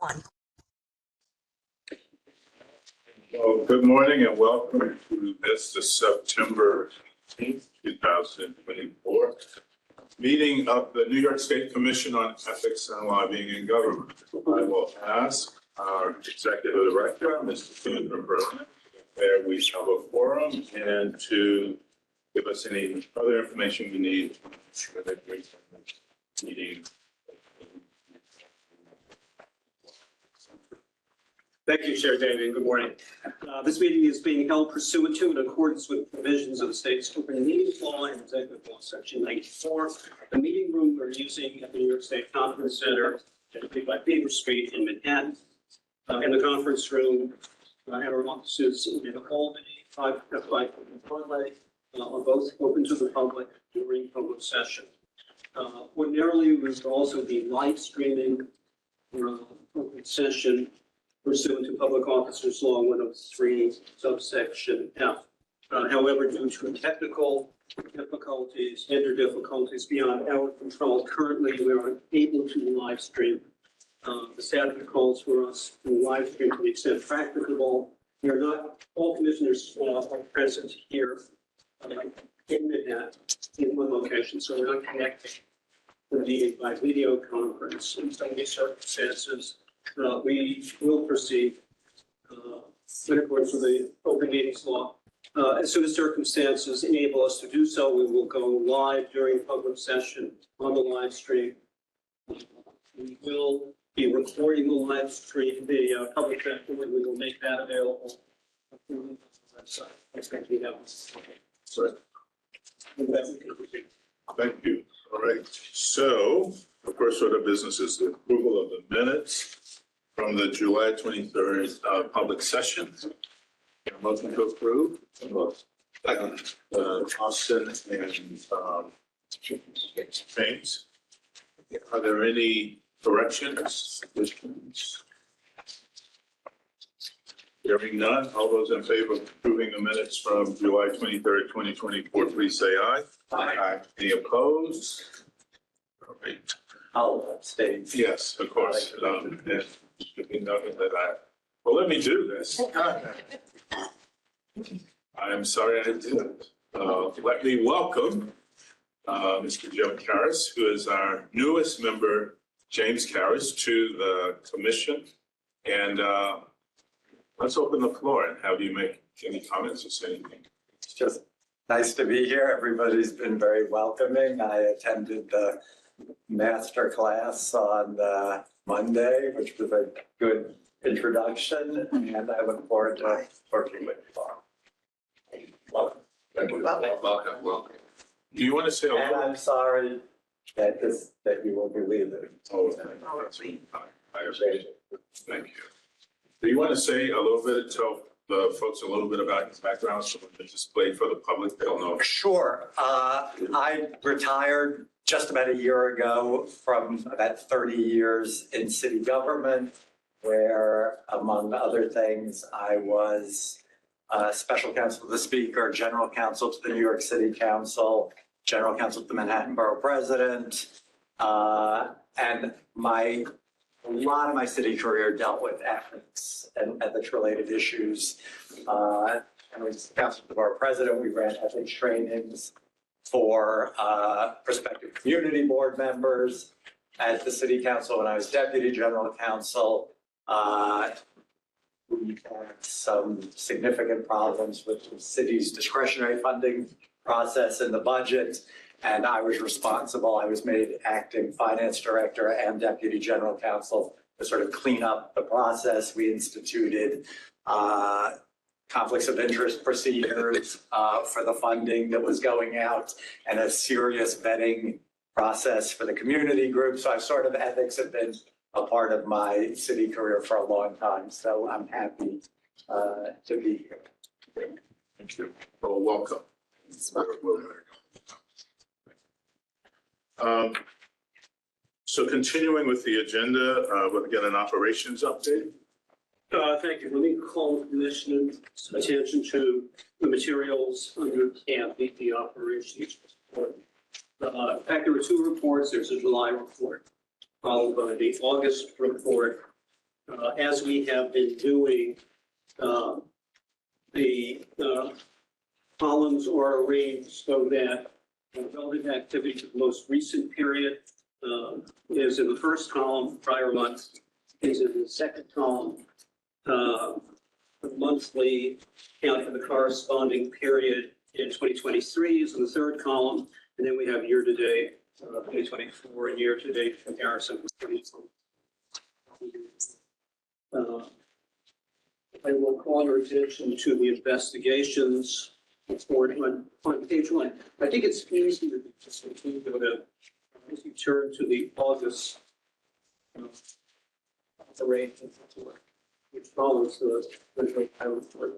One. Well, good morning and welcome to this, the September 18th, 2024 meeting of the New York State Commission on Ethics and Lobbying in Government. I will ask our Executive Director, Mr. Theodore Berlin, where we have a forum and to give us any other information we need for the meeting. Thank you, Chair David. Good morning. This meeting is being held pursuant to, in accordance with provisions of the state's open meetings law and executive law, section 94. The meeting room we're using at the New York State Conference Center, dedicated by Beaver Street in Manhattan. In the conference room at our offices in Albany, 5 Broadway, are both open to the public during public session. Ordinarily, we would also be live streaming open session pursuant to Public Officers Law 103, subsection F. However, due to technical difficulties, vendor difficulties beyond our control, currently we are unable to live stream. The statute calls for us to live stream to the extent practicable. We are not, all commissioners are present here in Manhattan in one location, so we're not connecting the meeting by video conference. In some of these circumstances, we will proceed in accordance with the open meetings law. As soon as circumstances enable us to do so, we will go live during public session on the live stream. We will be recording the live stream, the public session, and we will make that available on the website. Sorry. Thank you. All right. So, of course, sort of business is the approval of the minutes from the July 23rd public session. Motion to approve. Austin and James. Are there any corrections? Hearing none, all those in favor of approving the minutes from July 23rd, 2024, please say aye. Aye. Any opposed? All right. I'll abstain. Yes, of course. It should be noted that well, let me do this. I am sorry I didn't. Let me welcome Mr. Joe Karras, who is our newest member, James Karras, to the commission. And let's open the floor and have you make any comments or say anything. It's just nice to be here. Everybody's been very welcoming. I attended the master class on Monday, which was a good introduction, and I look forward to working with you. Welcome. Welcome. Do you want to say a And little? I'm sorry that you will be leaving. Oh, I appreciate it. Thank you. Do you want to say a little bit, tell the folks a little bit about your background so we can display for the public, they'll know? Sure. I retired just about a year ago from about 30 years in city government, where, among other things, I was special counsel to the Speaker, general counsel to the New York City Council, general counsel to the Manhattan Borough President, and a lot of my city career dealt with ethics and ethics-related issues. I was counsel to the Borough President. We ran ethics trainings for prospective community board members. At the City Council, when I was Deputy General Counsel, we had some significant problems with the city's discretionary funding process and the budget, and I was responsible. I was made acting finance director and Deputy General Counsel to sort of clean up the process. We instituted conflicts of interest procedures for the funding that was going out and a serious vetting process for the community group. So I've sort of ethics have been a part of my city career for a long time. So I'm happy to be here. Thank you. Well, welcome. So continuing with the agenda, we'll get an operations update. Thank you. Let me call the commission's attention to the materials under camp, the operations report. In fact, there were two reports. There's a July report, followed by the August report. as we have been doing, the columns are arranged so that relevant activity to the most recent period is in the first column, prior month is in the second column. The monthly count for the corresponding period in 2023 is in the third column, and then we have year-to-date 2024 and year-to-date comparison. I will call your attention to the investigations on page 1. I think it's easy to just continue to, if you turn to the August arrangement which follows the pilot report.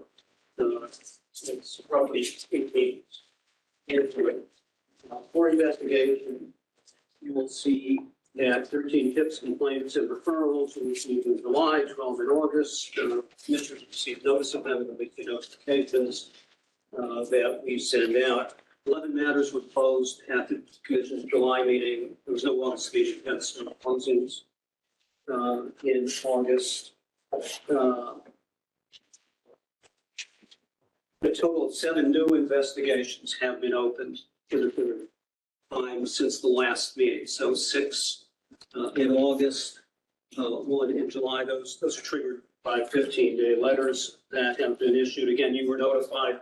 It's roughly 18 into it. For investigation, you will see that 13 tips, complaints, and referrals were received in July, 12 in August. Commissioners received notice of them in the weekly notifications that we send out. 11 matters were closed at the Commission's July meeting. There was no August meeting, hence no closings in August. A total of 7 new investigations have been opened in the third time since the last meeting. So 6 in August, 1 in July. Those are triggered by 15-day letters that have been issued. Again, you were notified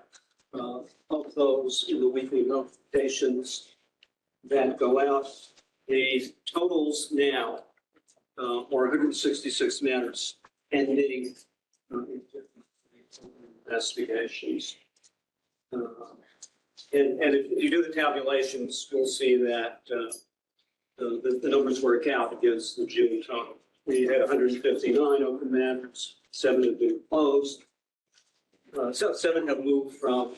of those in the weekly notifications that go out. The totals now are 166 matters pending investigations. And if you do the tabulations, you'll see that the numbers work out against the June total. We had 159 open matters, 7 have been closed. So 7 have moved from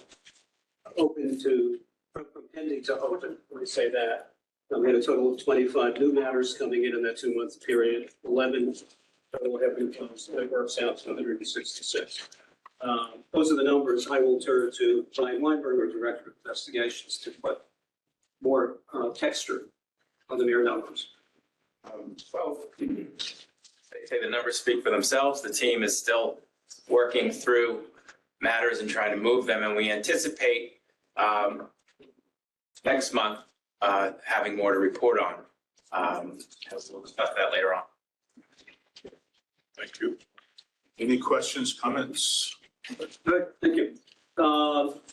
open to, from pending to open, let me say that. We had a total of 25 new matters coming in that 2-month period. 11 total have been closed. That works out to 166. Those are the numbers. I will turn to Brian Weinberger, Director of Investigations, to put more texture on the mere numbers. Well, they say the numbers speak for themselves. The team is still working through matters and trying to move them, and we anticipate next month having more to report on. We'll discuss that later on. Thank you. Any questions, comments? Good, thank you.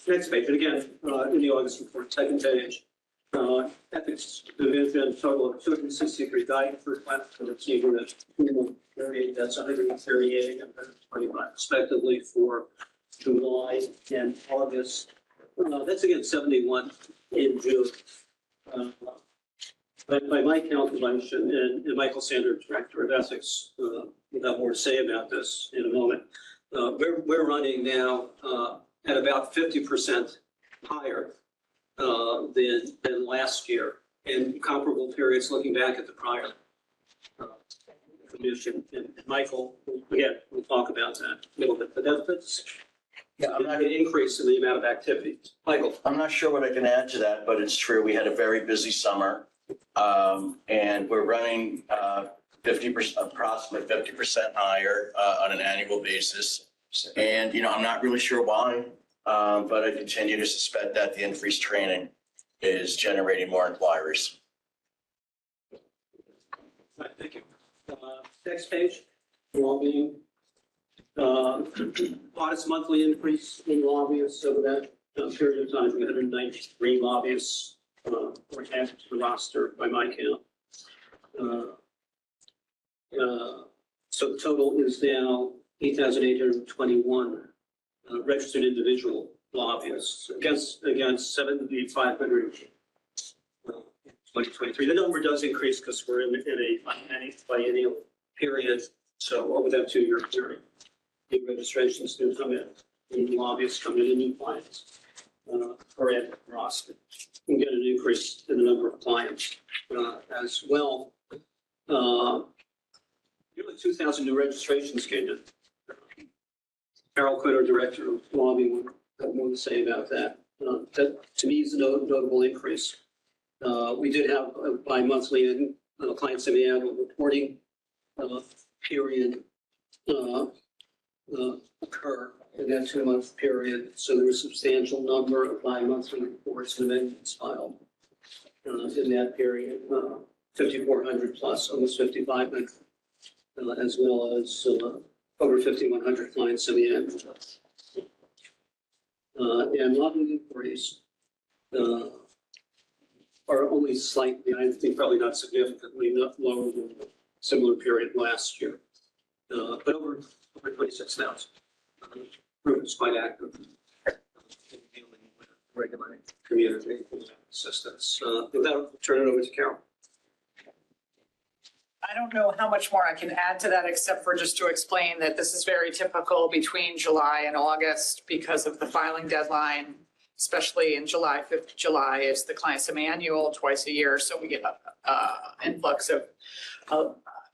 Next page, and again, in the August report, second page. Ethics Division, total of 263 guidance requests for receiving the period. That's 138 and 125 respectively for July and August. That's again 71 in June. By my calculation, and Michael Sanders, Director of Ethics, will have more to say about this in a moment. We're running now at about 50% higher than last year, and comparable periods looking back at the prior commission. And Michael, we'll talk about that a little bit. But that's an increase in the amount of activity. Michael, I'm not sure what I can add to that, but it's true. We had a very busy summer, and we're running 50%, approximately 50% higher on an annual basis. And, I'm not really sure why, but I continue to suspect that the increased training is generating more inquiries. right, thank you. Next page, lobbying. Modest monthly increase in lobbyists over that period of time. 193 lobbyists were added to the roster by my count. So the total is now 8,821 registered individual lobbyists against 7,500 in 2023. The number does increase because we're in a biennial period. So over that 2-year period, new registrations do come in, new lobbyists come in, and new clients are added to the roster. We get an increase in the number of clients as well. Nearly 2,000 new registrations came in. Carol Quinn, our Director of Lobbying, will have more to say about that. That, to me, is a notable increase. We did have a bi-monthly client semi-annual reporting period occur in that 2-month period. So there was a substantial number of bi-monthly reports and amendments filed in that period, 5,400 plus, almost 5,500, as well as over 5,100 clients in the end. And lobbying inquiries are only slightly, I think probably not significantly, not lower than the similar period last year. But over 26,000. Group is quite active in dealing with regulating community assistance. With that, I'll turn it over to Carol. I don't know how much more I can add to that, except for just to explain that this is very typical between July and August because of the filing deadline, especially in July. 5th July is the client semi-annual twice a year. So we get an influx of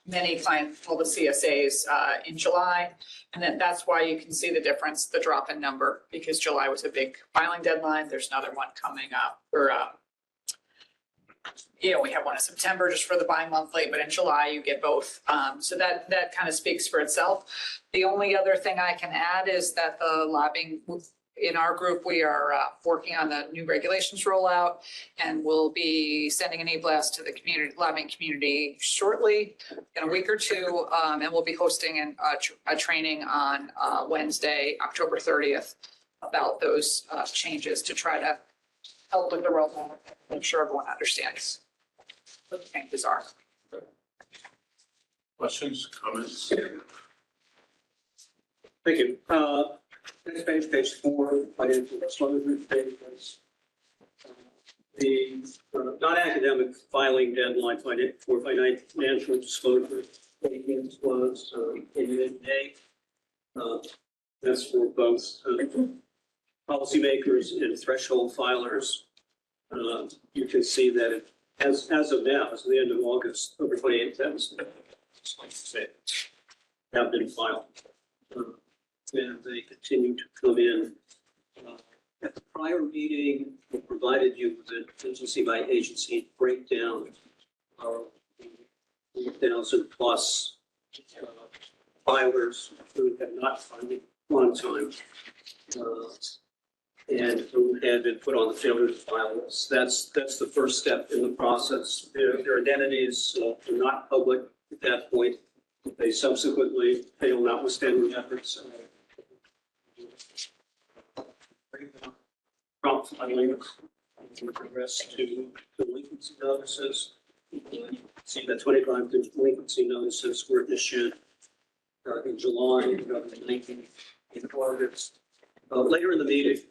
many clients, all the CSAs in July. And then that's why you can see the difference, the drop in number, because July was a big filing deadline. There's another one coming up for we have one in September just for the bi-monthly, but in July you get both. So that kind of speaks for itself. The only other thing I can add is that the lobbying in our group, we are working on the new regulations rollout, and we'll be sending an e-blast to the lobbying community shortly in a week or two. And we'll be hosting a training on Wednesday, October 30th about those changes to try to help with the rollout, make sure everyone understands what the changes are. Questions, comments? Thank you. Next page 4, financial disclosure statements. The non-academic filing deadline for financial disclosure statements was in mid-May. That's for both policymakers and threshold filers. You can see that as of now, as of the end of August, over 28,000 have been filed. And they continue to come in. At the prior meeting, we provided you with an agency by agency breakdown of 1,000 plus filers who have not filed on time and who had been put on the failure to file list. That's the first step in the process. Their identities are not public at that point. They subsequently fail, notwithstanding efforts. Prompt filing in progress to delinquency notices. See that 25 delinquency notices were issued in July, 19th, in August. Later in the meeting,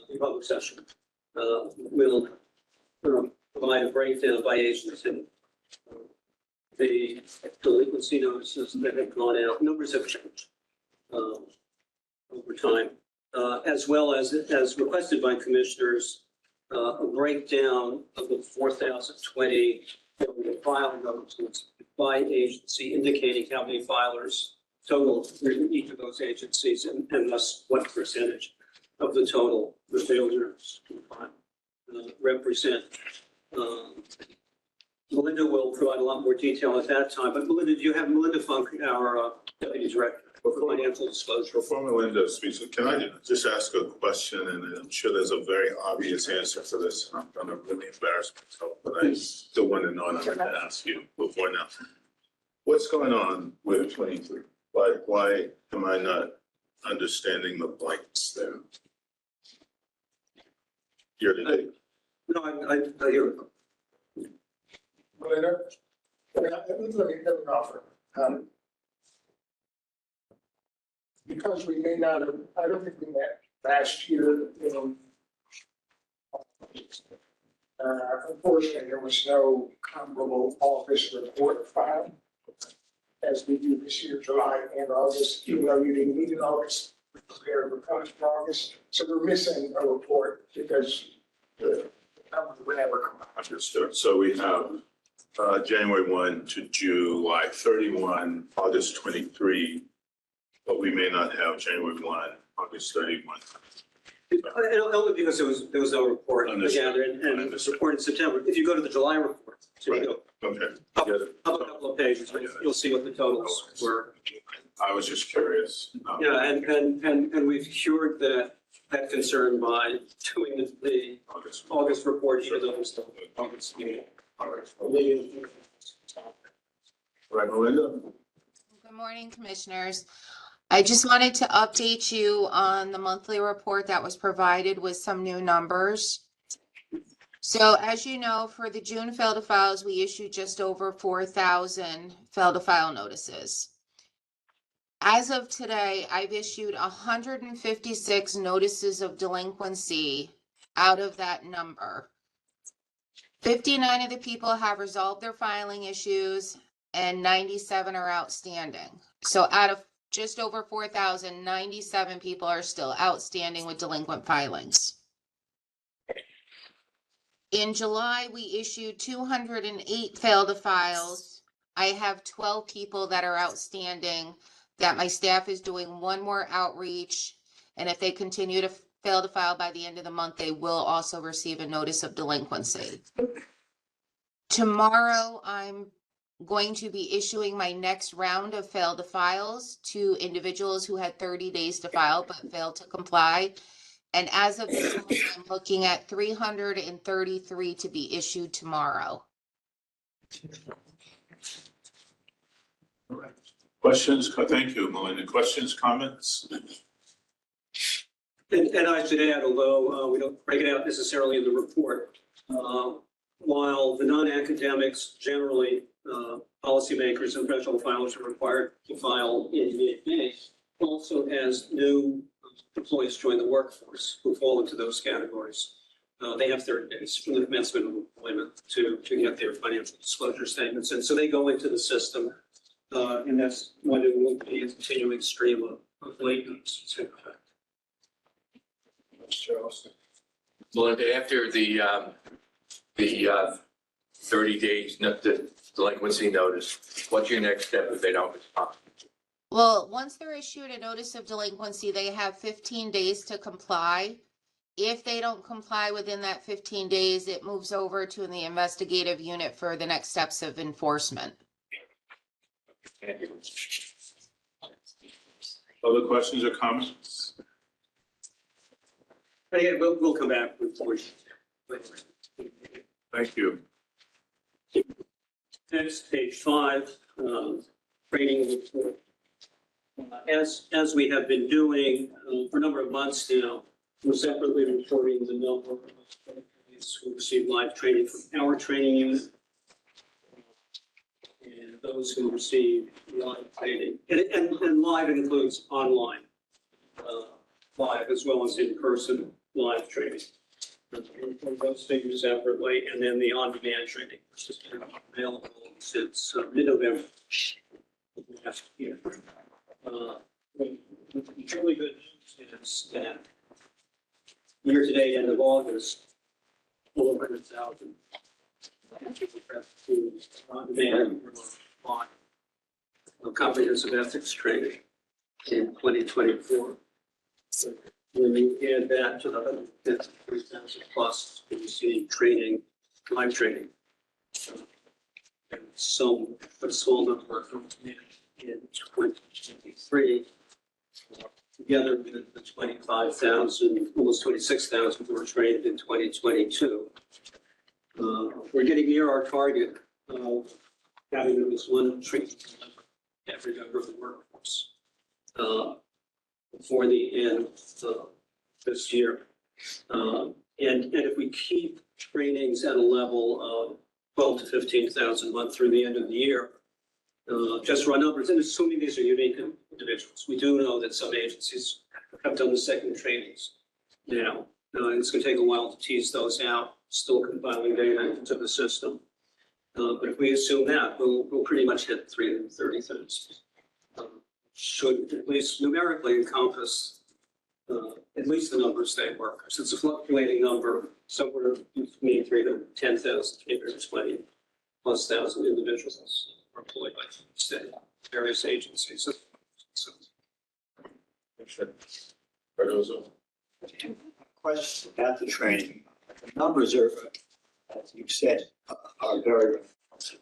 in public session, we'll provide a breakdown by agency. The delinquency notices that have gone out, numbers have changed over time, as well as requested by commissioners, a breakdown of the 4,020 file notices by agency, indicating how many filers total in each of those agencies, and thus what percentage of the total the failures represent. Melinda will provide a lot more detail at that time, but Melinda, do you have Melinda Funk, our Deputy Director for Financial Disclosure? Before Melinda speaks, can I just ask a question? And I'm sure there's a very obvious answer for this. I'm going to really embarrass myself, but I still want to know, and I'm going to ask you before now. What's going on with 23? Why am I not understanding the blanks there? Year to date. No, I hear it. Melinda, let me offer. Because we may not have, I don't think we met last year, unfortunately, there was no comparable office report filed as we do this year, July and August, even though you didn't meet in August, we prepared for coming in August. So we're missing a report because the numbers would never come out. Understood. So we have January 1 to July 31, August 23, but we may not have January 1, August 31. Only because there was no report Understood. together, and it was reported in September. If you go to the July report, so you go Okay. up a couple of pages, you'll see what the totals were. I was just curious. Yeah, and we've cured that concern by doing the August report, even though it's still August meeting. All right. Right, Melinda? Good morning, Commissioners. I just wanted to update you on the monthly report that was provided with some new numbers. So as you know, for the June fail to files, we issued just over 4,000 fail to file notices. As of today, I've issued 156 notices of delinquency out of that number. 59 of the people have resolved their filing issues and 97 are outstanding. So out of just over 4,000, 97 people are still outstanding with delinquent filings. In July, we issued 208 fail to files. I have 12 people that are outstanding that my staff is doing one more outreach. And if they continue to fail to file by the end of the month, they will also receive a notice of delinquency. Tomorrow, I'm going to be issuing my next round of fail to files to individuals who had 30 days to file but failed to comply. And as of this moment, I'm looking at 333 to be issued tomorrow. All right. Questions? Thank you, Melinda. Questions, comments? And I should add, although we don't break it out necessarily in the report, while the non-academics generally, policymakers and professional filers are required to file in mid-May, also as new employees join the workforce who fall into those categories. They have 30 days from the commencement of employment to get their financial disclosure statements. And so they go into the system, and that's why there will be a continuing stream of late notices in effect. Melinda, after the 30 days, the delinquency notice, what's your next step if they don't respond? Well, once they're issued a notice of delinquency, they have 15 days to comply. If they don't comply within that 15 days, it moves over to the investigative unit for the next steps of enforcement. Other questions or comments? And again, we'll come back with more. Thank you. Next, page 5, training report. As we have been doing for a number of months now, we're separately reporting the number of employees who receive live training from our training unit and those who receive live training. And live includes online live as well as in-person live training. Those figures separately, and then the on-demand training, which has been available since mid-November last year. The really good news is that year-to-date, end of August, 400,000 on-demand comprehensive ethics training in 2024. So when you add that to the 153,000 plus, you see training, live training. And so a small number in 2023, together with the 25,000, almost 26,000 who were trained in 2022. We're getting near our target of having at least one training every member of the workforce before the end of this year. And if we keep trainings at a level of 12 to 15,000 a month through the end of the year, just run numbers, and assuming these are unique individuals, we do know that some agencies have done the second trainings now. It's going to take a while to tease those out, still compiling data into the system. But if we assume that, we'll pretty much hit 330,000. Should at least numerically encompass at least the number of state workers. It's a fluctuating number, somewhere between 310,000, 320 plus thousand individuals are employed by state, various agencies. So, questions about the training. The numbers are, as you said, are very impressive.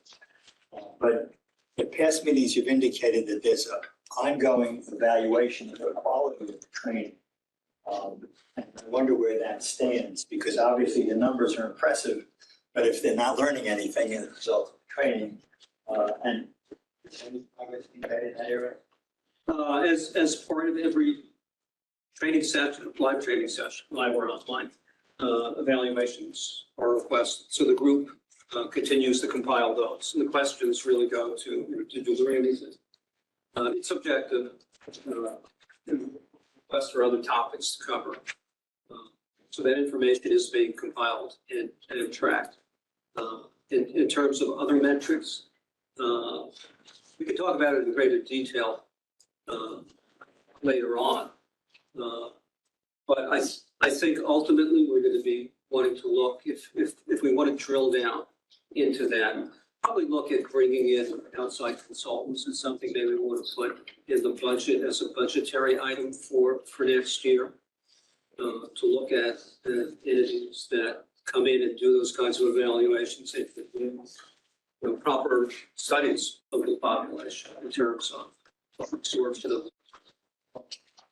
But in past meetings, you've indicated that there's an ongoing evaluation of the quality of the training. And I wonder where that stands, because obviously the numbers are impressive, but if they're not learning anything as a result of training, and any progress being made in that area? As part of every training session, live or online, evaluations are requested. So the group continues to compile those. And the questions really go to do the anything. It's subjective, requests for other topics to cover. So that information is being compiled and tracked. In terms of other metrics, we could talk about it in greater detail later on. But I think ultimately we're going to be wanting to look, if we want to drill down into that, probably look at bringing in outside consultants. It's something maybe we want to put in the budget as a budgetary item for next year. To look at the entities that come in and do those kinds of evaluations, and proper studies of the population in terms of absorption of.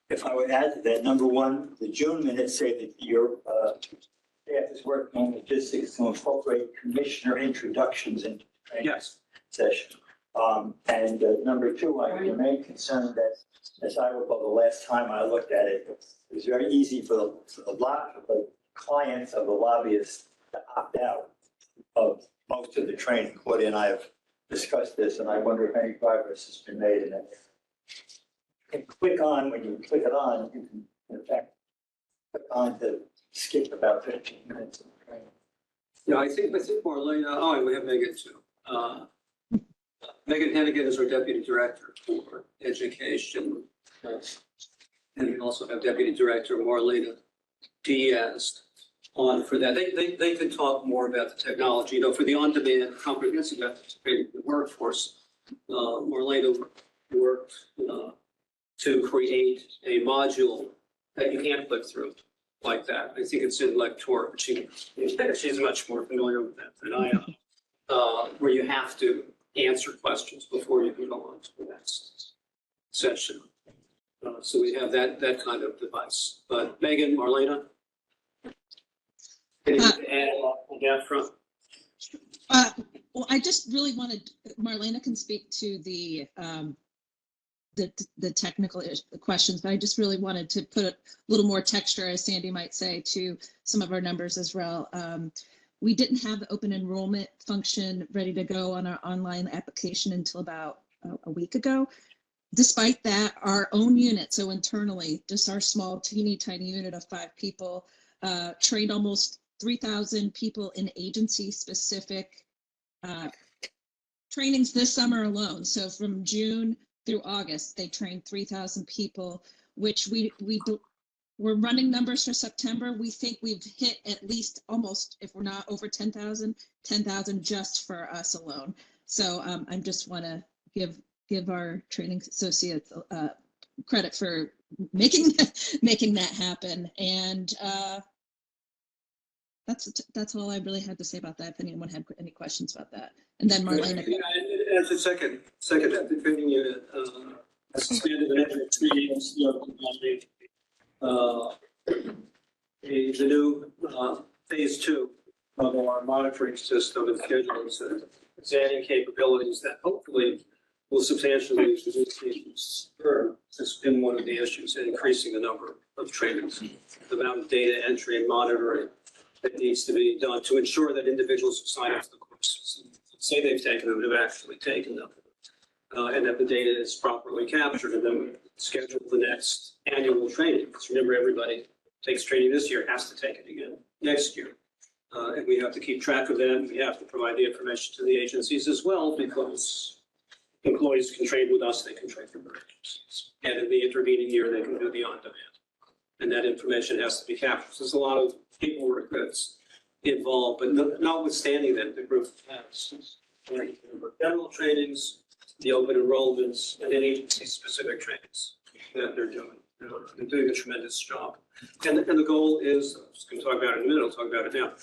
If I would add to that, number one, the June minutes say that your staff is working on logistics to incorporate commissioner introductions into the training session. And number two, I remain concerned that, as I recall the last time I looked at it, it was very easy for the clients of the lobbyists to opt out of most of the training. Claudia and I have discussed this, and I wonder if any progress has been made in that. And when you click it on, you can, in fact, click on to skip about 15 minutes of the training. Yeah, I think Marlena, and we have Megan too. Megan Hennigan is our Deputy Director for Education. And we also have Deputy Director Marlena Diaz on for that. They could talk more about the technology. For the on-demand comprehensive workforce, Marlena worked to create a module that you can't click through like that. I think it's in Lector, but she's much more familiar with that than I am, where you have to answer questions before you can go on to the next session. So we have that kind of device. But Megan, Marlena, anything to add on that front? Well, I just really wanted, Marlena can speak to the technical questions, but I just really wanted to put a little more texture, as Sandy might say, to some of our numbers as well. We didn't have the open enrollment function ready to go on our online application until about a week ago. Despite that, our own unit, so internally, just our small, teeny tiny unit of 5 people, trained almost 3,000 people in agency-specific trainings this summer alone. So from June through August, they trained 3,000 people, which we're running numbers for September. We think we've hit at least almost, if we're not over 10,000 just for us alone. So I just want to give our training associates credit for making that happen. And that's all I really had to say about that. If anyone had any questions about that, and then Marlena. Yeah, as a second at the training unit, expanded the network 3 years the new phase 2 of our monitoring system and scheduling system is adding capabilities that hopefully will substantially reduce issues. It's been one of the issues in increasing the number of trainings, the amount of data entry and monitoring that needs to be done to ensure that individuals who sign up for the courses say they've taken them, have actually taken them, and that the data is properly captured, and then we schedule the next annual training. Because remember, everybody takes training this year, has to take it again next year. And we have to keep track of that. We have to provide the information to the agencies as well, because employees can train with us, they can train from their agencies. And in the intervening year, they can do the on-demand. And that information has to be captured. So there's a lot of paperwork that's involved, but notwithstanding that, the group has general trainings, the open enrollments, and then agency-specific trainings that they're doing. They're doing a tremendous job. And the goal is, I'm just going to talk about it in a minute, I'll talk about it now.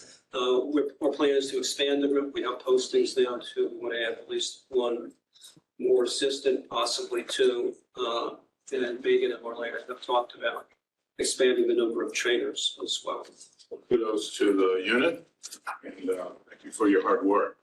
Our plan is to expand the group. We have postings now to, we want to add at least one more assistant, possibly two. And Megan and Marlena have talked about expanding the number of trainers as well. Kudos to the unit, and thank you for your hard work.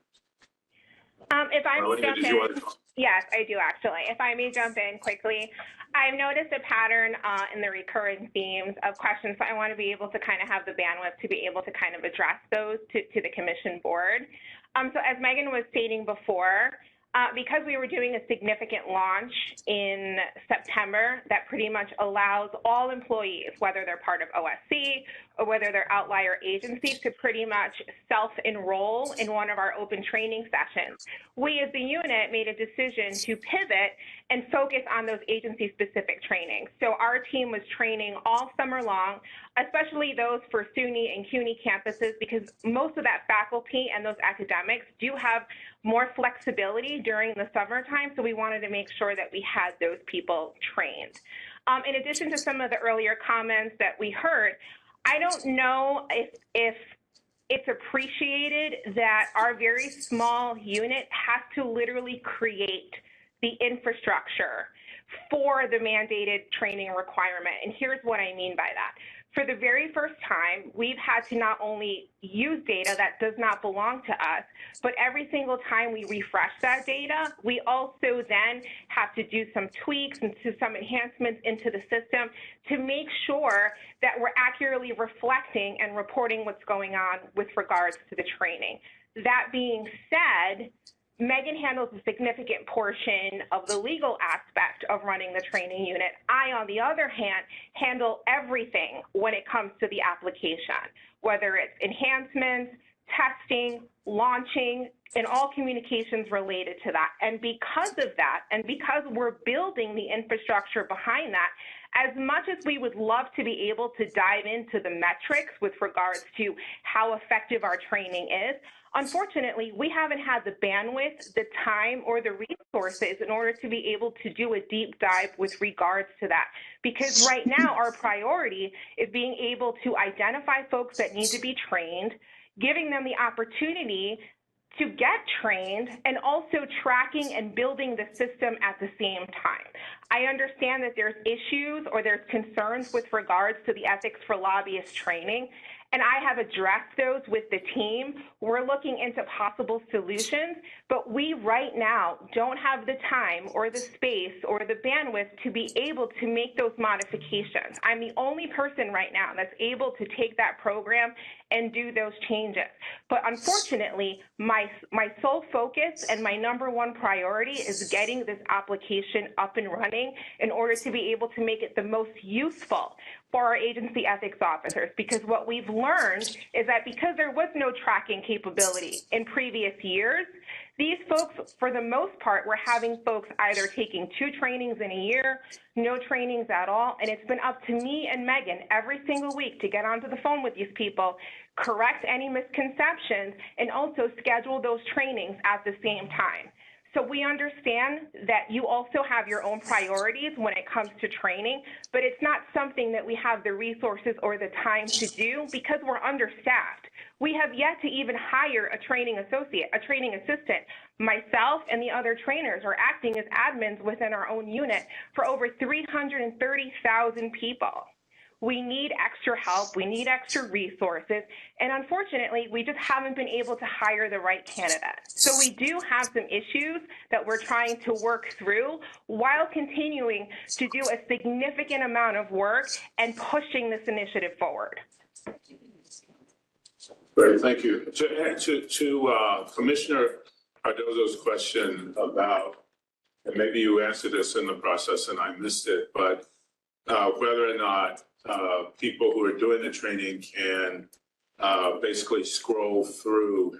If I may Marlena, jump did you want to talk? yes, I do actually. If I may jump in quickly, I've noticed a pattern in the recurring themes of questions, so I want to be able to kind of have the bandwidth to be able to kind of address those to the commission board. So as Megan was stating before, because we were doing a significant launch in September that pretty much allows all employees, whether they're part of OSC or whether they're outlier agencies, to pretty much self-enroll in one of our open training sessions. We as the unit made a decision to pivot and focus on those agency-specific trainings. So our team was training all summer long, especially those for SUNY and CUNY campuses, because most of that faculty and those academics do have more flexibility during the summertime, so we wanted to make sure that we had those people trained. In addition to some of the earlier comments that we heard, I don't know if it's appreciated that our very small unit has to literally create the infrastructure for the mandated training requirement. And here's what I mean by that. For the very first time, we've had to not only use data that does not belong to us, but every single time we refresh that data, we also then have to do some tweaks and some enhancements into the system to make sure that we're accurately reflecting and reporting what's going on with regards to the training. That being said, Megan handles a significant portion of the legal aspect of running the training unit. I, on the other hand, handle everything when it comes to the application, whether it's enhancements, testing, launching, and all communications related to that. And because of that, and because we're building the infrastructure behind that, as much as we would love to be able to dive into the metrics with regards to how effective our training is, unfortunately, we haven't had the bandwidth, the time, or the resources in order to be able to do a deep dive with regards to that. Because right now, our priority is being able to identify folks that need to be trained, giving them the opportunity to get trained, and also tracking and building the system at the same time. I understand that there's issues or there's concerns with regards to the ethics for lobbyists training, and I have addressed those with the team. We're looking into possible solutions, but we right now don't have the time or the space or the bandwidth to be able to make those modifications. I'm the only person right now that's able to take that program and do those changes. But unfortunately, my sole focus and my number one priority is getting this application up and running in order to be able to make it the most useful for our agency ethics officers. Because what we've learned is that because there was no tracking capability in previous years, these folks, for the most part, were having folks either taking 2 trainings in a year, no trainings at all, and it's been up to me and Megan every single week to get onto the phone with these people, correct any misconceptions, and also schedule those trainings at the same time. So we understand that you also have your own priorities when it comes to training, but it's not something that we have the resources or the time to do because we're understaffed. We have yet to even hire a training associate, a training assistant. Myself and the other trainers are acting as admins within our own unit for over 330,000 people. We need extra help, we need extra resources, and unfortunately, we just haven't been able to hire the right candidate. So we do have some issues that we're trying to work through while continuing to do a significant amount of work and pushing this initiative forward. Great, thank you. To Commissioner Cardozo's question about, and maybe you answered this in the process and I missed it, but whether or not people who are doing the training can basically scroll through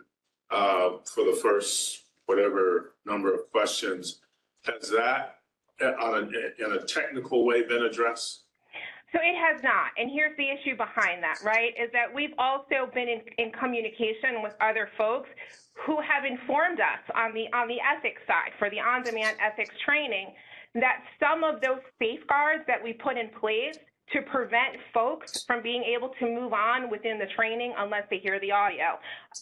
for the first whatever number of questions. Has that in a technical way been addressed? So it has not, and here's the issue behind that, right, is that we've also been in communication with other folks who have informed us on the ethics side for the on-demand ethics training that some of those safeguards that we put in place to prevent folks from being able to move on within the training unless they hear the audio.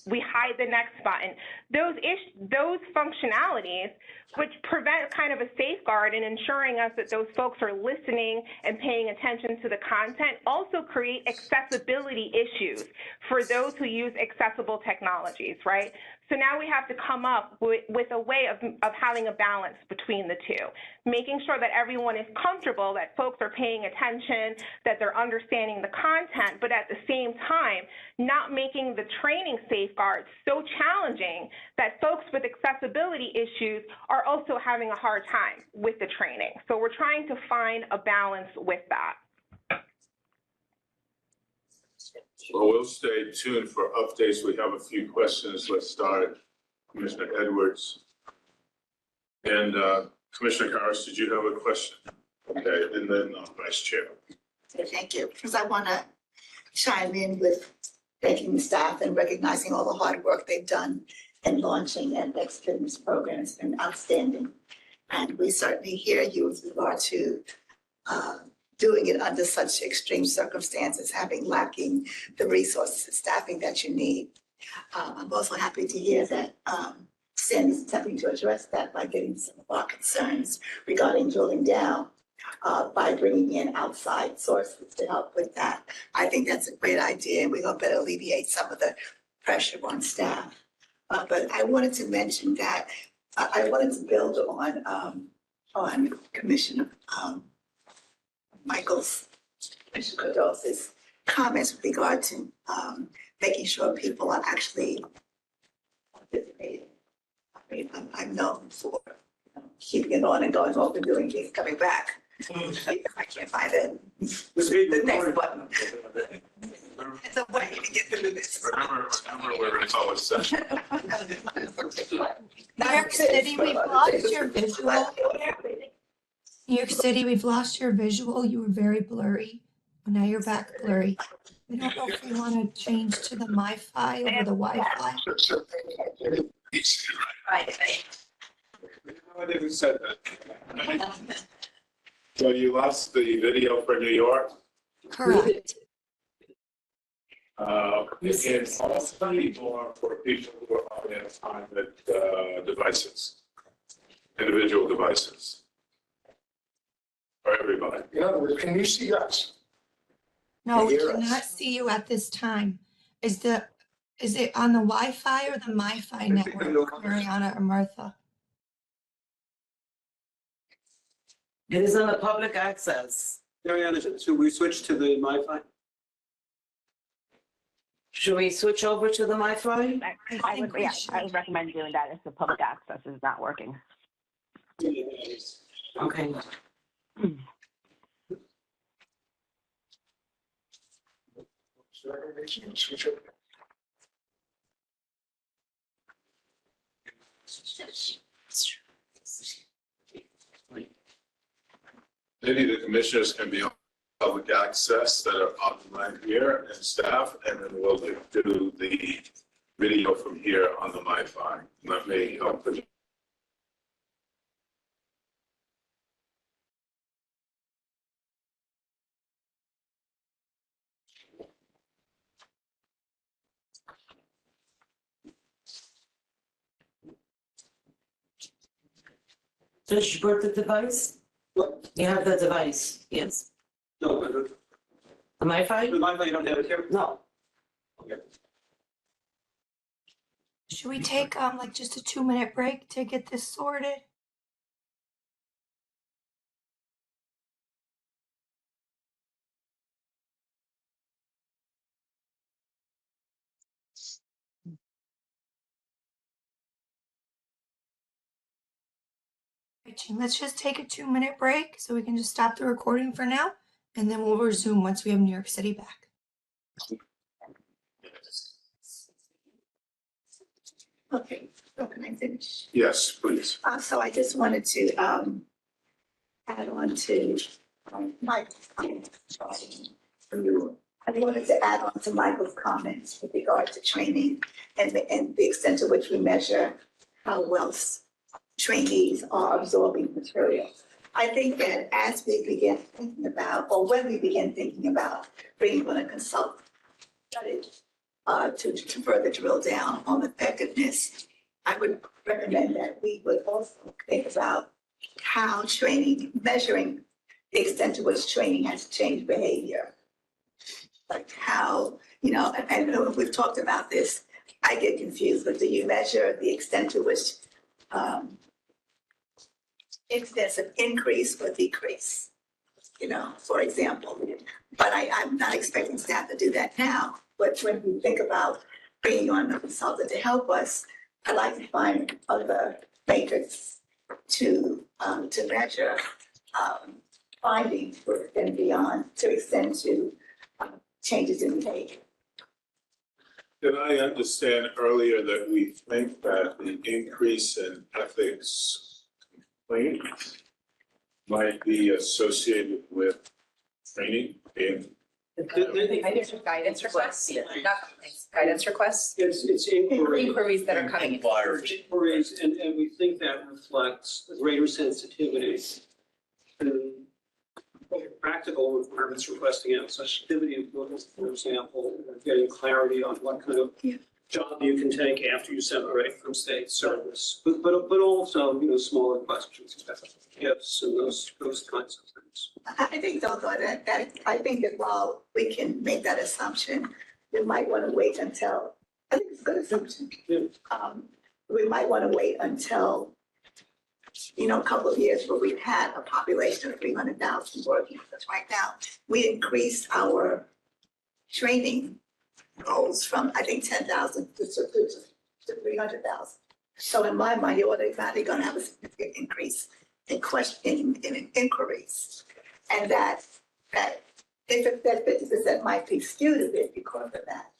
We hide the next button. Those functionalities, which prevent kind of a safeguard in ensuring us that those folks are listening and paying attention to the content, also create accessibility issues for those who use accessible technologies, right? So now we have to come up with a way of having a balance between the two, making sure that everyone is comfortable, that folks are paying attention, that they're understanding the content, but at the same time, not making the training safeguards so challenging that folks with accessibility issues are also having a hard time with the training. So we're trying to find a balance with that. Well, we'll stay tuned for updates. We have a few questions. Let's start. Commissioner Edwards. And Commissioner Harris, did you have a question? Okay, and then Vice Chair. Thank you, because I want to chime in with thanking the staff and recognizing all the hard work they've done in launching and executing this program. It's been outstanding. And we certainly hear you with regard to doing it under such extreme circumstances, lacking the resources and staffing that you need. I'm also happy to hear that Sandy's attempting to address that by getting some of our concerns regarding drilling down by bringing in outside sources to help with that. I think that's a great idea, and we hope that alleviate some of the pressure on staff. But I wanted to mention that I wanted to build on Commissioner Commissioner Cados's comments with regard to making sure people are actually participating. I mean, I'm known for keeping it on and going over and doing things, coming back. I can't find it. The next button. It's a way to get through this. Remember we're in closed session. New York City, we've lost your visual. New York City, we've lost your visual. You were very blurry. Now you're back blurry. I don't know if we want to change to the MiFi over the Wi-Fi. Right. I never said that. So you lost the video for New York? Correct. It's also more for people who are on devices, individual devices. For everybody. In other words, can you see us? No, we cannot see you at this time. Is it on the Wi-Fi or the MiFi network, Mariana or Martha? It is on the public access. Mariana, should we switch to the MiFi? Should we switch over to the MiFi? I would recommend doing that if the public access is not working. Okay. Maybe the commissioners can be on public access that are online here and staff, and then we'll do the video from here on the MiFi. That may help the Does you brought the device? What? You have the device, yes. No, The MiFi? the MiFi, you don't have it here? No. Okay. Should we take like just a 2-minute break to get this sorted? Let's just take a 2-minute break so we can just stop the recording for now, and then we'll resume once we have New York City back. Okay, so can I finish? Yes, please. So I just wanted to add on to Michael's comments. I wanted to add on to Michael's comments with regard to training and the extent to which we measure how well trainees are absorbing material. I think that as we begin thinking about, or when we begin thinking about bringing on a consultant study to further drill down on effectiveness, I would recommend that we would also think about how training, measuring the extent to which training has changed behavior. Like how, and we've talked about this, I get confused, but do you measure the extent to which incidence of increase or decrease? For example, but I'm not expecting staff to do that now. But when we think about bringing on a consultant to help us, I like to find other metrics to measure findings and beyond to extend to changes in behavior. Did I understand earlier that we think that the increase in ethics complaints might be associated with training in? Guidance requests, not complaints, guidance requests. It's inquiries. Inquiries that are coming in. Inquiries, and we think that reflects greater sensitivity to practical requirements requesting accessibility employees, for example, getting clarity on what kind of job you can take after you separate from state service, but also, smaller questions, gifts and those kinds of things. I think I think that while we can make that assumption, we might want to wait until, I think it's a good assumption. We might want to wait until, a couple of years where we've had a population of 300,000 working. Because right now, we increased our training goals from, I think, 10,000 to 300,000. So in my mind, you're automatically going to have a significant increase in inquiries. And that if that 50% might be skewed a bit because of that.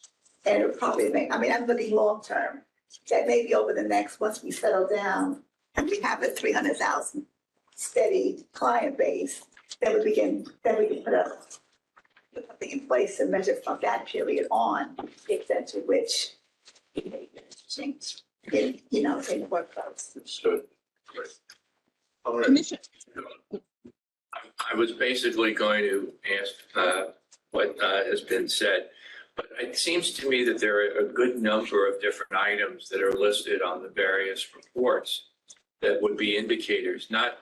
And it would probably make, I'm looking long term, that maybe over the next, once we settle down and we have a 300,000 steady client base, then we can put something in place and measure from that period on the extent to which behavior change in the workplace. Understood. Great. All right. Commissioner, I was basically going to ask what has been said, but it seems to me that there are a good number of different items that are listed on the various reports that would be indicators, not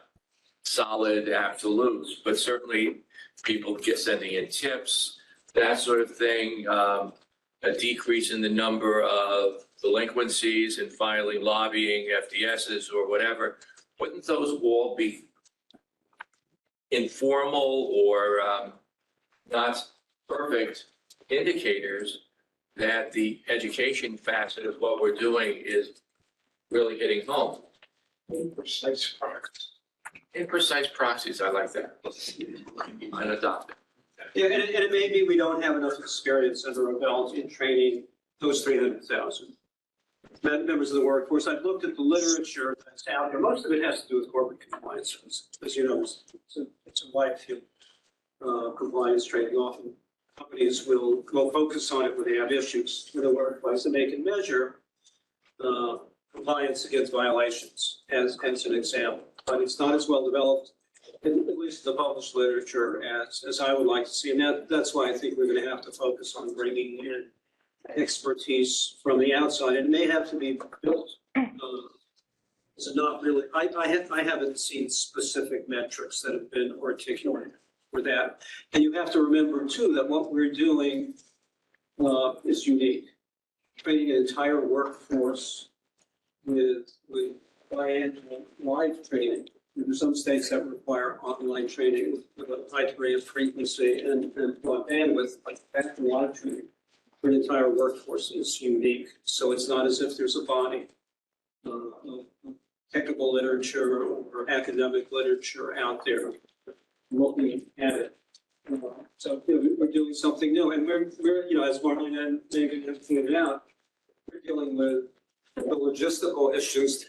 solid absolutes, but certainly people sending in tips, that sort of thing, a decrease in the number of delinquencies and filing lobbying FDSs or whatever. Wouldn't those all be informal or not perfect indicators that the education facet of what we're doing is really hitting home? Imprecise proxies. Imprecise proxies, I like that. And adopt it. Yeah, and it may be we don't have enough experience under our belt in training those 300,000 members of the workforce. I've looked at the literature that's out there. Most of it has to do with corporate compliance. As you know, it's a wide field. Compliance training, often companies will focus on it when they have issues with the workplace, and they can measure compliance against violations as an example. But it's not as well developed, at least the published literature, as I would like to see. And that's why I think we're going to have to focus on bringing in expertise from the outside. And it may have to be built. So not really, I haven't seen specific metrics that have been articulated for that. And you have to remember too, that what we're doing is unique. Training an entire workforce with biannual live training. There are some states that require online training with a high degree of frequency and bandwidth, like that live training for an entire workforce is unique. So it's not as if there's a body of technical literature or academic literature out there looking at it. So we're doing something new, and we're as Marlene and Megan have pointed out, we're dealing with the logistical issues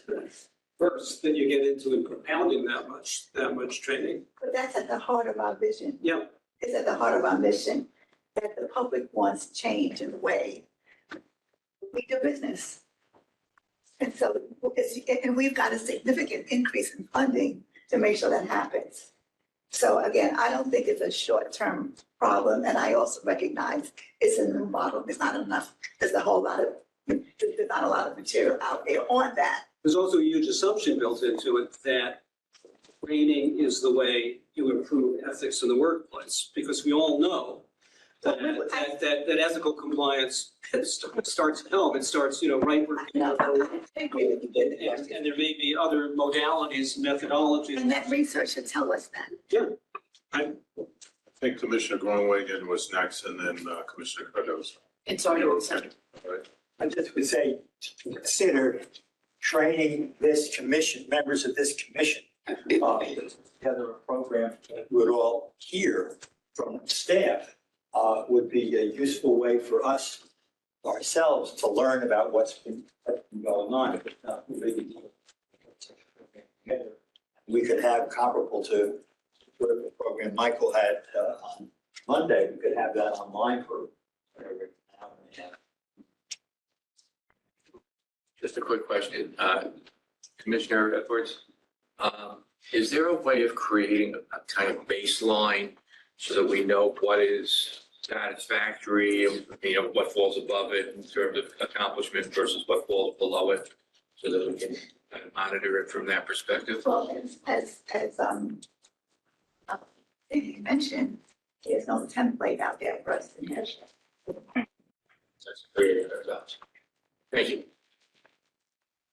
first, then you get into propounding that much training. But that's at the heart of our vision. Yeah. It's at the heart of our mission that the public wants change in the way we do business. And so, and we've got a significant increase in funding to make sure that happens. So again, I don't think it's a short-term problem, and I also recognize it's a new model. There's not enough, there's not a lot of material out there on that. There's also a huge assumption built into it that training is the way you improve ethics in the workplace, because we all know that ethical compliance starts at home. It starts, right where people are. I agree with you. And there may be other modalities, methodologies. And that research should tell us that. Yeah. I think Commissioner Groenewegen was next, and then Commissioner Cardozo. It's already said. I just would say, to consider training this commission, members of this commission, together a program that would all hear from staff would be a useful way for us ourselves to learn about what's been going on. We could have comparable to the program Michael had on Monday. We could have that online for whatever an hour and a half. Just a quick question, Commissioner Edwards. Is there a way of creating a kind of baseline so that we know what is satisfactory, what falls above it in terms of accomplishment versus what falls below it, so that we can kind of monitor it from that perspective? Well, as you mentioned, there's no template out there for us to measure. That's great. Thank you.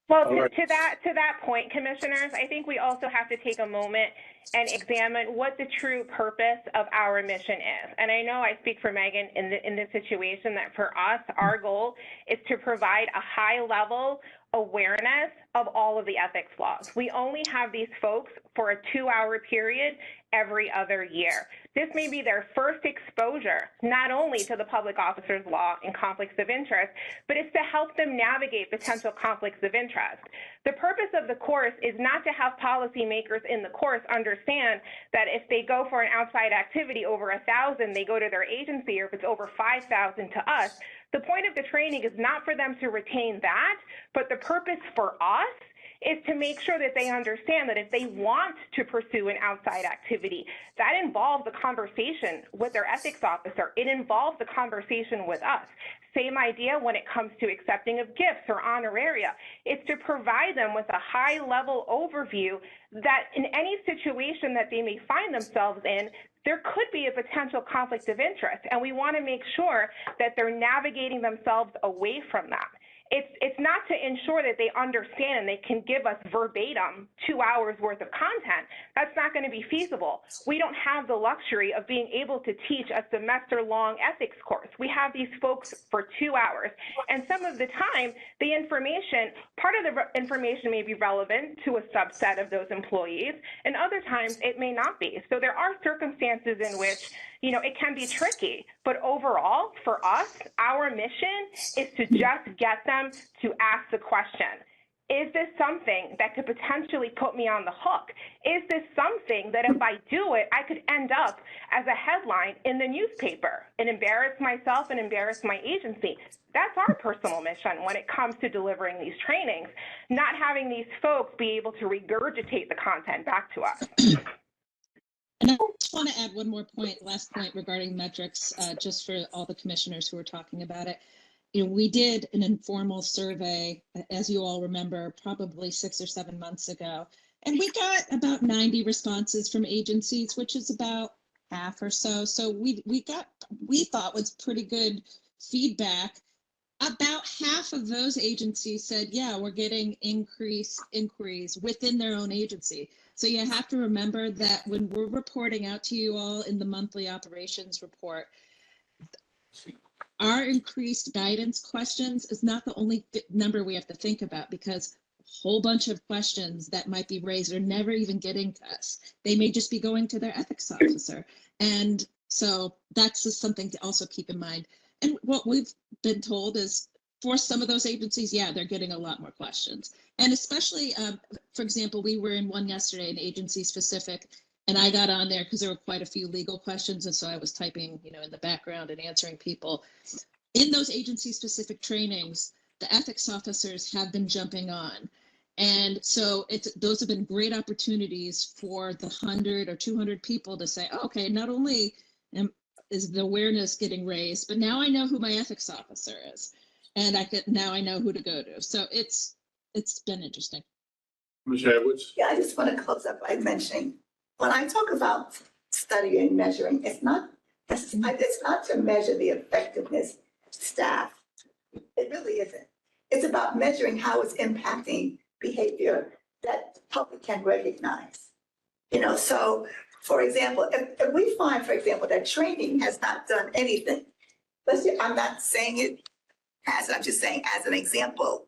Well, to that point, commissioners, I think we also have to take a moment and examine what the true purpose of our mission is. And I know I speak for Megan in this situation that for us, our goal is to provide a high-level awareness of all of the ethics laws. We only have these folks for a 2-hour period every other year. This may be their first exposure, not only to the public officers law and conflicts of interest, but it's to help them navigate potential conflicts of interest. The purpose of the course is not to have policymakers in the course understand that if they go for an outside activity over 1,000, they go to their agency, or if it's over 5,000 to us. The point of the training is not for them to retain that, but the purpose for us is to make sure that they understand that if they want to pursue an outside activity, that involves a conversation with their ethics officer. It involves a conversation with us. Same idea when it comes to accepting of gifts or honoraria. It's to provide them with a high-level overview that in any situation that they may find themselves in, there could be a potential conflict of interest, and we want to make sure that they're navigating themselves away from that. It's not to ensure that they understand and they can give us verbatim 2 hours worth of content. That's not going to be feasible. We don't have the luxury of being able to teach a semester-long ethics course. We have these folks for 2 hours, and some of the time, the information, part of the information may be relevant to a subset of those employees, and other times it may not be. So there are circumstances in which, it can be tricky, but overall, for us, our mission is to just get them to ask the question, is this something that could potentially put me on the hook? Is this something that if I do it, I could end up as a headline in the newspaper and embarrass myself and embarrass my agency? That's our personal mission when it comes to delivering these trainings, not having these folks be able to regurgitate the content back to us. And I just want to add one more point, last point regarding metrics, just for all the commissioners who are talking about it. We did an informal survey, as you all remember, probably 6 or 7 months ago, and we got about 90 responses from agencies, which is about half or so. So we thought was pretty good feedback. About half of those agencies said, yeah, we're getting increased inquiries within their own agency. So you have to remember that when we're reporting out to you all in the monthly operations report, our increased guidance questions is not the only number we have to think about, because a whole bunch of questions that might be raised are never even getting to us. They may just be going to their ethics officer. And so that's just something to also keep in mind. And what we've been told is for some of those agencies, yeah, they're getting a lot more questions. And especially, for example, we were in one yesterday, an agency specific, and I got on there because there were quite a few legal questions. And so I was typing, in the background and answering people. In those agency specific trainings, the ethics officers have been jumping on. And so those have been great opportunities for the 100 or 200 people to say, oh, okay, not only is the awareness getting raised, but now I know who my ethics officer is, and now I know who to go to. So it's been interesting. Ms. Edwards? Yeah, I just want to close up by mentioning, when I talk about studying and measuring, it's not to measure the effectiveness of staff. It really isn't. It's about measuring how it's impacting behavior that the public can recognize. So for example, if we find, for example, that training has not done anything, I'm not saying it I'm just saying as an example,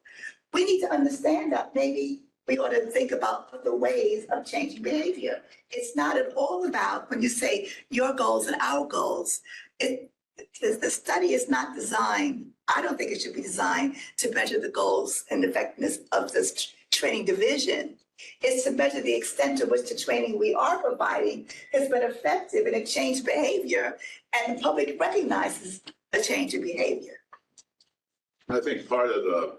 we need to understand that maybe we ought to think about the ways of changing behavior. It's not at all about when you say your goals and our goals. The study is not designed, I don't think it should be designed to measure the goals and effectiveness of this training division. It's to measure the extent to which the training we are providing has been effective and it changed behavior, and the public recognizes a change in behavior. I think part of the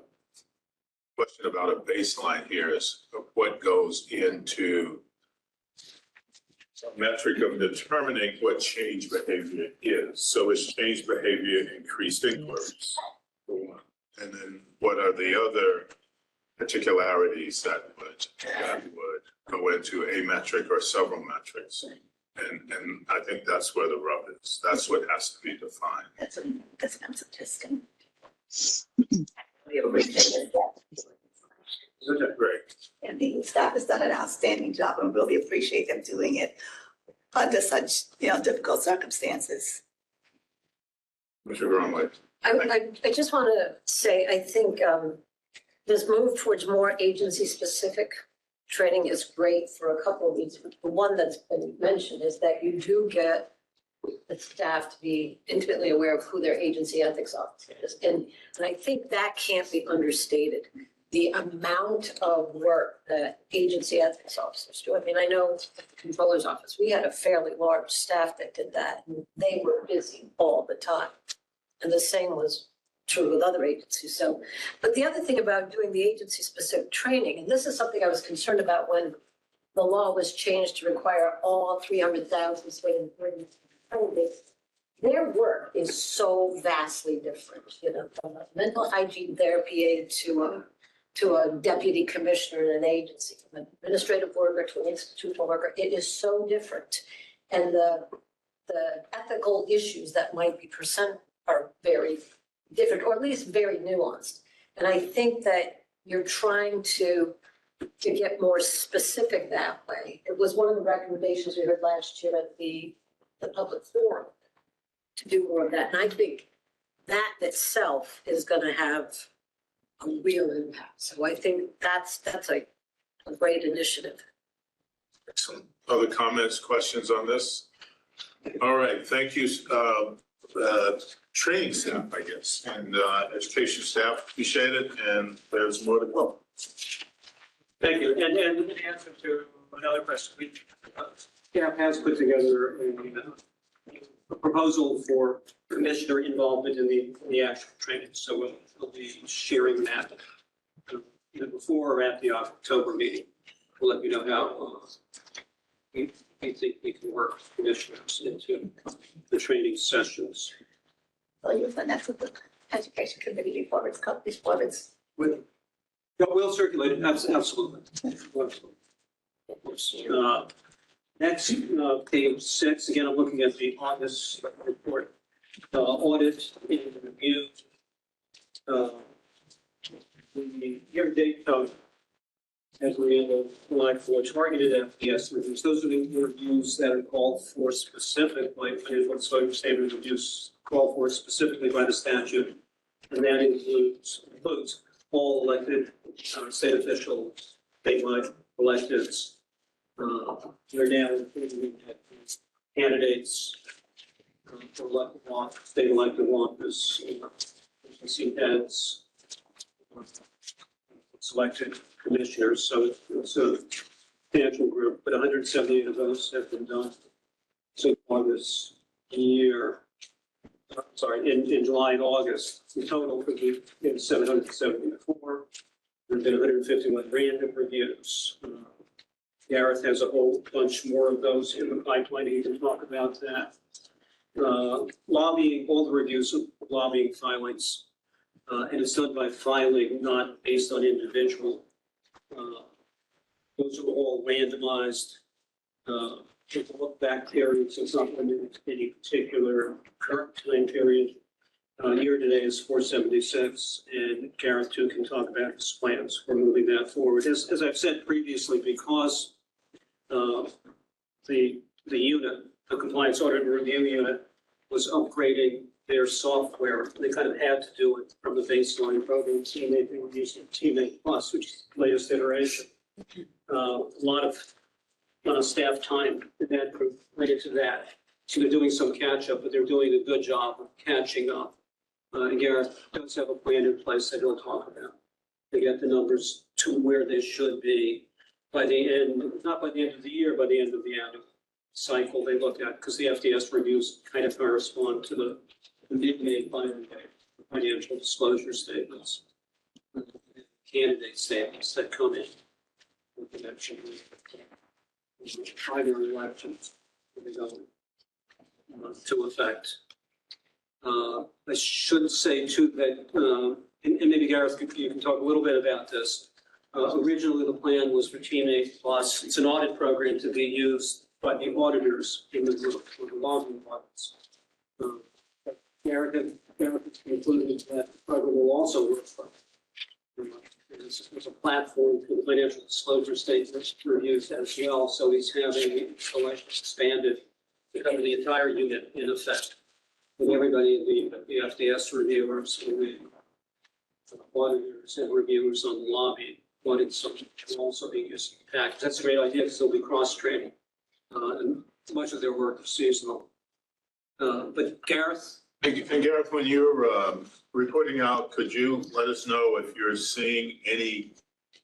question about a baseline here is what goes into a metric of determining what change behavior is. So is change behavior increased inquiries? And then what are the other particularities that would go into a metric or several metrics? And I think that's where the rub is. That's what has to be defined. That's what I'm suggesting. We appreciate it. Great. And the staff has done an outstanding job, and really appreciate them doing it under such, difficult circumstances. Mr. Grumley. I just want to say, I think this move towards more agency-specific training is great for a couple of reasons. The one that's been mentioned is that you do get the staff to be intimately aware of who their agency ethics officer is. And I think that can't be understated. The amount of work that agency ethics officers do. I mean, I know at the controller's office, we had a fairly large staff that did that, and they were busy all the time. And the same was true with other agencies. So, but the other thing about doing the agency-specific training, and this is something I was concerned about when the law was changed to require all 300,000 state employees, their work is so vastly different, from a mental hygiene therapy aide to a deputy commissioner in an agency, from an administrative worker to an institutional worker. It is so different. And the ethical issues that might be present are very different, or at least very nuanced. And I think that you're trying to get more specific that way. It was one of the recommendations we heard last year at the public forum to do more of that. And I think that itself is going to have a real impact. So I think that's a great initiative. Excellent. Other comments, questions on this? All right, thank you. Training staff, I guess, and education staff, appreciate it, and there's more to go. Thank you. And in answer to another question, staff has put together a proposal for commissioner involvement in the actual training. So we'll be sharing that either before or at the October meeting. We'll let you know how we think we can work commissioners into the training sessions. So you'll send that to the education committee before it's. We'll circulate it, absolutely. Next, page 6, again, I'm looking at the August report. Audit and review. The year-to-date as we end of July 4 targeted FPS reviews. Those are the reviews that are called for specifically, financial disclosure statement reviews called for specifically by the statute. And that includes all elected state officials, statewide electeds. We're now including candidates for elected office, state elected office, agency heads, selected commissioners. So it's a substantial group, but 178 of those have been done so far this year. Sorry, in July and August. The total could be 774. There have been 151 random reviews. Gareth has a whole bunch more of those in the pipeline. He can talk about that. Lobbying, all the reviews of lobbying filings, and it's done by filing, not based on individual. Those are all randomized. Take a look back periods, it's not limited to any particular current time period. Year to date is 476, and Gareth too can talk about his plans for moving that forward. As I've said previously, because the unit, the compliance audit and review unit, was upgrading their software, they kind of had to do it from the baseline program Teammate. They were using Teammate Plus, which is the latest iteration. A lot of staff time in that group related to that. So they're doing some catch up, but they're doing a good job of catching up. And Gareth does have a plan in place that he'll talk about to get the numbers to where they should be by the end, not by the end of the year, by the end of the annual cycle they look at, because the FDS reviews kind of correspond to the mid-May financial disclosure statements, candidate statements that come in with connection with primary elections to effect. I should say too that, and maybe Gareth, you can talk a little bit about this. Originally, the plan was for Teammate Plus. It's an audit program to be used by the auditors in the group for the lobbying audits. Gareth has concluded that the program will also work for there's a platform for the financial disclosure statements reviews as well. So he's having it expanded to cover the entire unit in effect. With everybody, the FDS reviewers, and the auditors and reviewers on the lobby, audits will also be used in the package. That's a great idea because they'll be cross-training. And much of their work is seasonal. But Gareth? And Gareth, when you're reporting out, could you let us know if you're seeing any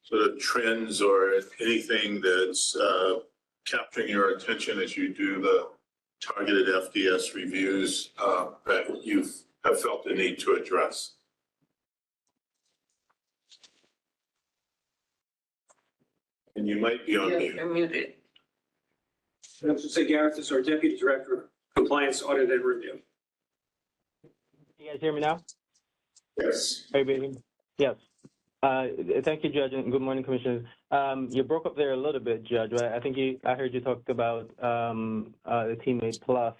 sort of trends or anything that's capturing your attention as you do the targeted FDS reviews that you have felt the need to address? And you might be on mute. You're muted. I have to say Gareth is our Deputy Director of Compliance, Audit and Review. You guys hear me now? Yes. Are you being? Yes. Thank you, Judge, and good morning, Commissioners. You broke up there a little bit, Judge. I think I heard you talked about the Teammate Plus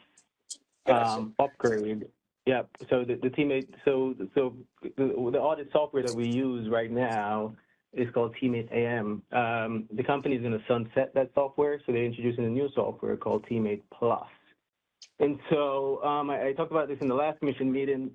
upgrade. Yeah. So the Teammate, the audit software that we use right now is called Teammate AM. The company is going to sunset that software, so they're introducing a new software called Teammate Plus. And so I talked about this in the last commission meeting.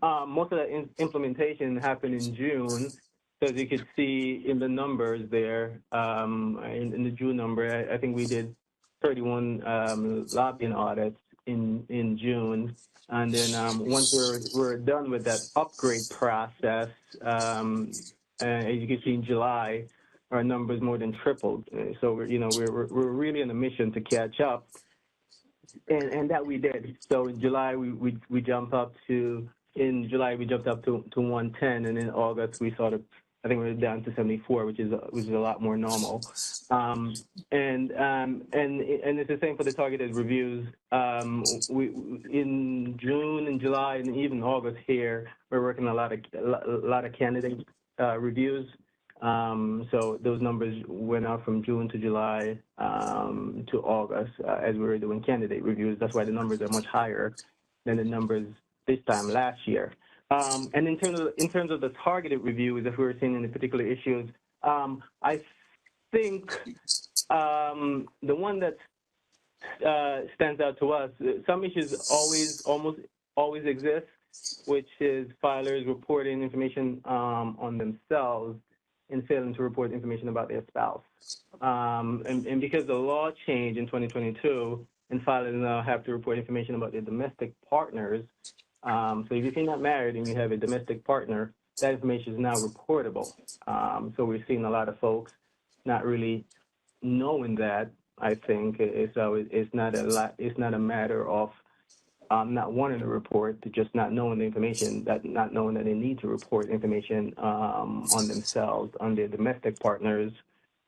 Most of the implementation happened in June. So as you could see in the numbers there, in the June number, I think we did 31 lobbying audits in June. And then once we're done with that upgrade process, as you can see in July, our numbers more than tripled. So we're really on a mission to catch up. And that we did. So in July, we jumped up to 110, and in August we I think we were down to 74, which is a lot more normal. And it's the same for the targeted reviews. We in June and July and even August here, we're working a lot of candidate reviews. So those numbers went out from June to July to August as we were doing candidate reviews. That's why the numbers are much higher than the numbers this time last year. And in terms of the targeted reviews, if we were seeing any particular issues, I think the one that stands out to us, some issues almost always exist, which is filers reporting information on themselves and failing to report information about their spouse. And because the law changed in 2022, and filers now have to report information about their domestic partners. So if you're not married and you have a domestic partner, that information is now reportable. So we're seeing a lot of folks not really knowing that. I think it's not a matter of not wanting to report, to just not knowing the information, not knowing that they need to report information on themselves, on their domestic partners,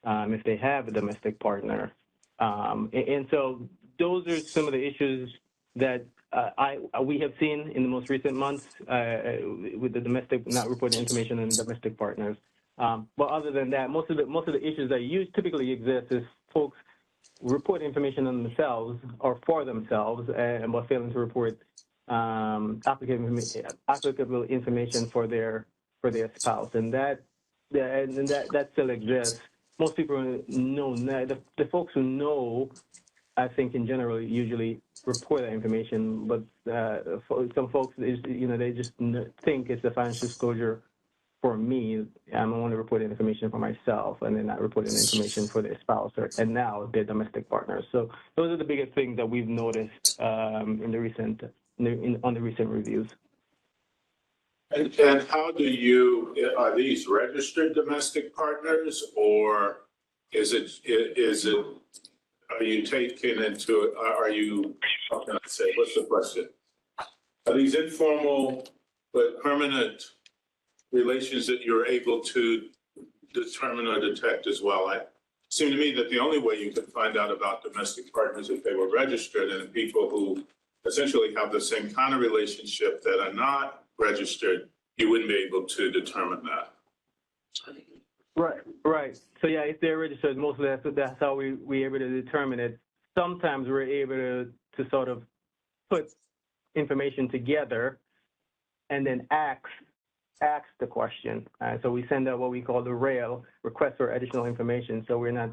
if they have a domestic partner. And so those are some of the issues that we have seen in the most recent months with the domestic not reporting information on domestic partners. But other than that, most of the issues that typically exist is folks report information on themselves or for themselves, and by failing to report applicable information for their spouse, and that still exists. Most people know the folks who know, I think in general, usually report that information, but some folks, they just think it's a financial disclosure for me. I want to report information for myself, and they're not reporting information for their spouse and now their domestic partners. So those are the biggest things that we've noticed on the recent reviews. And how are these registered domestic partners, or is it, are you taking into, how can I say, what's the question? Are these informal but permanent relations that you're able to determine or detect as well? It seemed to me that the only way you could find out about domestic partners if they were registered, and people who essentially have the same kind of relationship that are not registered, you wouldn't be able to determine that. Right. So yeah, if they're registered, mostly that's how we're able to determine it. Sometimes we're able to sort of put information together and then ask the question. So we send out what we call the RAIL, request for additional information. So we're not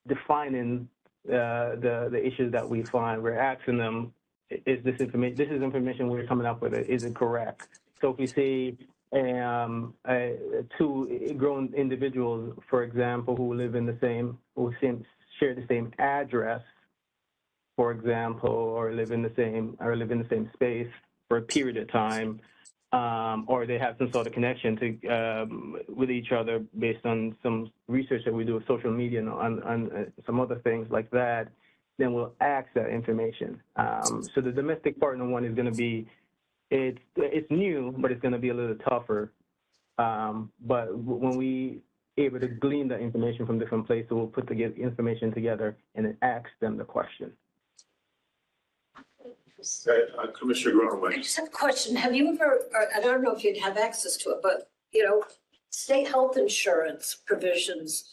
defining the issues that we find. We're asking them, is this information we're coming up with, is it correct? So if we see two grown individuals, for example, who share the same address, for example, or live in the same space for a period of time, or they have some sort of connection with each other based on some research that we do with social media and some other things like that, then we'll ask that information. So the domestic partner one is going to be, it's new, but it's going to be a little tougher. But when we able to glean that information from different places, we'll put the information together and then ask them the question. Commissioner Gronoway. I just have a question. Have you ever, I don't know if you'd have access to it, but, state health insurance provisions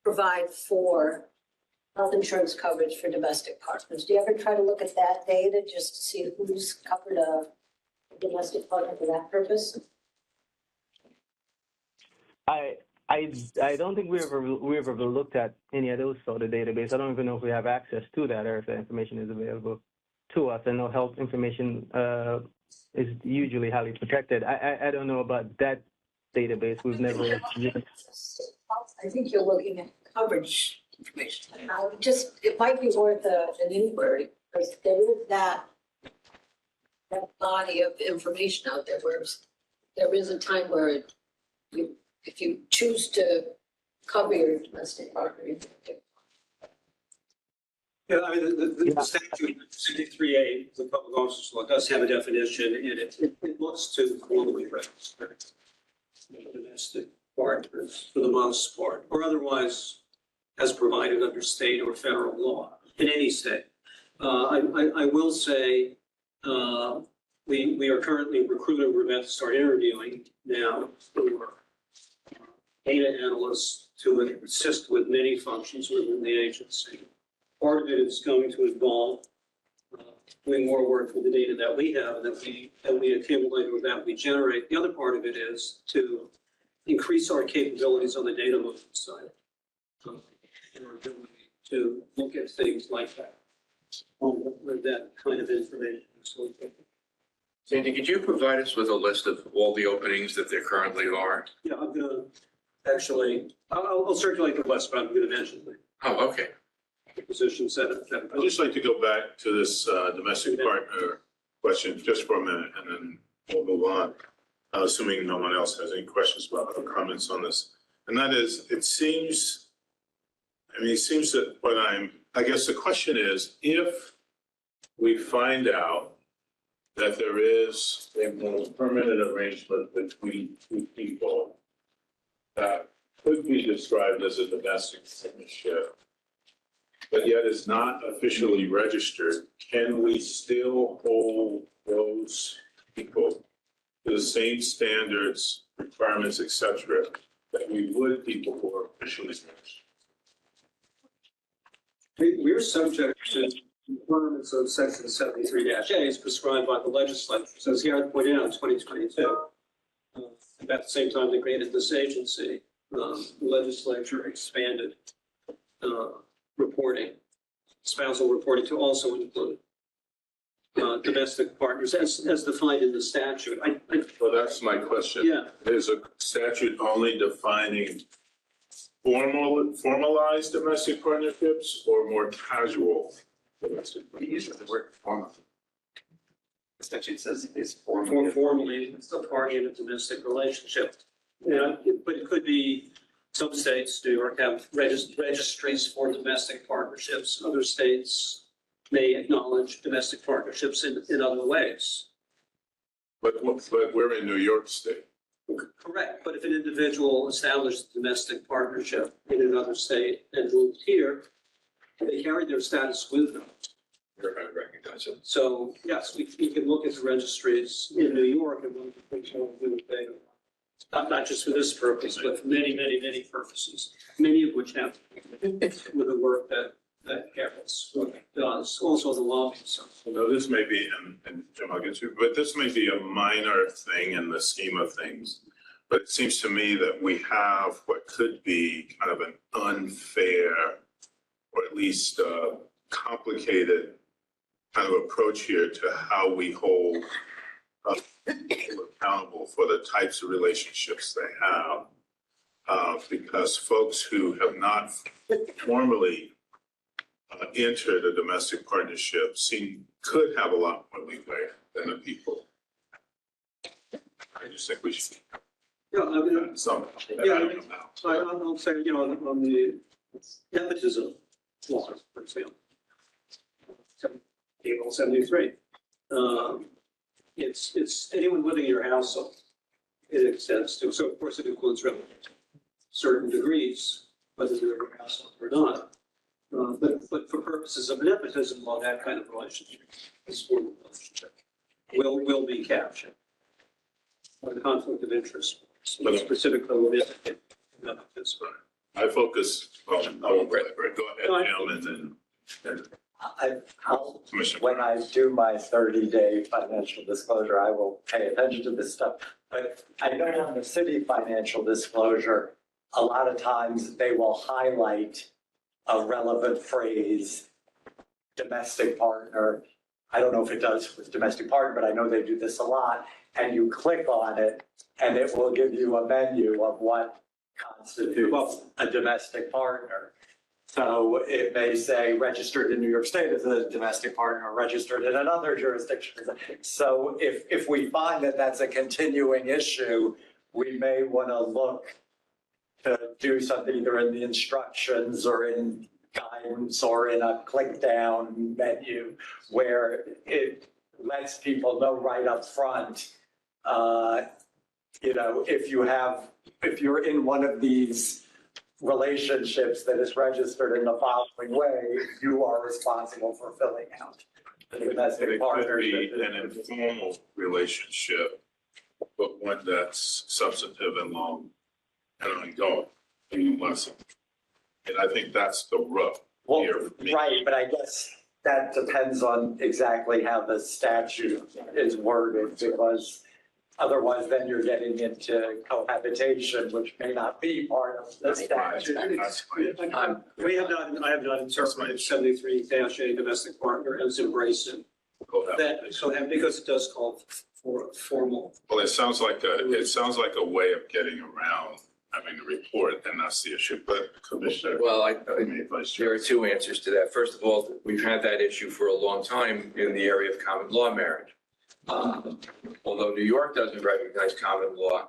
provide for health insurance coverage for domestic partners. Do you ever try to look at that data just to see who's covered a domestic partner for that purpose? I don't think we ever looked at any of those sort of database. I don't even know if we have access to that or if that information is available to us. I know health information is usually highly protected. I don't know about that database. We've never. I think you're looking at coverage information. It might be worth an inquiry, because there is that body of information out there where there is a time where if you choose to cover your domestic partner, you can. Yeah, I mean, the statute 63A, the public officers law, does have a definition, and it looks to formally register domestic partners for the most part, or otherwise as provided under state or federal law in any state. I will say we are currently recruiting, we're about to start interviewing now for data analysts to assist with many functions within the agency. Part of it is going to involve doing more work with the data that we have and that we accumulate or that we generate. The other part of it is to increase our capabilities on the data movement side. Our ability to look at things like that, with that kind of information. Sandy, could you provide us with a list of all the openings that there currently are? Yeah, I'm going to actually, I'll circulate the list, but I'm going to mention them. Oh, okay. The positions that I'd just like to go back to this domestic partner question just for a minute, and then we'll move on, assuming no one else has any questions about or comments on this. And that is, it seems that I guess the question is, if we find out that there is a more permanent arrangement between two people that could be described as a domestic partnership, but yet is not officially registered, can we still hold those people to the same standards, requirements, et cetera, that we would people who are officially registered? We're subject to requirements of section 73-A as prescribed by the legislature. So as Garrett pointed out in 2022, about the same time they created this agency, the legislature expanded reporting, spousal reporting to also include domestic partners as defined in the statute. Well, that's my question. Yeah. Is a statute only defining formalized domestic partnerships or more casual domestic partnerships? Use the word formal. The statute says it's Formally, it's a party in a domestic relationship. Yeah, but it could be, some states, New York, have registries for domestic partnerships. Other states may acknowledge domestic partnerships in other ways. But we're in New York State. Correct, but if an individual established a domestic partnership in another state and moved here, they carry their status with them. You're going to recognize it. So, yes, we can look at the registries in New York and look at things will do with data. Not just for this purpose, but for many, many, many purposes, many of which have with the work that Garrett's does, also the lobby. So. Now, this may be, and Jim, I'll get to, but this may be a minor thing in the scheme of things. But it seems to me that we have what could be kind of an unfair, or at least complicated kind of approach here to how we hold people accountable for the types of relationships they have. Because folks who have not formally entered a domestic partnership could have a lot more leeway than the people. I just think we should. Yeah, I mean, Some. I'll say, on the nepotism law, for example, April 73. It's anyone living in your household. It extends to, so of course it includes certain degrees, whether they're in your household or not. But for purposes of nepotism law, that kind of relationship, this form of relationship, will be captured. Or the conflict of interest, specifically within nepotism. I focus on, go ahead, Jim, and then. When I do my 30-day financial disclosure, I will pay attention to this stuff. But I know on the city financial disclosure, a lot of times they will highlight a relevant phrase, domestic partner. I don't know if it does with domestic partner, but I know they do this a lot. And you click on it and it will give you a menu of what constitutes a domestic partner. So it may say registered in New York State as a domestic partner, or registered in another jurisdiction. So if we find that that's a continuing issue, we may want to look to do something either in the instructions or in guidance or in a click down menu where it lets people know right up front, if you're in one of these relationships that is registered in the following way, you are responsible for filling out the domestic partnership. It could be an informal relationship, but one that's substantive and long and ongoing, and lesson. And I think that's the rub here. Right, but I guess that depends on exactly how the statute is worded, because otherwise then you're getting into cohabitation, which may not be part of the statute. I have not interpreted 73-A domestic partner as embracing that, because it does call for formal. Well, it sounds like a way of getting around having to report, and that's the issue. But Commissioner. Well, there are two answers to that. First of all, we've had that issue for a long time in the area of common law marriage. Although New York doesn't recognize common law,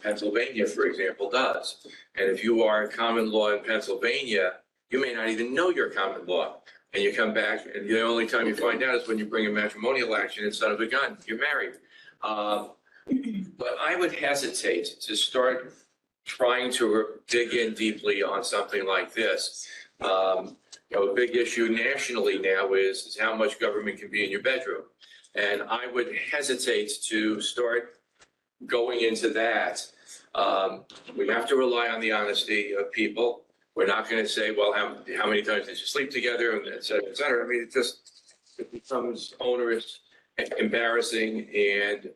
Pennsylvania, for example, does. And if you are in common law in Pennsylvania, you may not even know your common law. and you come back, and the only time you find out is when you bring a matrimonial action instead of a gun. You're married. But I would hesitate to start trying to dig in deeply on something like this. A big issue nationally now is how much government can be in your bedroom. And I would hesitate to start going into that. We have to rely on the honesty of people. We're not going to say, well, how many times did you sleep together, and et cetera, et cetera. I mean, it becomes onerous, embarrassing, and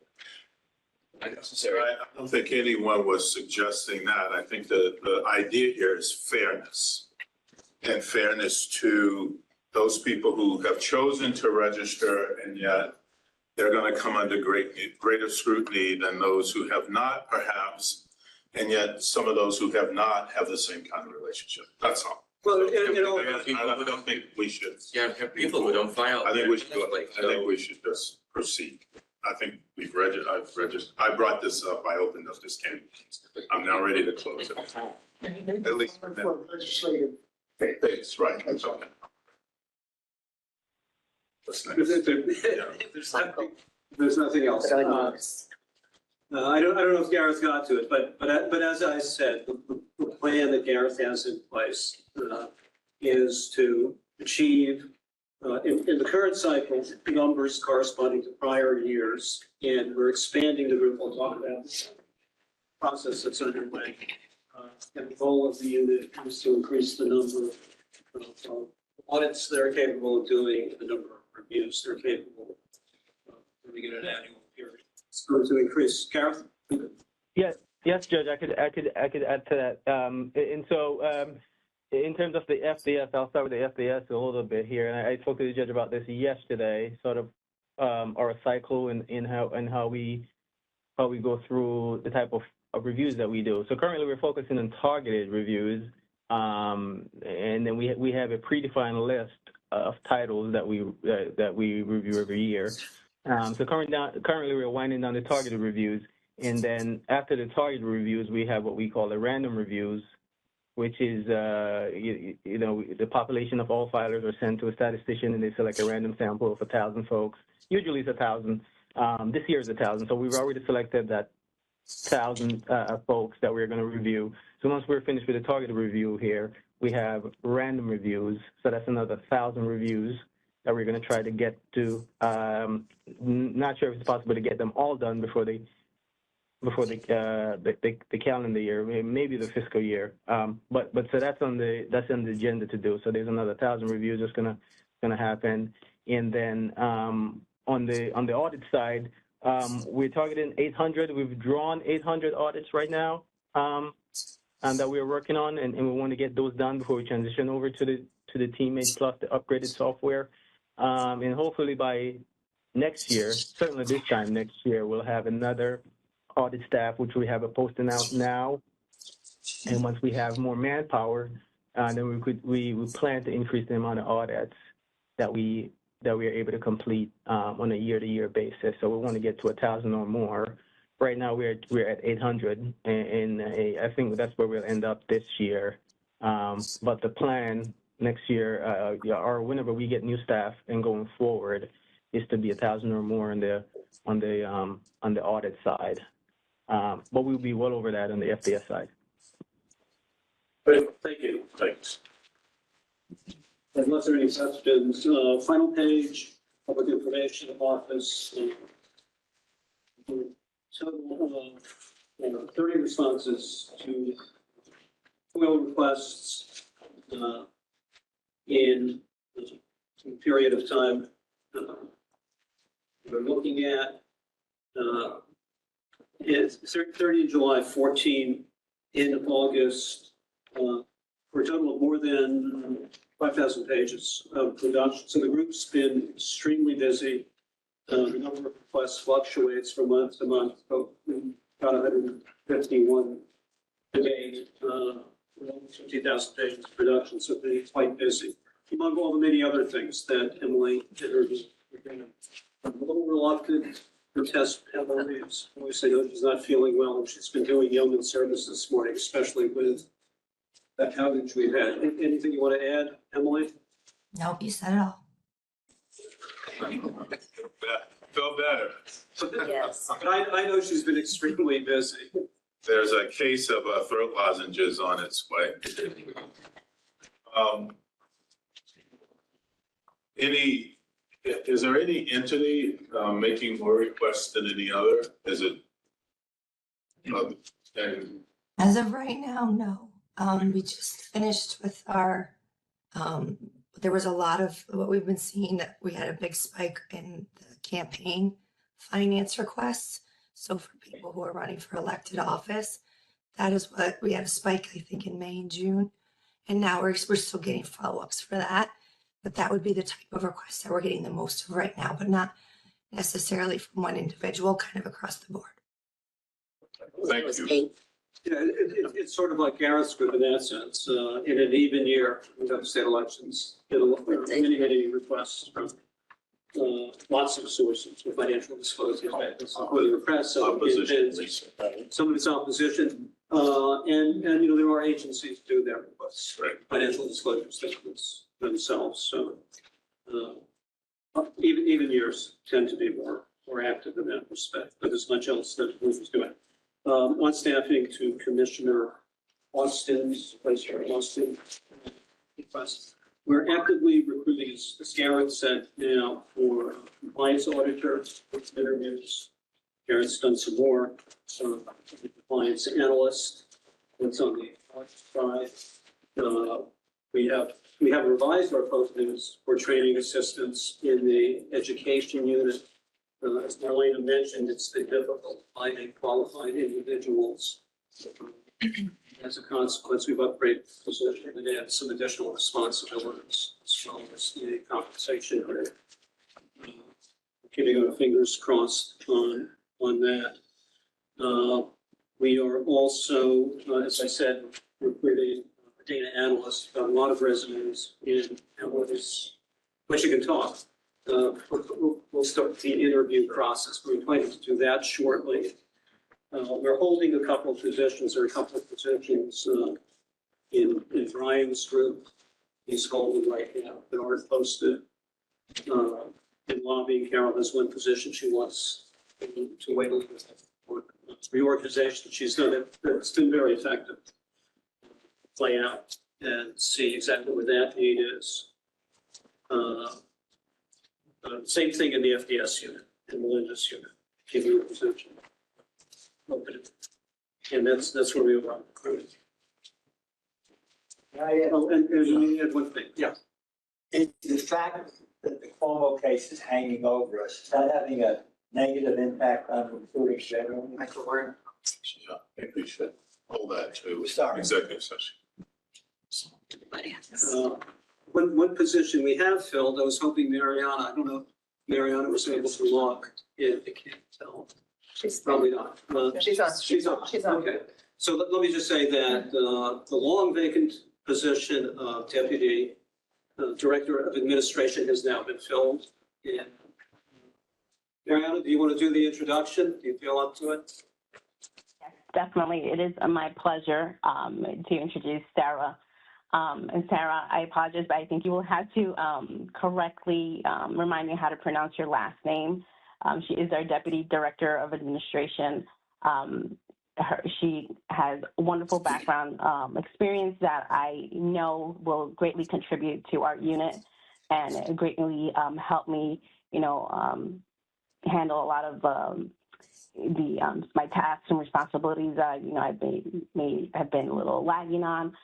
unnecessary. I don't think anyone was suggesting that. I think the idea here is fairness. And fairness to those people who have chosen to register, and yet they're going to come under greater scrutiny than those who have not, perhaps. And yet some of those who have not have the same kind of relationship. That's all. Well, I don't think we should. Yeah, have people who don't file. I think we should just proceed. I think I've registered. I brought this up. I opened up this can. I'm now ready to close it. At least For legislative. Thanks, right. That's all. What's next? There's nothing else. I don't know if Gareth got to it, but as I said, the plan that Gareth has in place is to achieve in the current cycle numbers corresponding to prior years, and we're expanding the group. We'll talk about this process that's underway. And the goal of the unit is to increase the number of audits they're capable of doing, the number of reviews they're capable of doing in an annual period. It's going to increase. Gareth? Yes, Judge, I could add to that. And so in terms of the FDS, I'll start with the FDS a little bit here. And I spoke to the judge about this yesterday, sort of our cycle and how we go through the type of reviews that we do. So currently we're focusing on targeted reviews, and then we have a predefined list of titles that we review every year. So currently we're winding down the targeted reviews, and then after the targeted reviews, we have what we call the random reviews, which is the population of all filers are sent to a statistician, and they select a random sample of 1,000 folks. Usually it's 1,000. This year is 1,000. So we've already selected that 1,000 folks that we're going to review. So once we're finished with the targeted review here, we have random reviews. So that's another 1,000 reviews that we're going to try to get to. Not sure if it's possible to get them all done before the calendar year, maybe the fiscal year. But so that's on the agenda to do. So there's another 1,000 reviews that's gonna happen. And then on the audit side, we're targeting 800. We've drawn 800 audits right now, and that we're working on, and we want to get those done before we transition over to the Teammates Plus, the upgraded software. And hopefully by next year, certainly this time next year, we'll have another audit staff, which we have a posting out now. And once we have more manpower, then we plan to increase the amount of audits that we are able to complete on a year-to-year basis. So we want to get to 1,000 or more. Right now we're at 800, and I think that's where we'll end up this year. But the plan next year, or whenever we get new staff and going forward, is to be 1,000 or more on the audit side. But we'll be well over that on the FDS side. Great, thank you. Thanks. Unless there are any questions, final page, public information office. Total of 30 responses to FOIL requests in a period of time we're looking at. It's 30 in July, 14 in August, for a total of more than 5,000 pages of production. So the group's been extremely busy. The number of requests fluctuates from month to month, but about 151 a day, 50,000 pages of production, so they're quite busy. Among all the many other things that Emily did, I'm a little reluctant to test Emily's. I always say that she's not feeling well, and she's been doing yeoman service this morning, especially with that outage we've had. Anything you want to add, Emily? Nope, you said it all. Feel better. Yes. But I know she's been extremely busy. There's a case of throat lozenges on its way. Is there any entity making more requests than any other? Is it? And As of right now, no. We just finished with our, there was a lot of what we've been seeing, that we had a big spike in the campaign finance requests. So for people who are running for elected office, that is what we had a spike, I think, in May and June. And now we're still getting follow-ups for that. But that would be the type of requests that we're getting the most of right now, but not necessarily from one individual, kind of across the board. thank you. Yeah, it's sort of like Garrett's group in that sense. In an even year, we have state elections, there are many requests from lots of sources for financial disclosures, including the press, some of it's opposition. And there are agencies do their requests, financial disclosures themselves. So even years tend to be more active in that respect, but there's much else that Ruth is doing. On staffing to Commissioner Austin's, Vice Chair Austin. We're actively recruiting, as Garrett said, now for compliance auditor interviews. Garrett's done some more, compliance analyst. That's on the audit side. We have revised our postings for training assistants in the education unit. As Marlena mentioned, it's been difficult finding qualified individuals. As a consequence, we've upgraded the position and added some additional responsibilities as well as the compensation rate. Keeping our fingers crossed on that. We are also, as I said, recruiting a data analyst. Got a lot of resumes in what you can talk. We'll start the interview process. We're planning to do that shortly. We're holding a couple of positions, or a couple of positions in Brian's group. He's holding right now that aren't posted. In lobbying, Carol has one position she wants to wait a little bit for reorganization. She's done it. It's been very effective. Play out and see exactly what that need is. Same thing in the FDS unit, in Melinda's unit, give you a position. Open it. And that's where we are recruiting. And we had one thing. Yeah. Is the fact that the Cuomo case is hanging over us, is that having a negative impact on recruiting generally? Yeah, I think we should hold that to Sorry. executive session. One position we have filled, I was hoping Mariana, I don't know if Mariana was able to log in, I can't tell. She's Probably not. She's on. She's on. Okay. So let me just say that the long vacant position of Deputy Director of Administration has now been filled. And Mariana, do you want to do the introduction? Do you feel up to it? Yes, definitely. It is my pleasure to introduce Sarah. And Sarah, I apologize, but I think you will have to correctly remind me how to pronounce your last name. She is our Deputy Director of Administration. She has wonderful background experience that I know will greatly contribute to our unit and greatly help me, handle a lot of my tasks and responsibilities that I may have been a little lagging on.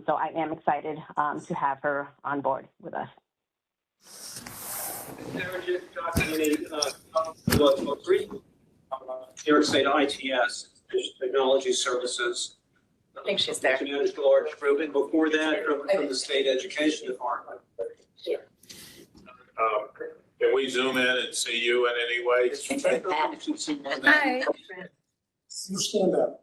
So I am excited to have her on board with us. Sarah just documented New York State ITS, Technology Services. I think she's there. Managed a large group, and before that, from the State Education Department. Can we zoom in and see you in any way? Hi. You stand up.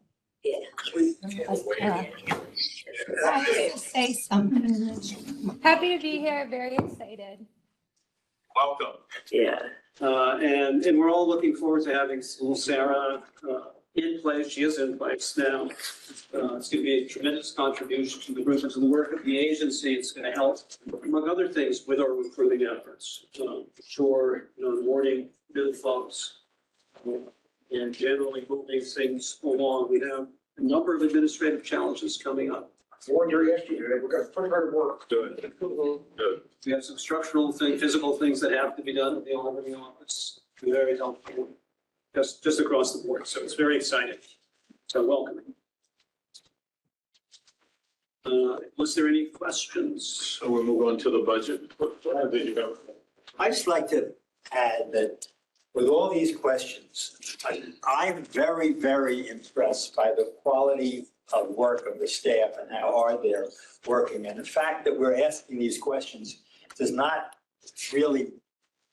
Say something. Happy to be here, very excited. Welcome. Yeah. And we're all looking forward to having Sarah in place. She is in place now. It's going to be a tremendous contribution to the group and to the work of the agency. It's going to help, among other things, with our recruiting efforts. Sure, onboarding new folks and generally moving things along. We have a number of administrative challenges coming up. One year yesterday, we've got pretty hard work. Good. Good. We have some structural things, physical things that have to be done in the office. Very helpful, just across the board. So it's very exciting. So welcome. Was there any questions? So we'll move on to the budget. There you go. I'd just like to add that with all these questions, I'm very, very impressed by the quality of work of the staff and how hard they're working. And the fact that we're asking these questions does not really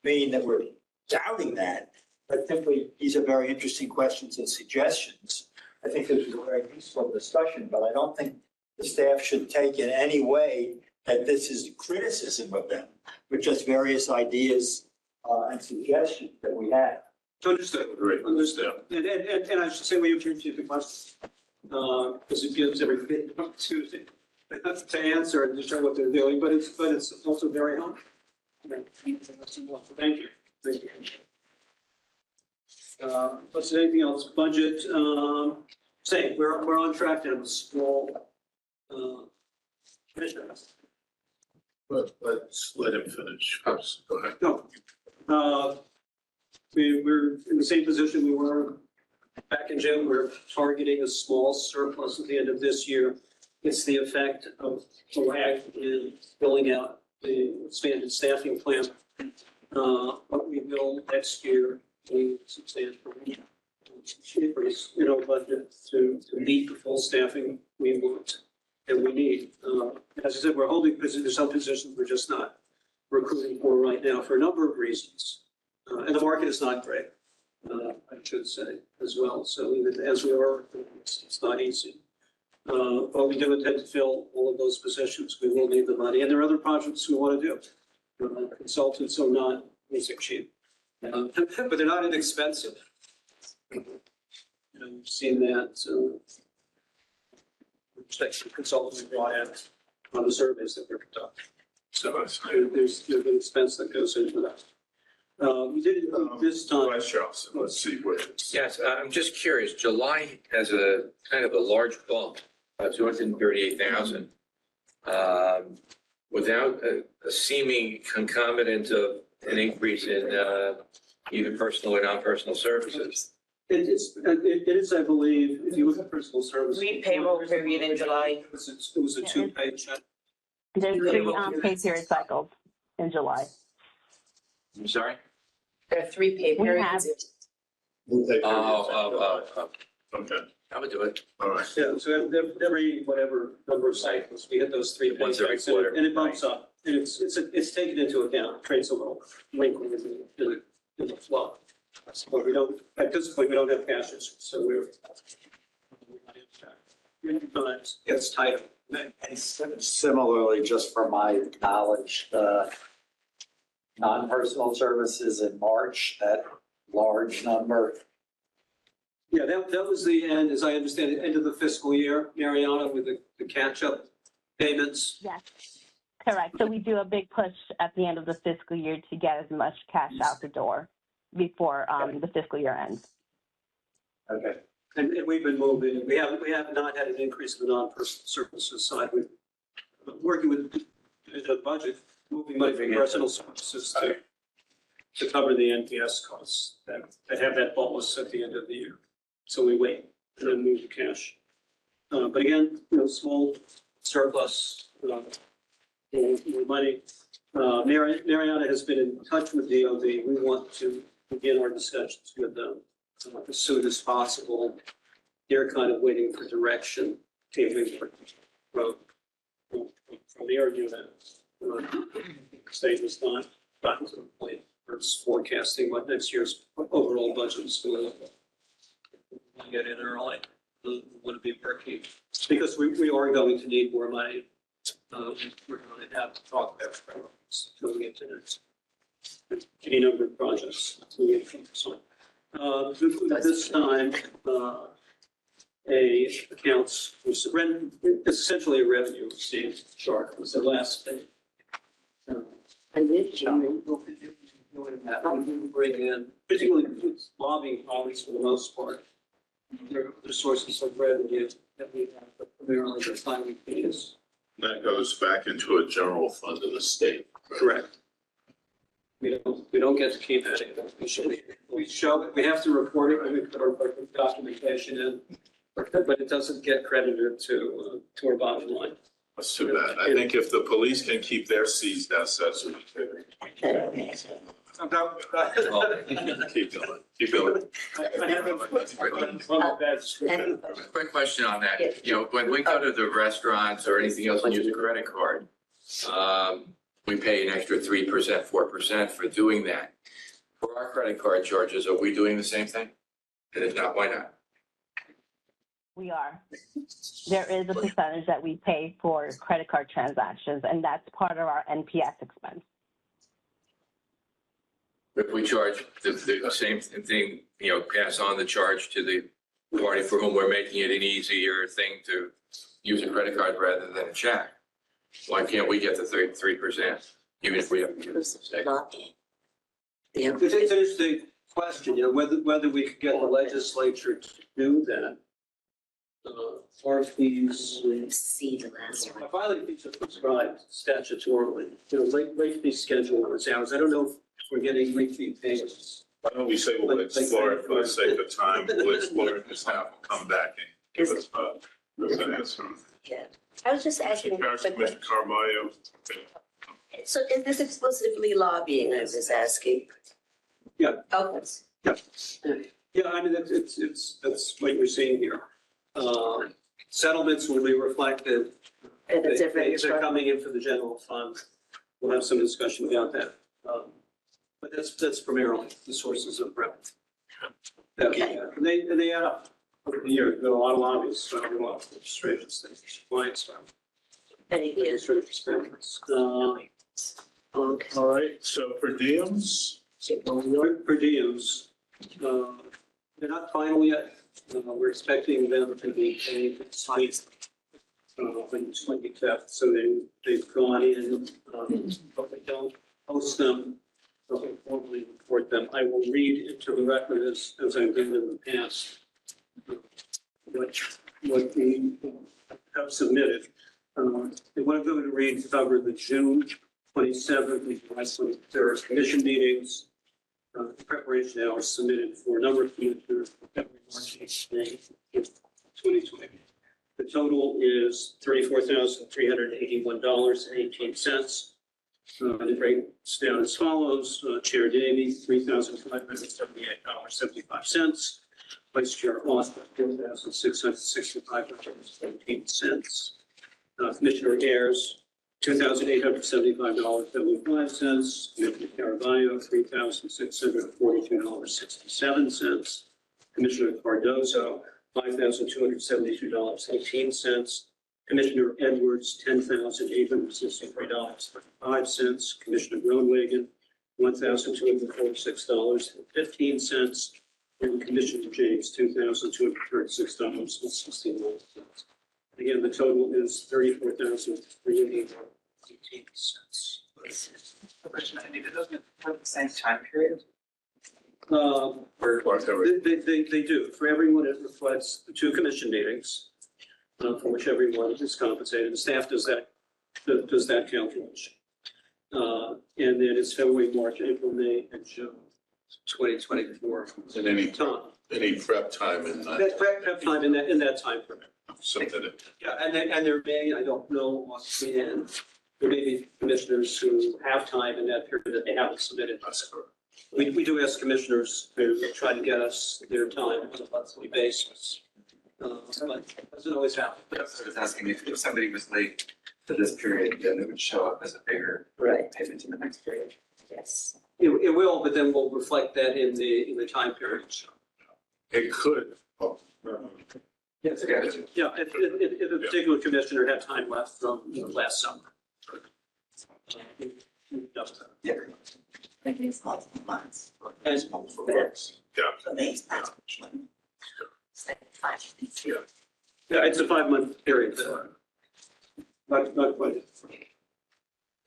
mean that we're doubting that, but simply these are very interesting questions and suggestions. I think this is a very useful discussion, but I don't think the staff should take in any way that this is criticism of them, but just various ideas and suggestions that we have. Understood. Great. Understood. And I should say we appreciate the question because it gives everybody an opportunity to answer and to show what they're doing, but it's also very helpful. Thank you. Thank you. What's anything else? Budget. Say we're on track to have a small commissioners. But let's let him finish. Go ahead. No. We're in the same position we were back in June. We're targeting a small surplus at the end of this year. It's the effect of the lag in filling out the expanded staffing plan. But we will next year need substantial increase in our budget to meet the full staffing we want and we need. As I said, we're holding positions, some positions we're just not recruiting for right now for a number of reasons. And the market is not great, I should say, as well. So even as we are, it's not easy. But we do intend to fill all of those positions. We will need the money. And there are other projects we want to do. Consultants are not music cheap, but they're not inexpensive. You've seen that. So consultants we brought in on the surveys that we're conducting. So there's an expense that goes into that. We did it this time. Vice Chancellor, let's see what it's. Yes, I'm just curious. July has a kind of a large bump, 238,000. Without a seeming concomitant of an increase in even personal or non-personal services. It is, I believe, if you look at personal services. Read payroll period in July. It was a two-page check. There's 3 pay period cycles in July. I'm sorry? There are 3 pay We periods. Okay, I would do it. all right. Yeah, so every whatever number of cycles, we hit those 3 pay Once every periods, quarter. and it bumps up. And it's taken into account, creates a little wrinkle in the flow. But we don't, at this point, we don't have cash issues, so we're. But it's tighter. And similarly, just for my knowledge, non-personal services in March, that large number. Yeah, that was the end, as I understand it, end of the fiscal year, Mariana, with the catch-up payments. Yes, correct. So we do a big push at the end of the fiscal year to get as much cash out the door before the fiscal year ends. Okay. And we've been moving, we have not had an increase in the non-personal services side. We're working with the budget, moving money from personal services to cover the NPS costs that have that bolus at the end of the year. So we wait and then move the cash. But again, small surplus, more money. Mariana has been in touch with DOD. We want to begin our discussions with them as soon as possible. They're kind of waiting for direction, from their unit. State has not gotten to the point where it's forecasting what next year's overall budget is going to look like. We get in early, would be working, because we are going to need more money. We're going to have to talk about priorities going into next. Any number of projects we need to focus on. This time, accounts, essentially a revenue received chart was the last thing. And this, Bring in, particularly lobbying policies for the most part. There are sources of revenue that we have, but primarily the filing fees. That goes back into a general fund of the state. Correct. We don't get to keep it. We have to report it, and we put our documentation in, but it doesn't get credited to our bottom line. That's too bad. I think if the police can keep their seized assets, we could. Keep going, keep going. Quick question on that. You know, when we go to the restaurants or anything else and use a credit card, we pay an extra 3%, 4% for doing that. For our credit card charges, are we doing the same thing? And if not, why not? We are. There is a percentage that we pay for credit card transactions, and that's part of our NPS expense. If we charge the same thing, you know, pass on the charge to the party for whom we're making it an easier thing to use a credit card rather than a check, why can't we get the 3%, even if we have to give us the It's an interesting question, you know, whether we could get the legislature to do that. Our fees. see the last one. Filing fees are prescribed statutorily, you know, late fee schedule on its hours. I don't know if we're getting late fee payments. Why don't we say we'll explore it for the sake of time, we'll explore it this half, we'll come back and give us an answer. Yeah, I was just asking. Mr. Carmayo. So is this exclusively lobbying, I was asking? Yeah. Okay. Yeah, I mean, that's what you're seeing here. Settlements will be reflected. And it's They're coming in for the general fund. We'll have some discussion about that. But that's primarily the sources of revenue. Okay. And they add up over the year. There are a lot of lobbies, so a lot of registrations, clients, administrative expenses. Okay. All right, so per diems? Per diems, they're not final yet. We're expecting them to be paid this week, on the 25th. So they've gone in, but we don't post them. Don't formally report them. I will read into the record as I've done in the past, what we have submitted. And what I'm going to read to cover the June 27th and July 23rd commission meetings. Preparation hours submitted for a number of commissioners for February, March, May 2020. The total is $34,381.18. The breaks down as follows. Chair Davey, $3,578.75. Vice Chair Austin, $4,665.17. Commissioner Ayers, $2,875.75. Commissioner Caraballo, $3,642.67. Commissioner Cardozo, $5,272.18. Commissioner Edwards, $10,863.35. Commissioner Groenewegen, $1,246.15. And Commissioner James, $2,236.69. Again, the total is $34,380.18. Question, Anita, doesn't it have the same time period? They do. For everyone, it reflects the two commission meetings, for which everyone is compensated. The staff does that calculation. And then it's February, March, April, May, and June 2024. And any prep time in that? Prep time in that time frame. Something. Yeah, and there may, I don't know offhand, there may be commissioners who have time in that period that they haven't submitted. We do ask commissioners to try to get us their time on a monthly basis. But it doesn't always happen. I was asking if somebody was late for this period, then it would show up as a bigger payment in the next period. Yes. It will, but then we'll reflect that in the time period. It could. Yes. Yeah, if a particular commissioner had time left from last summer. Just, I think it's multiple months. as For months. Yeah. So they expect. Yeah, it's a 5-month period. Not quite.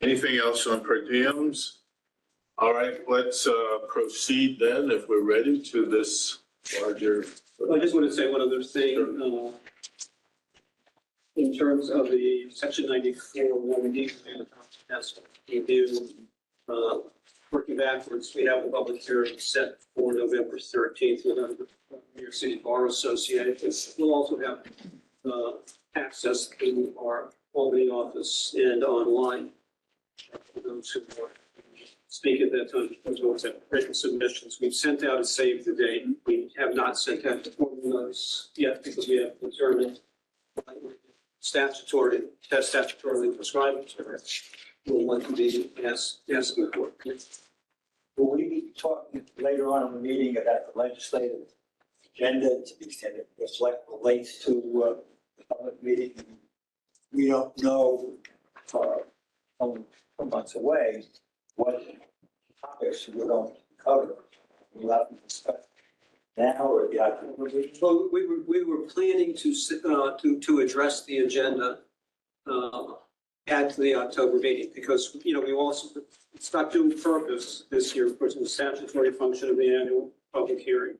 Anything else on per diems? All right, let's proceed then, if we're ready, to this larger. I just want to say one other thing. In terms of the section 94, when we need to review, working backwards, we have the public hearing set for November 13th with the New York City Bar Association. We'll also have access to our Albany office and online. For those who speak at that time, those ones have written submissions. We've sent out a save the date. We have not sent out the formal notice yet because we have determined statutorily prescribed will want to be asking for. Will we be talking later on in the meeting about the legislative agenda to the extent it relates to the public meeting? We don't know, from months away, what topics we're going to cover. We'll have to discuss now or the October meeting. Well, we were planning to address the agenda at the October meeting because, we also, it's not due purpose this year, of course, it's a statutory function of the annual public hearing.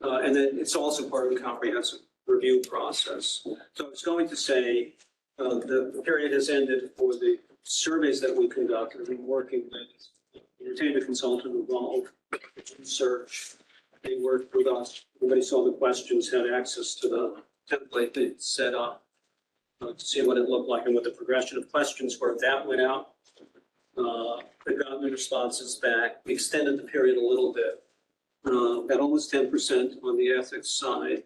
And then it's also part of the comprehensive review process. So it's going to say the period has ended for the surveys that we conducted. We've been working with, retained a consultant involved, research. They worked with us. Everybody saw the questions, had access to the template they set up to see what it looked like and what the progression of questions were. That went out. They got the responses back. We extended the period a little bit. Got almost 10% on the ethics side.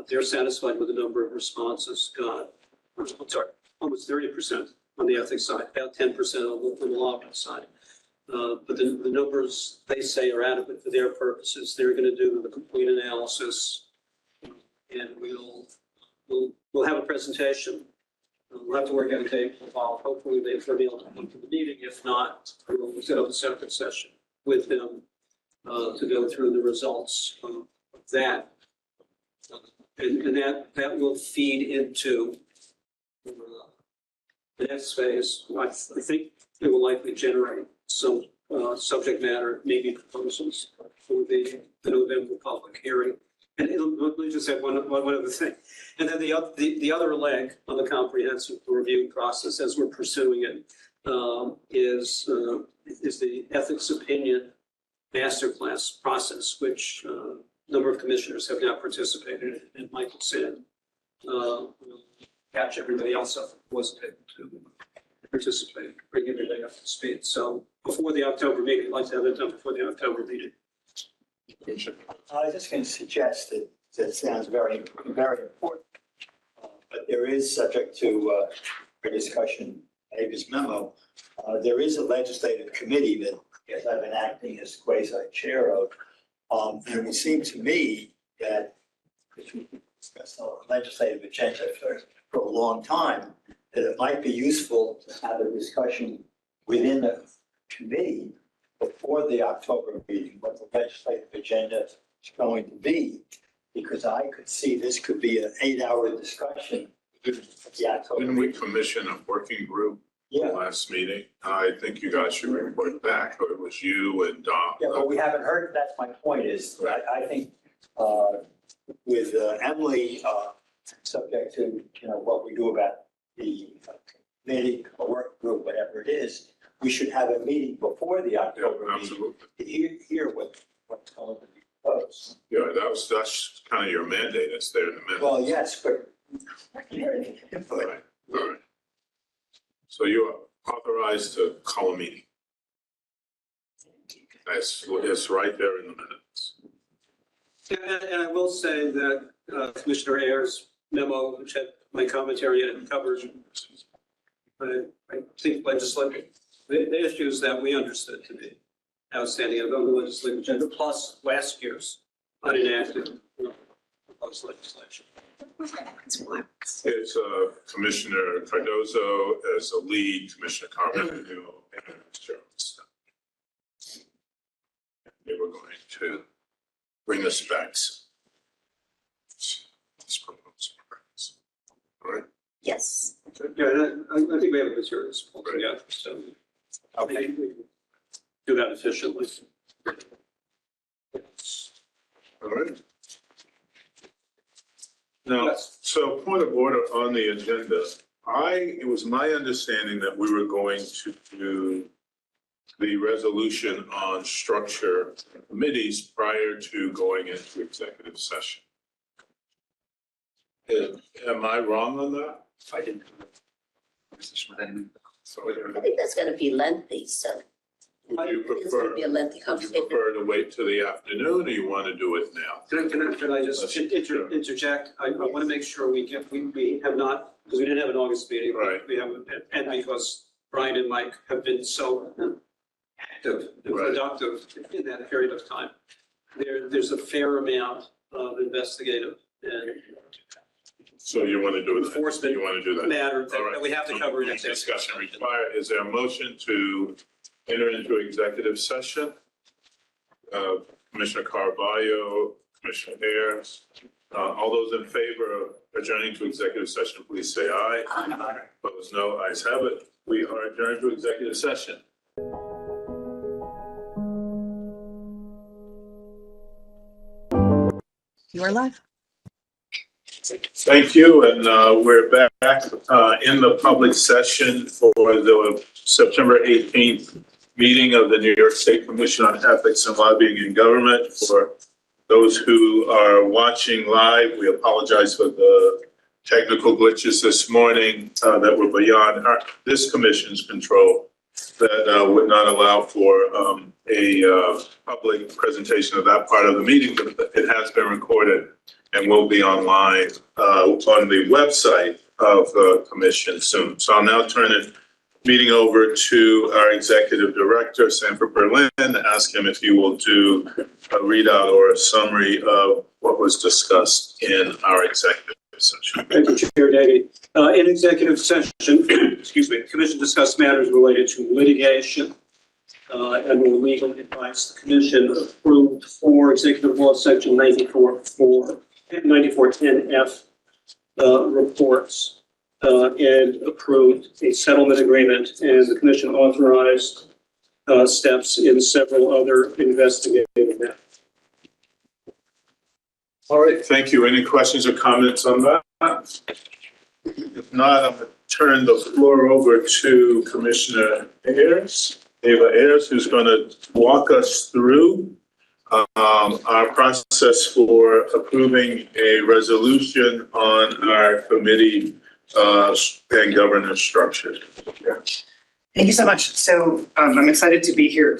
They're satisfied with the number of responses got. I'm sorry, almost 30% on the ethics side, about 10% on the law side. But the numbers they say are adequate for their purposes. They're going to do the complete analysis, and we'll have a presentation. We'll have to work out a date. Hopefully they'll be able to come to the meeting. If not, we'll set up a separate session with them to go through the results of that, and that will feed into the next phase. I think it will likely generate some subject matter, maybe proposals for the November public hearing. And let me just add one other thing. And then the other leg of the comprehensive review process, as we're pursuing it, is the ethics opinion masterclass process, which a number of commissioners have now participated in. And Michael said, catch everybody else up who wasn't able to participate, bring everybody up to speed. So before the October meeting, I'd like to have it done before the October meeting. I was just going to suggest that sounds very, very important. But there is, subject to a discussion, David's memo, there is a legislative committee that, as I've been acting as quasi-chair of, and it would seem to me that if we discuss the legislative agenda for a long time, that it might be useful to have a discussion within the committee before the October meeting, what the legislative agenda is going to be, because I could see this could be an 8-hour discussion. Didn't we commission a working group last meeting? I think you guys should report back, or it was you and Dom. Yeah, but we haven't heard, that's my point is, I think with Emily, subject to, what we do about the committee, or work group, whatever it is, we should have a meeting before the October meeting to hear what's going to be proposed. Yeah, that's kind of your mandate. It's there in the minutes. Well, yes, but. All right. So you are authorized to call a meeting. It's right there in the minutes. And I will say that Commissioner Ayers' memo, which had my commentary in it, covers, I think, the issues that we understood to be outstanding on the legislative agenda, plus last year's unenacted proposed legislation. It's Commissioner Cardozo as a lead, Commissioner Carmen, and Jones. to bring the specs. All right. Yes. Yeah, and I think we have materials pulled together, so. Okay. Do that efficiently. All right. Now, so point of order on the agenda. It was my understanding that we were going to do the resolution on structure committees prior to going into executive session. Am I wrong on that? I didn't. I think that's gonna be lengthy, so Would you it's gonna prefer, be a lengthy would you conversation. prefer to wait till the afternoon, or you want to do it now? Can I just interject? I want to make sure we have not, because we didn't have an August meeting. Right. We haven't, and because Brian and Mike have been so active and productive in that period of time. There's a fair amount of investigative and So you want to do it? enforcement You want to do that? matter All right. that we have to cover in Discussion executive. required. Is there a motion to enter into executive session? Commissioner Carvalho, Commissioner Ayers, all those in favor of adjourning to executive session, please say aye. Aye. Opposed, no. Ayes have it. We are adjourned to executive session. You are live. Thank you, and we're back in the public session for the September 18th meeting of the New York State Commission on Ethics and Lobbying in Government. For those who are watching live, we apologize for the technical glitches this morning that were beyond this commission's control, that would not allow for a public presentation of that part of the meeting, but it has been recorded and will be online on the website of the commission soon. So I'll now turn the meeting over to our executive director, Sanford Berlin, to ask him if he will do a readout or a summary of what was discussed in our executive session. Thank you, Chair Davey. In executive session, excuse me, the commission discussed matters related to litigation and legal advice. The commission approved 4 executive law section 9410F reports and approved a settlement agreement, and the commission authorized steps in several other investigative matters. All right, thank you. Any questions or comments on that? If not, I'm going to turn the floor over to Commissioner Ayers, Ava Ayers, who's going to walk us through our process for approving a resolution on our committee and governance structure. Thank you so much. So I'm excited to be here.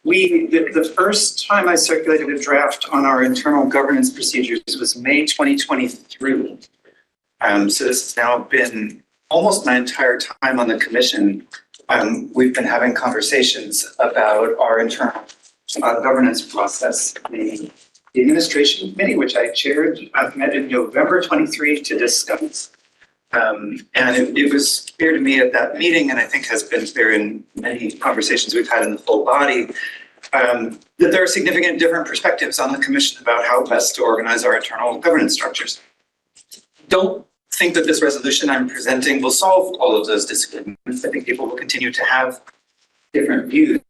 The first time I circulated a draft on our internal governance procedures was May 2023. So this has now been almost my entire time on the commission. We've been having conversations about our internal governance process. The administration committee, which I chaired, I've met in November 23 to discuss. And it was clear to me at that meeting, and I think has been clear in many conversations we've had in the full body, that there are significant different perspectives on the commission about how best to organize our internal governance structures. Don't think that this resolution I'm presenting will solve all of those disagreements. I think people will continue to have different views.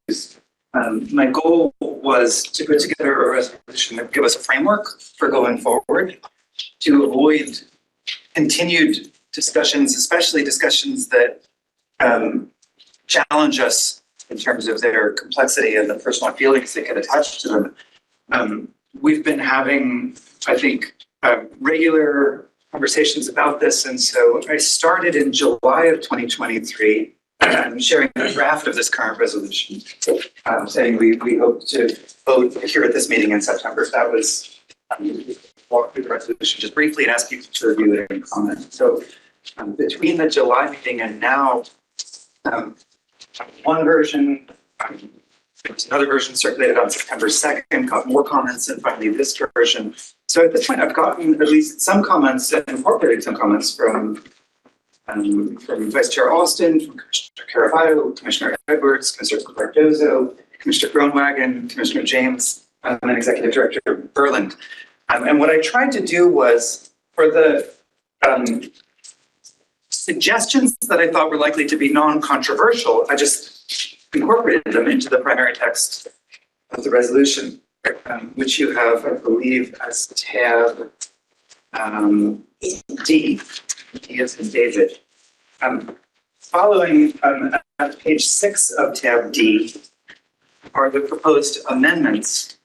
My goal was to put together a resolution that would give us a framework for going forward to avoid continued discussions, especially discussions that challenge us in terms of their complexity and the personal feelings that get attached to them. We've been having, I think, regular conversations about this. And so I started in July of 2023, sharing a draft of this current resolution, saying we hope to vote here at this meeting in September. That was walk through the resolution just briefly and ask people to review it and comment. So between the July meeting and now, one version, there was another version circulated on September 2nd, got more comments, and finally this version. So at this point, I've gotten at least some comments and incorporated some comments from Vice Chair Austin, from Commissioner Caravaggio, Commissioner Edwards, Commissioner Cardozo, Commissioner Groenwagen, Commissioner James, I'm an executive director of Berlin. And what I tried to do was for the suggestions that I thought were likely to be non-controversial, I just incorporated them into the primary text of the resolution, which you have, I believe, as tab D. D as in David. Following at page 6 of tab D are the proposed amendments.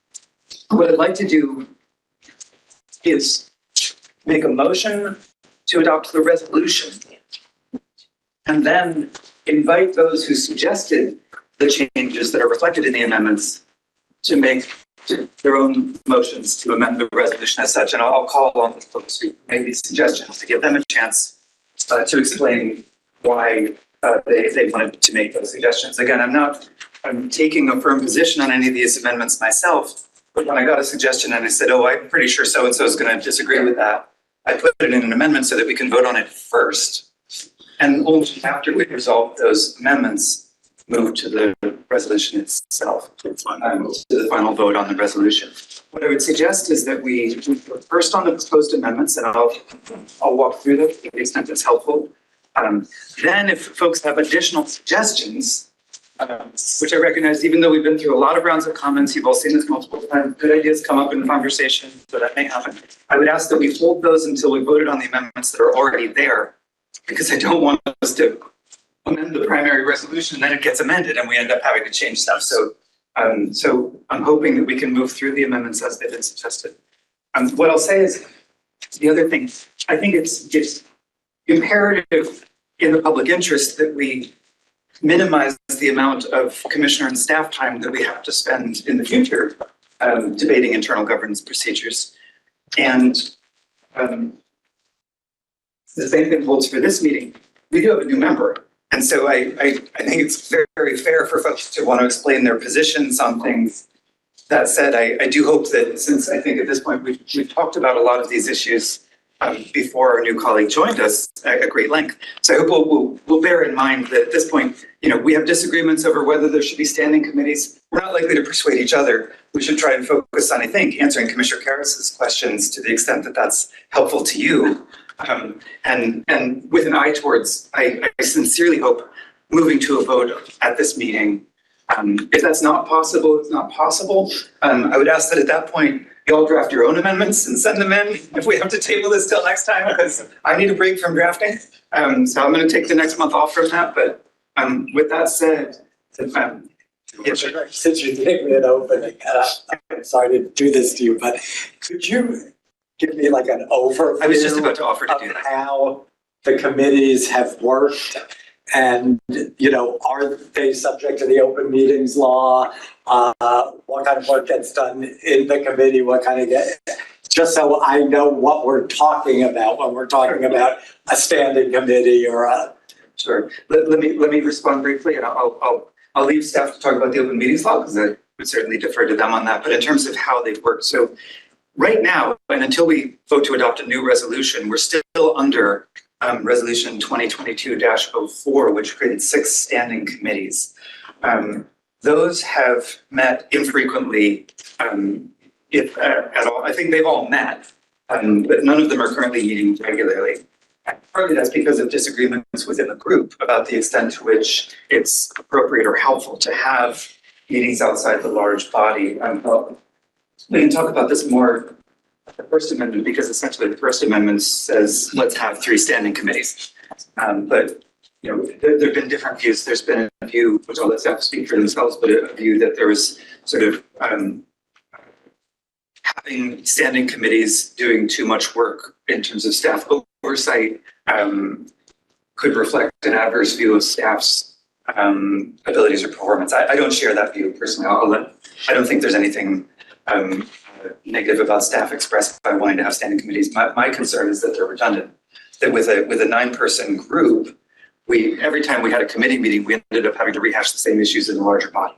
What I'd like to do is make a motion to adopt the resolution and then invite those who suggested the changes that are reflected in the amendments to make their own motions to amend the resolution as such. And I'll call on the folks who made these suggestions to give them a chance to explain why they wanted to make those suggestions. Again, I'm taking a firm position on any of these amendments myself, but when I got a suggestion and I said, oh, I'm pretty sure so-and-so is going to disagree with that, I put it in an amendment so that we can vote on it first. And only after we resolve those amendments, move to the resolution itself, to the final vote on the resolution. What I would suggest is that we vote first on the proposed amendments, and I'll walk through them to the extent that's helpful. Then if folks have additional suggestions, which I recognize, even though we've been through a lot of rounds of comments, you've all seen this multiple times, good ideas come up in conversation, so that may happen. I would ask that we hold those until we voted on the amendments that are already there, because I don't want us to amend the primary resolution, and then it gets amended and we end up having to change stuff. So I'm hoping that we can move through the amendments as they've been suggested. What I'll say is the other thing, I think it's imperative in the public interest that we minimize the amount of commissioner and staff time that we have to spend in the future debating internal governance procedures. And the same thing holds for this meeting. We do have a new member. And so I think it's very, very fair for folks to want to explain their positions on things. That said, I do hope that, since I think at this point we've talked about a lot of these issues before our new colleague joined us at great length. So I hope we'll bear in mind that at this point, we have disagreements over whether there should be standing committees. We're not likely to persuade each other. We should try and focus on, I think, answering Commissioner Karas's questions to the extent that that's helpful to you. And with an eye towards, I sincerely hope, moving to a vote at this meeting. If that's not possible, it's not possible. I would ask that at that point, you all draft your own amendments and send them in if we have to table this till next time, because I need a break from drafting. So I'm going to take the next month off from that. But with that said, Since you gave me an opening, I'm sorry to do this to you, but could you give me like an overview? I was just about to offer to do that. How the committees have worked, and are they subject to the open meetings law? What kind of work gets done in the committee? What kind of just so I know what we're talking about when we're talking about a standing committee or a. Sure. Let me respond briefly, and I'll leave staff to talk about the open meetings law, because I would certainly defer to them on that. But in terms of how they've worked, so right now, and until we vote to adopt a new resolution, we're still under Resolution 2022-04, which created 6 standing committees. Those have met infrequently, if at all. I think they've all met, but none of them are currently meeting regularly. Partly that's because of disagreements within the group about the extent to which it's appropriate or helpful to have meetings outside the large body. We can talk about this more at the First Amendment, because essentially the First Amendment says, let's have 3 standing committees. But there have been different views. There's been a view, which I'll let staff speak for themselves, but a view that there was sort of having standing committees doing too much work in terms of staff oversight could reflect an adverse view of staff's abilities or performance. I don't share that view personally. I don't think there's anything negative about staff expressed by wanting to have standing committees. My concern is that they're redundant. That with a 9-person group, every time we had a committee meeting, we ended up having to rehash the same issues in the larger body.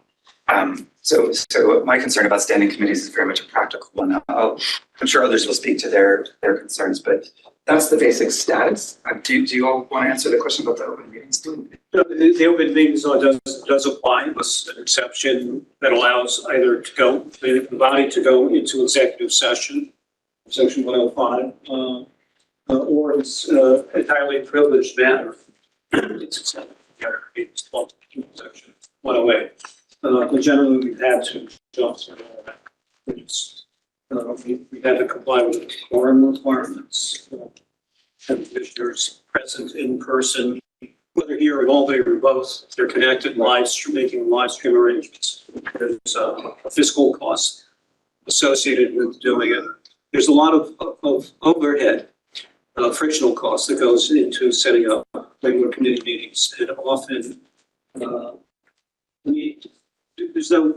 So my concern about standing committees is very much a practical one. I'm sure others will speak to their concerns, but that's the basic status. Do you all want to answer the question about the open meetings? The open meetings law does does apply, unless an exception that allows either to go, the body to go into executive session, section 105, or it's entirely privileged matter. It's accepted. It's called section 108. But generally, we've had to jump through all that. We had to comply with the quorum requirements. And commissioners present in person, whether here in Albany or both, they're connected making live stream arrangements. There's a fiscal cost associated with doing it. There's a lot of overhead, frictional costs that goes into setting up regular committee meetings, and often there's no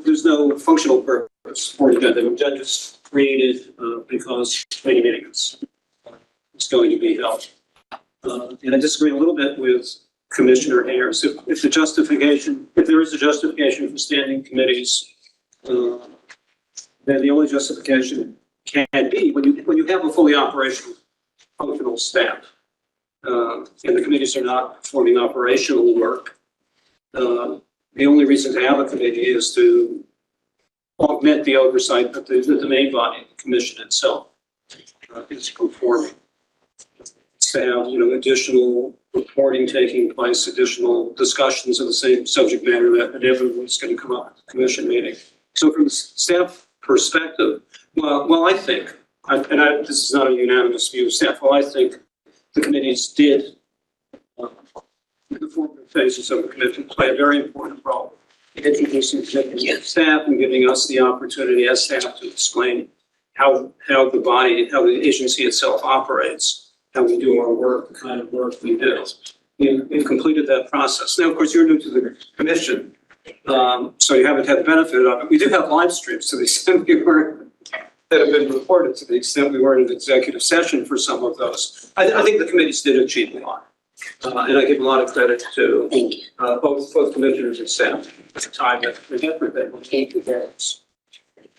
functional purpose for it. The agenda is created because committee meetings is going to be held. And I disagree a little bit with Commissioner Ayers. If there is a justification for standing committees, then the only justification can be when you have a fully operational functional staff, and the committees are not performing operational work. The only reason to have a committee is to augment the oversight that the main body, the commission itself, is performing. To have, additional reporting taking place, additional discussions of the same subject matter that inevitably is going to come up at the commission meeting. So from the staff perspective, well, I think, this is not a unanimous view of staff, I think the committees did, in the formative phases of the commission, play a very important role in introducing committees to staff and giving us the opportunity as staff to explain how the body, how the agency itself operates, how we do our work, the kind of work we do. We've completed that process. Now, of course, you're new to the commission, so you haven't had the benefit of it. We do have live streams to the extent that have been reported, to the extent we were in an executive session for some of those. I think the committees did achieve a lot. And I give a lot of credit to both commissioners and staff at the time that we had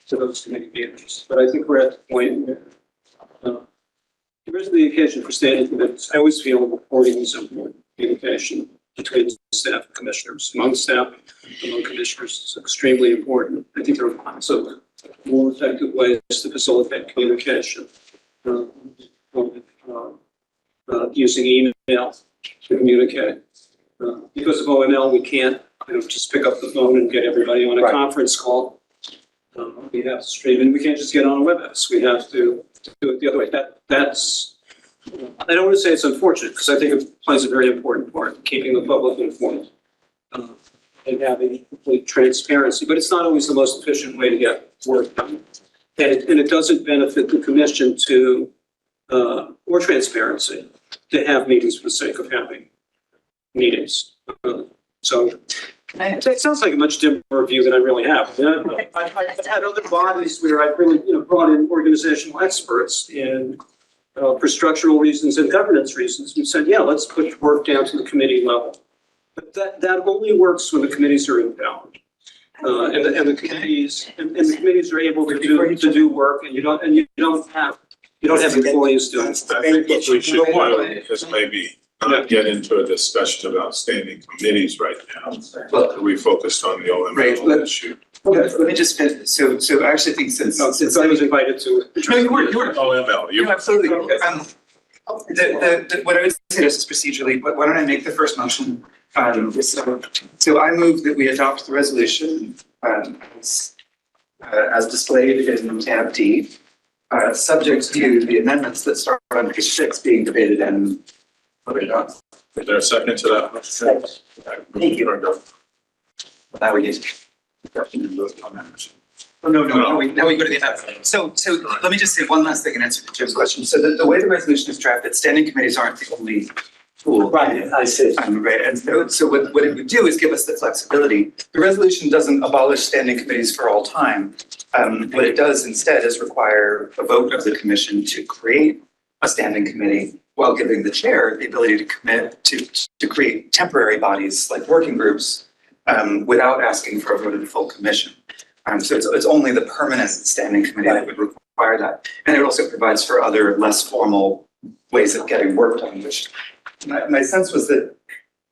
to those committee meetings. But I think we're at the point where there is the occasion for standing committees. I always feel reporting is important. Communication between staff and commissioners, among staff, among commissioners is extremely important. I think there are lots of more effective ways to facilitate communication. Using email to communicate. Because of OML, we can't just pick up the phone and get everybody on a conference call. We have to stream, and we can't just get on a WebEx. We have to do it the other way. That's, I don't want to say it's unfortunate, because I think it plays a very important part in keeping the public informed and having complete transparency, but it's not always the most efficient way to get work done. And it doesn't benefit the commission to, or transparency, to have meetings for the sake of having meetings. So it sounds like a much dimmer view than I really have. I've had other bodies where I've really, brought in organizational experts in for structural reasons and governance reasons. We said, yeah, let's push work down to the committee level. But that only works when the committees are empowered. And the committees are able to do work, and you don't have employees doing it. I think what we should do is maybe not get into a discussion about standing committees right now. We focused on the OML issue. Let me just finish. So I actually think since I was invited to. No, you were. OML. You absolutely. What I would say is procedurally, but why don't I make the first motion? So I move that we adopt the resolution as displayed in tab D, subject to the amendments that start on page 6 being debated and voted on. Is there a second to that? Thank you. Now we need to. Oh, no, now we go to the amendment. So let me just say one last thing and answer Jim's question. So the way the resolution is drafted, standing committees aren't the only tool. Right, I see. Right, and so what it would do is give us the flexibility. The resolution doesn't abolish standing committees for all time. What it does instead is require a vote of the commission to create a standing committee while giving the chair the ability to commit to create temporary bodies like working groups without asking for a vote of the full commission. So it's only the permanent standing committee that would require that. And it also provides for other less formal ways of getting work done, which my sense was that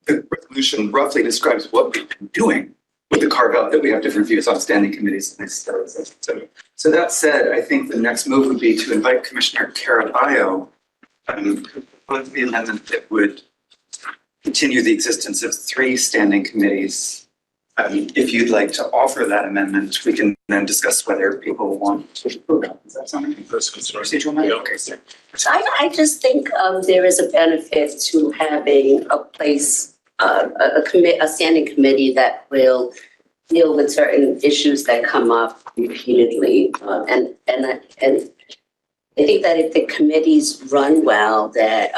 the resolution roughly describes what we've been doing with the carve out that we have different views on standing committees. So that said, I think the next move would be to invite Commissioner Caraballo with the amendment that would continue the existence of 3 standing committees. If you'd like to offer that amendment, we can then discuss whether people want to approve it. Does that sound like a procedural matter? Okay, sir. I just think there is a benefit to having a place, a standing committee that will deal with certain issues that come up repeatedly. And I think that if the committees run well, that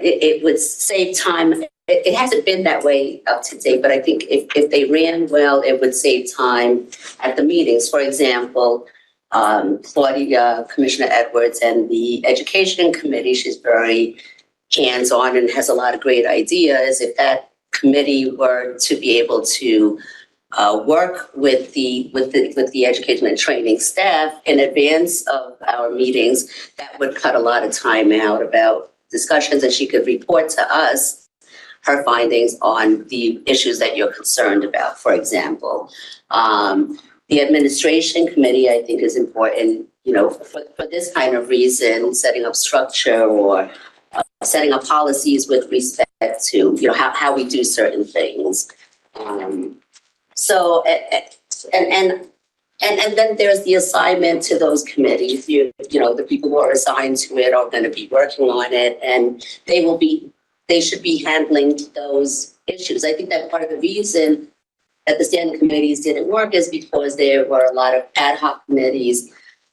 it would save time. It hasn't been that way up to date, but I think if they ran well, it would save time at the meetings. For example, Claudia, Commissioner Edwards, and the Education Committee, she's very hands-on and has a lot of great ideas. If that committee were to be able to work with the education and training staff in advance of our meetings, that would cut a lot of time out about discussions, and she could report to us her findings on the issues that you're concerned about, for example. The administration committee, I think, is important, for this kind of reason, setting up structure or setting up policies with respect to, how we do certain things. So, and then there's the assignment to those committees. The people who are assigned to it are going to be working on it, and they should be handling those issues. I think that part of the reason that the standing committees didn't work is because there were a lot of ad hoc committees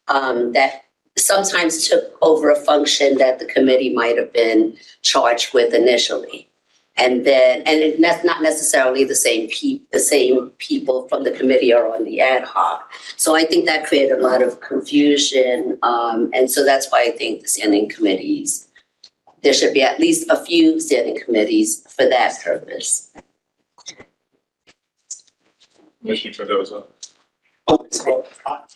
that sometimes took over a function that the committee might have been charged with initially. And that's not necessarily the same people from the committee are on the ad hoc. So I think that created a lot of confusion. And so that's why I think the standing committees, there should be at least a few standing committees for that purpose. Commissioner Cardozo.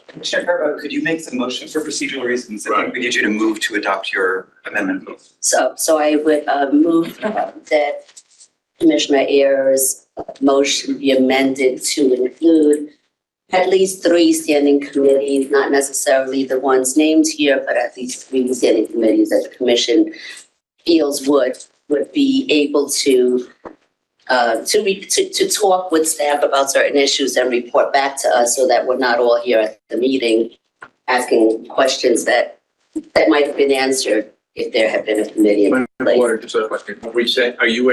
Commissioner Caraballo, could you make the motion for procedural reasons? I think we need you to move to adopt your amendment. So I would move that Commissioner Ayers' motion be amended to include at least 3 standing committees, not necessarily the ones named here, but at least 3 standing committees that the commission feels would be able to talk with staff about certain issues and report back to us, so that we're not all here at the meeting asking questions that might have been answered if there had been a committee in place. Are you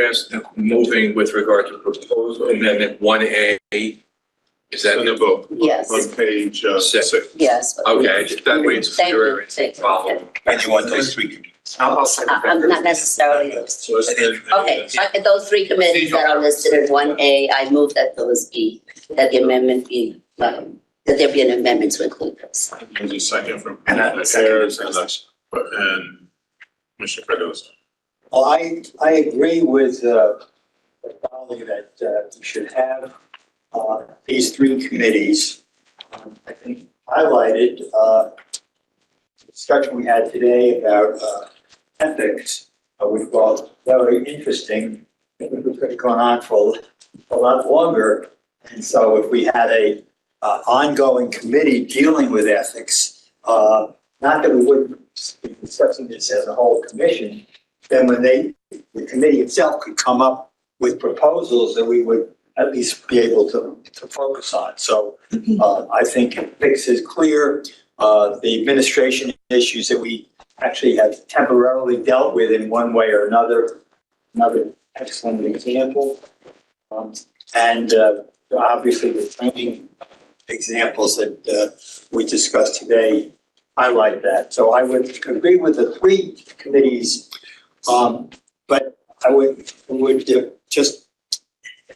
moving with regard to proposed amendment 1A? Is that the vote? Yes. On page 6. Yes. Okay, that way it's clearer. And you want those 3? I'll second that. I'm not necessarily. So it's Okay, so those 3 committees that are listed in 1A, I move that the amendment be, that there be an amendment to include those. There's a second from And Ayers and Commissioner Cardozo. Well, I agree with the colleague that we should have these 3 committees. I think highlighted the discussion we had today about ethics, we thought very interesting. I think we could have gone on for a lot longer. And so if we had a ongoing committee dealing with ethics, not that we wouldn't be discussing this as a whole commission, then when the committee itself could come up with proposals that we would at least be able to focus on. So I think ethics is clear. The administration issues that we actually have temporarily dealt with in one way or another excellent example. And obviously the training examples that we discussed today highlight that. So I would agree with the 3 committees, but I would just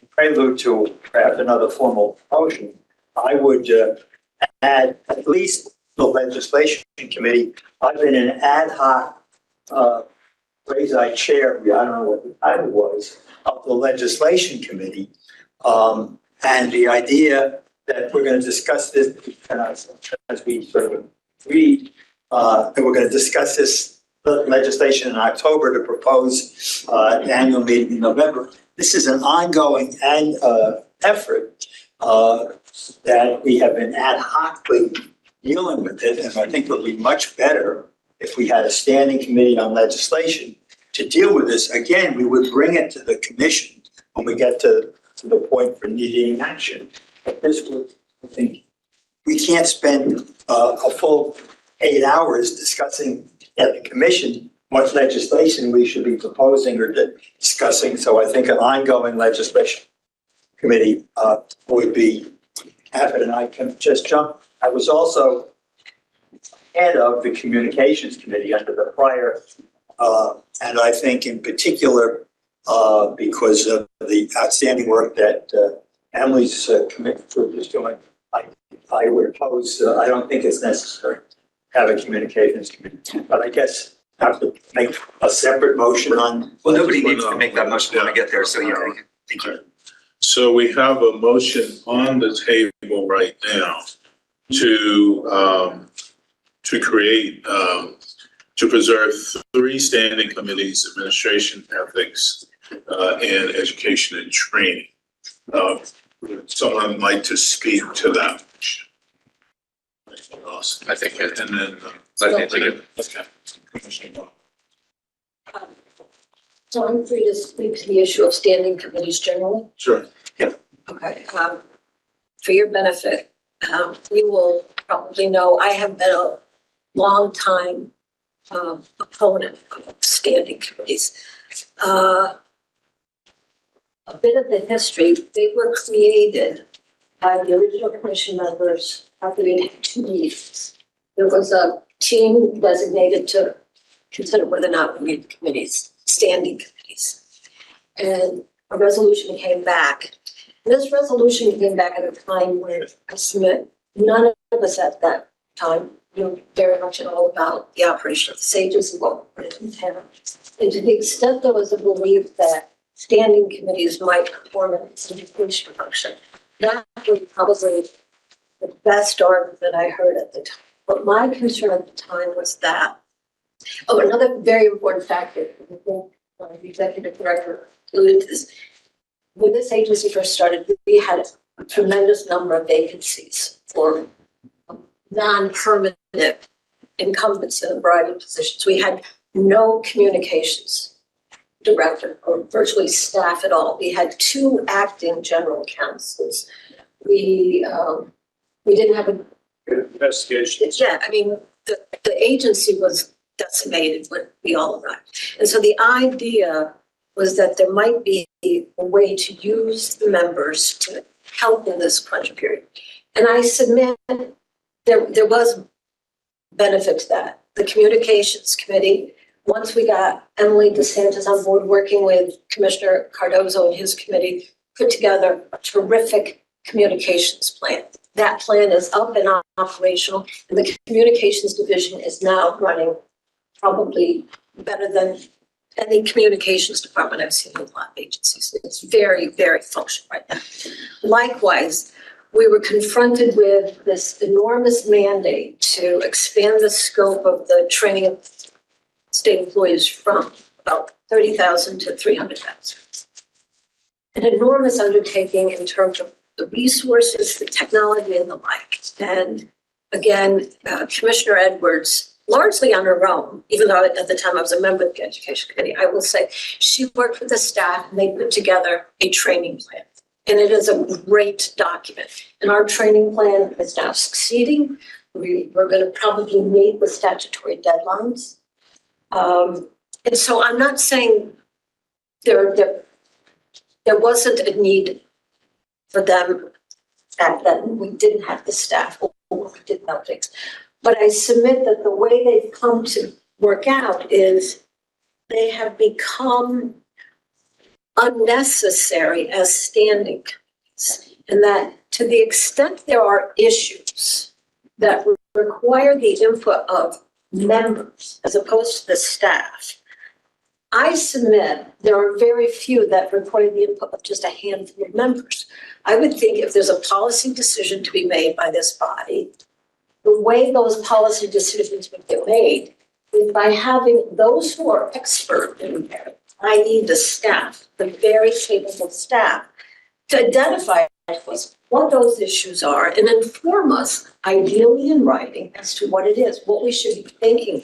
prelude to perhaps another formal motion. I would add at least the legislation committee. I've been an ad hoc quasi chair, I don't know what the title was, of the legislation committee. And the idea that we're going to discuss this as we sort of read, that we're going to discuss this legislation in October to propose an annual meeting in November. This is an ongoing effort that we have been ad hocly dealing with it. And I think it would be much better if we had a standing committee on legislation to deal with this. Again, we would bring it to the commission when we get to the point for needing action. But this would, I think, we can't spend a full 8 hours discussing at the commission what legislation we should be proposing or discussing. So I think an ongoing legislation committee would be happy. And I can just jump. I was also head of the communications committee under the prior, and I think in particular, because of the outstanding work that Emily's committee group is doing, I would oppose, I don't think it's necessary to have a communications committee, but I guess have to make a separate motion on. Well, nobody needs to make that motion when I get there, so yeah. Thank you. So we have a motion on the table right now to create, to preserve 3 standing committees: administration, ethics, and education and training. Someone like to speak to that. I think, and then. Okay. So I'm free to speak to the issue of standing committees generally. Sure. Okay. For your benefit, you will probably know I have been a long time opponent of standing committees. A bit of the history, they were created by the original commission members after we had 2 meetings. There was a team designated to consider whether or not we need committees, standing committees. And a resolution came back. And this resolution came back at a time when I submit none of us at that time knew very much at all about the operation of the SAGES and what it entailed. And to the extent there was a belief that standing committees might perform an institution function, that was probably the best argument that I heard at the time. But my concern at the time was that, another very important factor, I think the executive director alluded to this, when this agency first started, we had a tremendous number of vacancies for non-permanent incumbents in a variety of positions. We had no communications director or virtually staff at all. We had 2 acting general counsels. We didn't have a investigation. Yeah, I mean, the agency was decimated when we all arrived. And so the idea was that there might be a way to use the members to help in this crunch period. And I submit there was benefit to that. The communications committee, once we got Emily DeSantis on board working with Commissioner Cardozo and his committee, put together a terrific communications plan. That plan is up and operational, and the communications division is now running probably better than any communications department I've seen in a lot of agencies. It's very, very functional right now. Likewise, we were confronted with this enormous mandate to expand the scope of the training of state employees from about 30,000 to 300,000. An enormous undertaking in terms of the resources, the technology, and the like. And again, Commissioner Edwards, largely on her own, even though at the time I was a member of the Education Committee, I will say she worked with the staff and they put together a training plan. And it is a great document. And our training plan is now succeeding. We're going to probably meet with statutory deadlines. And so I'm not saying there wasn't a need for them that we didn't have the staff or we didn't have things. But I submit that the way they've come to work out is they have become unnecessary as standing committees, and that to the extent there are issues that require the input of members as opposed to the staff, I submit there are very few that require the input of just a handful of members. I would think if there's a policy decision to be made by this body, the way those policy decisions would get made is by having those who are expert in there, i.e. the staff, the very capable staff, to identify what those issues are and inform us, ideally in writing, as to what it is, what we should be thinking.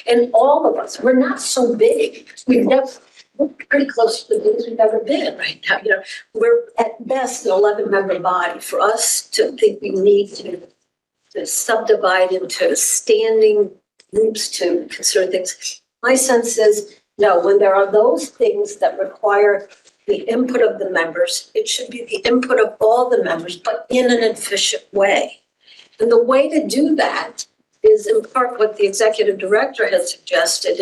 And all of us, we're not so big. We're pretty close to the biggest we've ever been right now. You know, we're at best an 11-member body. For us to think we need to subdivide into standing groups to consider things, my sense is, no, when there are those things that require the input of the members, it should be the input of all the members, but in an efficient way. And the way to do that is in part what the executive director has suggested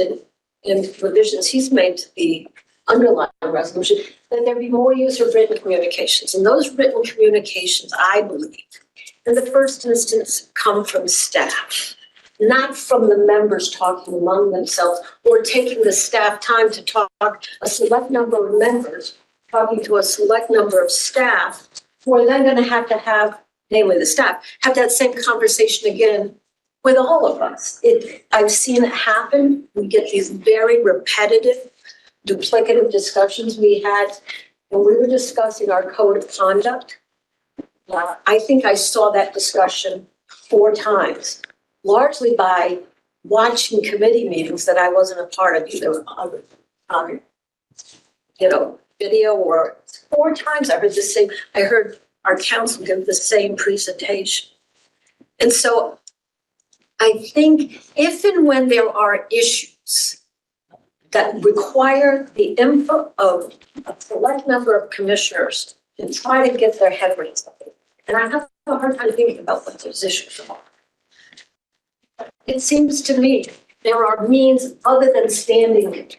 in revisions he's made to the underlying resolution, that there be more use of written communications. And those written communications, I believe, in the first instance, come from staff, not from the members talking among themselves or taking the staff time to talk, a select number of members talking to a select number of staff who are then going to have, namely the staff, have that same conversation again with all of us. I've seen it happen. We get these very repetitive, duplicative discussions. We had, when we were discussing our code of conduct, I think I saw that discussion 4 times, largely by watching committee meetings that I wasn't a part of either, video, or 4 times I heard the same, I heard our council give the same presentation. And so I think if and when there are issues that require the input of a select number of commissioners to try to get their head raised, and I have a hard time thinking about what those issues are. It seems to me there are means other than standing.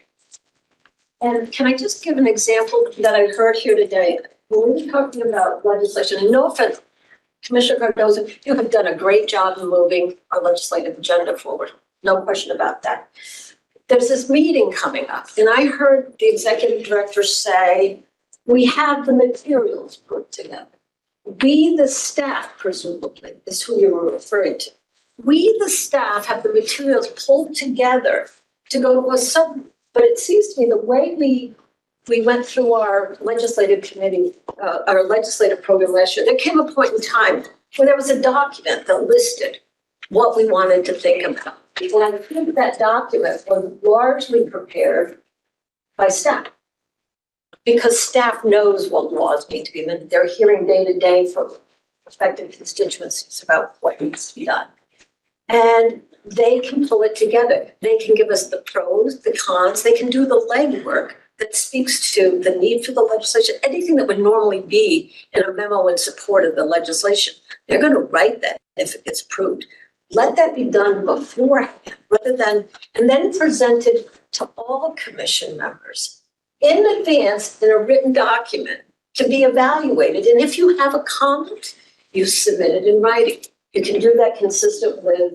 And can I just give an example that I heard here today? When we were talking about legislation, and no offense, Commissioner Cardozo, you have done a great job in moving our legislative agenda forward. No question about that. There's this meeting coming up, and I heard the executive director say, we have the materials put together. We, the staff, presumably, is who you were referring to. We, the staff, have the materials pulled together to go to a sub. But it seems to me the way we went through our legislative committee, our legislative program last year, there came a point in time where there was a document that listed what we wanted to think about. And I think that document was largely prepared by staff, because staff knows what laws need to be amended. They're hearing day to day from prospective constituencies about what needs to be done. And they can pull it together. They can give us the pros, the cons, they can do the legwork that speaks to the need for the legislation, anything that would normally be in a memo in support of the legislation. They're going to write that if it gets approved. Let that be done beforehand, rather than, and then presented to all commission members in advance in a written document to be evaluated. And if you have a comment, you submit it in writing. You can do that consistent with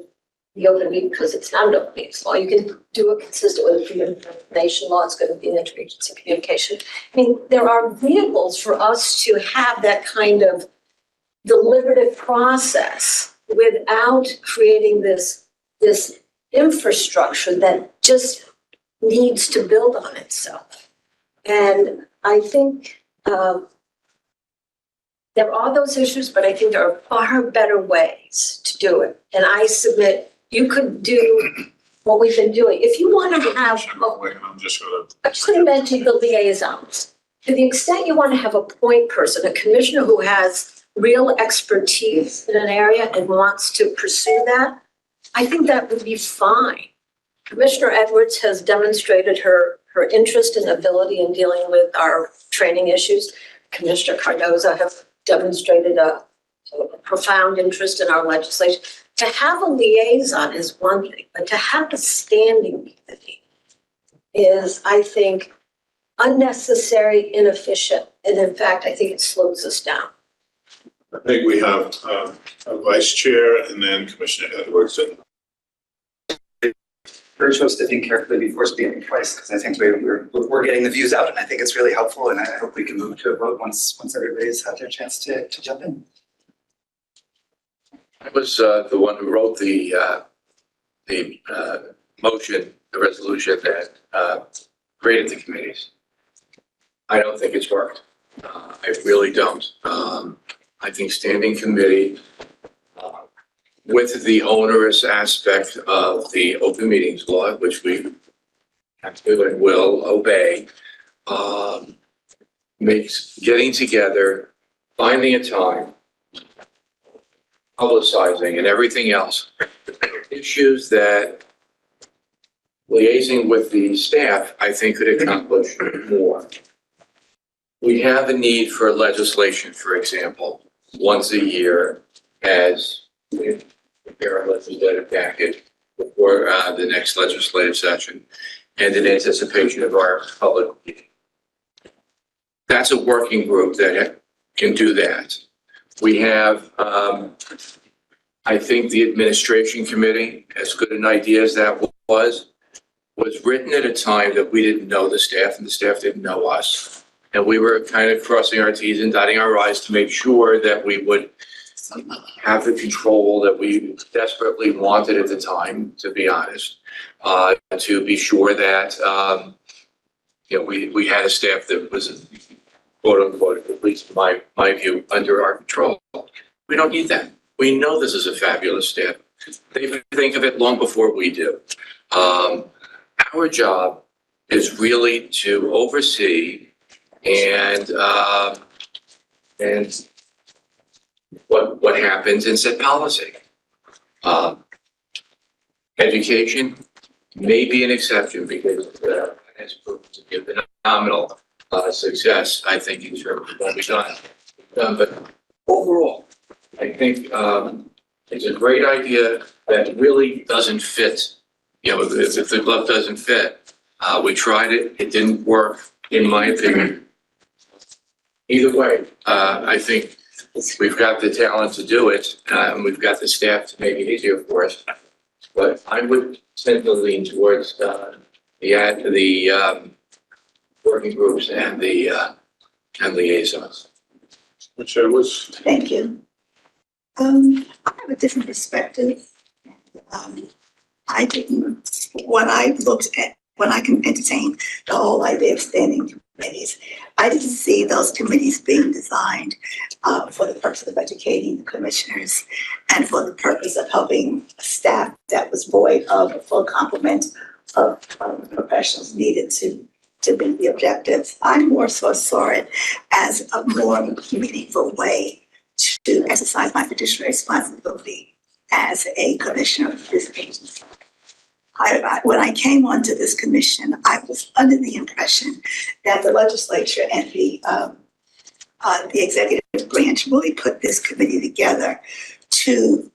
the open meeting, because it's not an open meetings law. You can do it consistent with the freedom of information law. It's going to be an interagency communication. I mean, there are vehicles for us to have that kind of deliberative process without creating this infrastructure that just needs to build on itself. And I think there are those issues, but I think there are far better ways to do it. And I submit you could do what we've been doing. If you want to have, I'm just going to mention the liaisons. To the extent you want to have a point person, a commissioner who has real expertise in an area and wants to pursue that, I think that would be fine. Commissioner Edwards has demonstrated her interest and ability in dealing with our training issues. Commissioner Cardozo has demonstrated a profound interest in our legislation. To have a liaison is one thing, but to have a standing committee is, I think, unnecessary, inefficient, and in fact, I think it slows us down. I think we have a vice chair and then Commissioner Edwards. Urge us to think carefully before speaking twice, because I think we're getting the views out, and I think it's really helpful, and I hope we can move to a vote once everybody's had their chance to jump in. I was the one who wrote the motion, the resolution that created the committees. I don't think it's worked. I really don't. I think standing committee with the onerous aspect of the open meetings law, which we have to and will obey, makes getting together, finding a time, publicizing and everything else, issues that liaising with the staff, I think could accomplish more. We have a need for legislation, for example, once a year as we prepare our legislative package before the next legislative session and in anticipation of our public meeting. That's a working group that can do that. We have, I think the administration committee, as good an idea as that was written at a time that we didn't know the staff and the staff didn't know us. And we were kind of crossing our T's and dotting our I's to make sure that we would have the control that we desperately wanted at the time, to be honest, to be sure that, we had a staff that was, quote unquote, at least my view, under our control. We don't need that. We know this is a fabulous staff. They think of it long before we do. Our job is really to oversee and what happens and set policy. Education may be an exception because it has proven to be a phenomenal success, I think, in terms of what we've done. But overall, I think it's a great idea that really doesn't fit. If the glove doesn't fit, we tried it, it didn't work, in my opinion. Either way, I think we've got the talent to do it, and we've got the staff to make it easier for us. But I would tend to lean towards the working groups and the liaisons. Which I was. Thank you. I have a different perspective. When I can entertain the whole idea of standing committees, I didn't see those committees being designed for the purpose of educating the commissioners and for the purpose of helping staff that was void of a full complement of professionals needed to meet the objectives. I more so saw it as a more meaningful way to exercise my fiduciary responsibility as a commissioner of this agency. When I came onto this commission, I was under the impression that the legislature and the executive branch really put this committee together to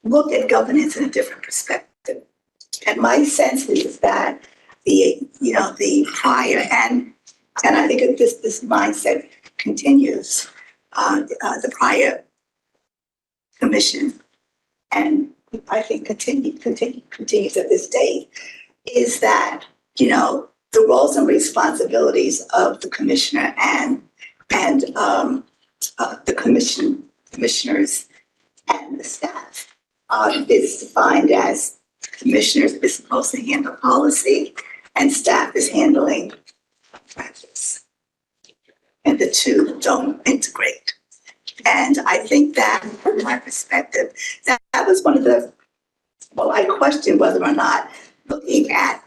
look at governance in a different perspective. And my sense is that the prior and I think that this mindset continues. The prior commission, and I think continues at this day, is that the roles and responsibilities of the commissioner and the commissioners and the staff is defined as commissioners is supposed to handle policy and staff is handling practice. And the two don't integrate. And I think that, from my perspective, that was one of I questioned whether or not looking at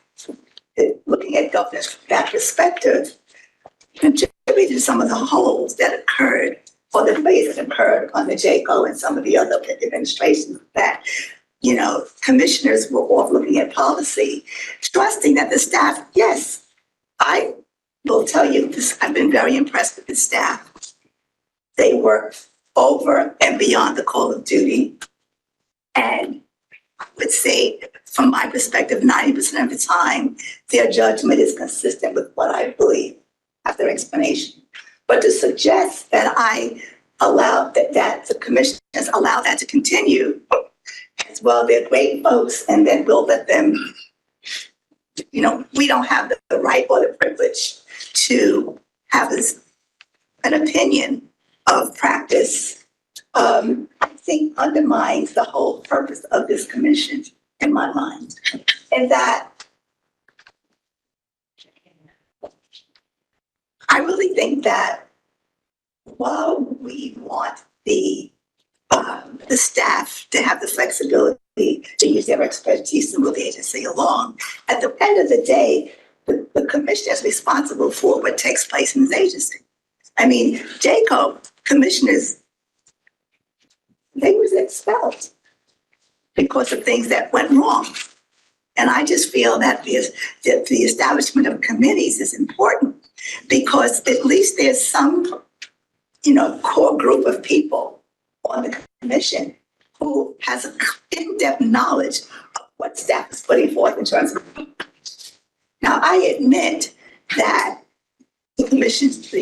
governance from that perspective contributed to some of the holes that occurred or the delays that occurred on the JCO and some of the other administrations that, commissioners were off looking at policy, trusting that the staff, yes, I will tell you this, I've been very impressed with the staff. They work over and beyond the call of duty. And I would say, from my perspective, 90% of the time, their judgment is consistent with what I believe after explanation. But to suggest that I allow that the commissioners allow that to continue, as well, they're great folks, and then we'll let them, we don't have the right or the privilege to have an opinion of practice think undermines the whole purpose of this commission in my mind. And that I really think that while we want the staff to have the flexibility to use their expertise to move the agency along, at the end of the day, the commission is responsible for what takes place in this agency. I mean, JACO commissioners, they was expelled because of things that went wrong. And I just feel that the establishment of committees is important because at least there's some, core group of people on the commission who has an in-depth knowledge of what staff is putting forth in terms of. Now, I admit that the commission's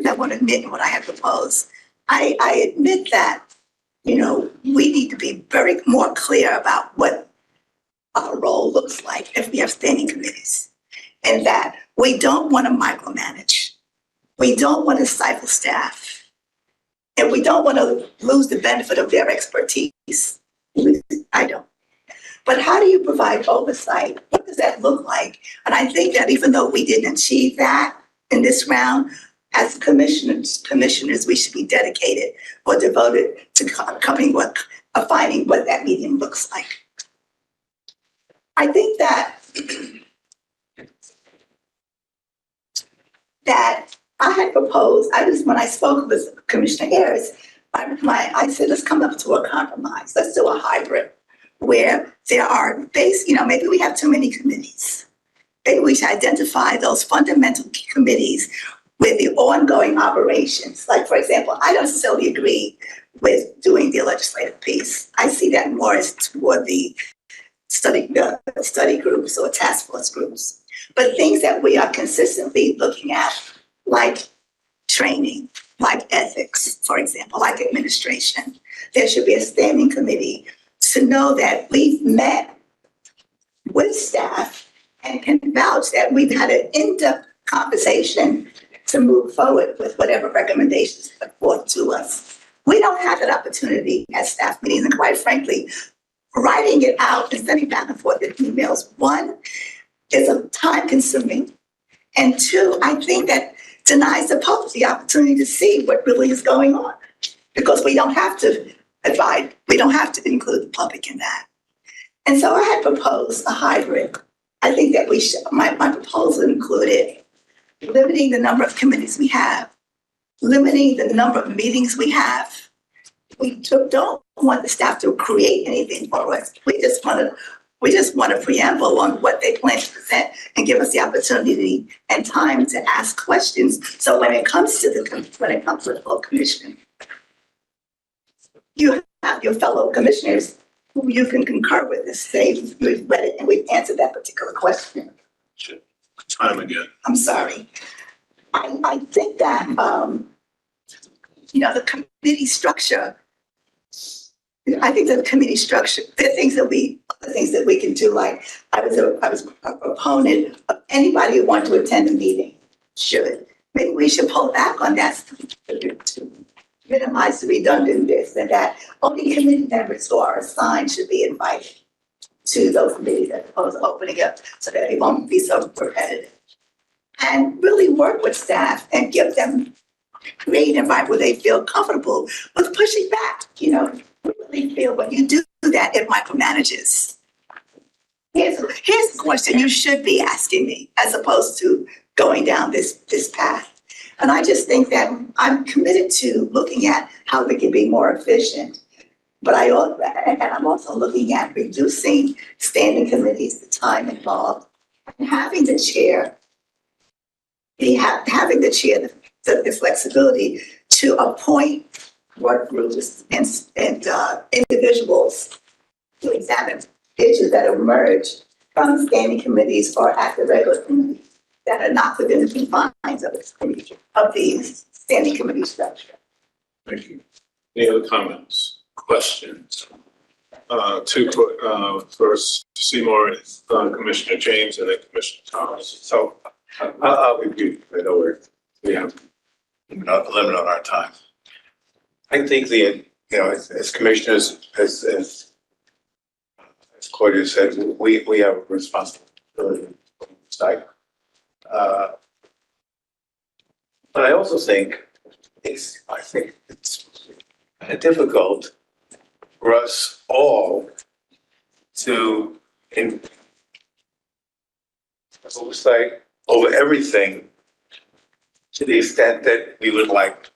I want to admit what I have proposed. I admit that, we need to be very more clear about what our role looks like if we have standing committees. And that we don't want to micromanage. We don't want to stifle staff. And we don't want to lose the benefit of their expertise. I don't. But how do you provide oversight? What does that look like? And I think that even though we didn't achieve that in this round, as commissioners, we should be dedicated or devoted to finding what that medium looks like. I think that I had proposed, when I spoke with Commissioner Harris, I said, let's come up to a compromise. Let's do a hybrid where there are maybe we have too many committees. Maybe we should identify those fundamental committees with the ongoing operations. Like, for example, I don't necessarily agree with doing the legislative piece. I see that more as toward the study groups or task force groups. But things that we are consistently looking at, like training, like ethics, for example, like administration, there should be a standing committee to know that we've met with staff and can vouch that we've had an in-depth conversation to move forward with whatever recommendations put forth to us. We don't have that opportunity at staff meetings, and quite frankly, writing it out and sending back and forth in emails, one, is a time consuming, and two, I think that denies the public the opportunity to see what really is going on, because we don't have to include the public in that. And so I had proposed a hybrid. I think that my proposal included limiting the number of committees we have, limiting the number of meetings we have. We don't want the staff to create anything for us. We just want a preamble on what they plan to present and give us the opportunity and time to ask questions. So when it comes to the full commission, you have your fellow commissioners who you can concur with this, say we've read it and we've answered that particular question. Time again. I'm sorry. I think that the committee structure. I think the committee structure, the things that we can do. Like I was a proponent of anybody who wanted to attend a meeting should. Maybe we should pull back on that to minimize the redundant bits, and that only committee members who are assigned should be invited to those committees as opposed to opening up so that it won't be so repetitive. And really work with staff and give them create an environment where they feel comfortable with pushing back. We really feel when you do that, it micromanages. Here's a question you should be asking me as opposed to going down this path. And I just think that I'm committed to looking at how we can be more efficient. But I'm also looking at reducing standing committees, the time involved, and having the chair the flexibility to appoint work groups and individuals to examine issues that emerge from standing committees or at the regular committee that are not within the confines of the standing committee structure. Thank you. Any other comments, questions? First, Seymour, Commissioner James, and then Commissioner Thomas. So I'll be brief. I know we have a limit on our time. I think the as commissioners, as Claudia said, we have a responsibility for oversight. But I also think it's difficult for us all to oversight over everything to the extent that we would like.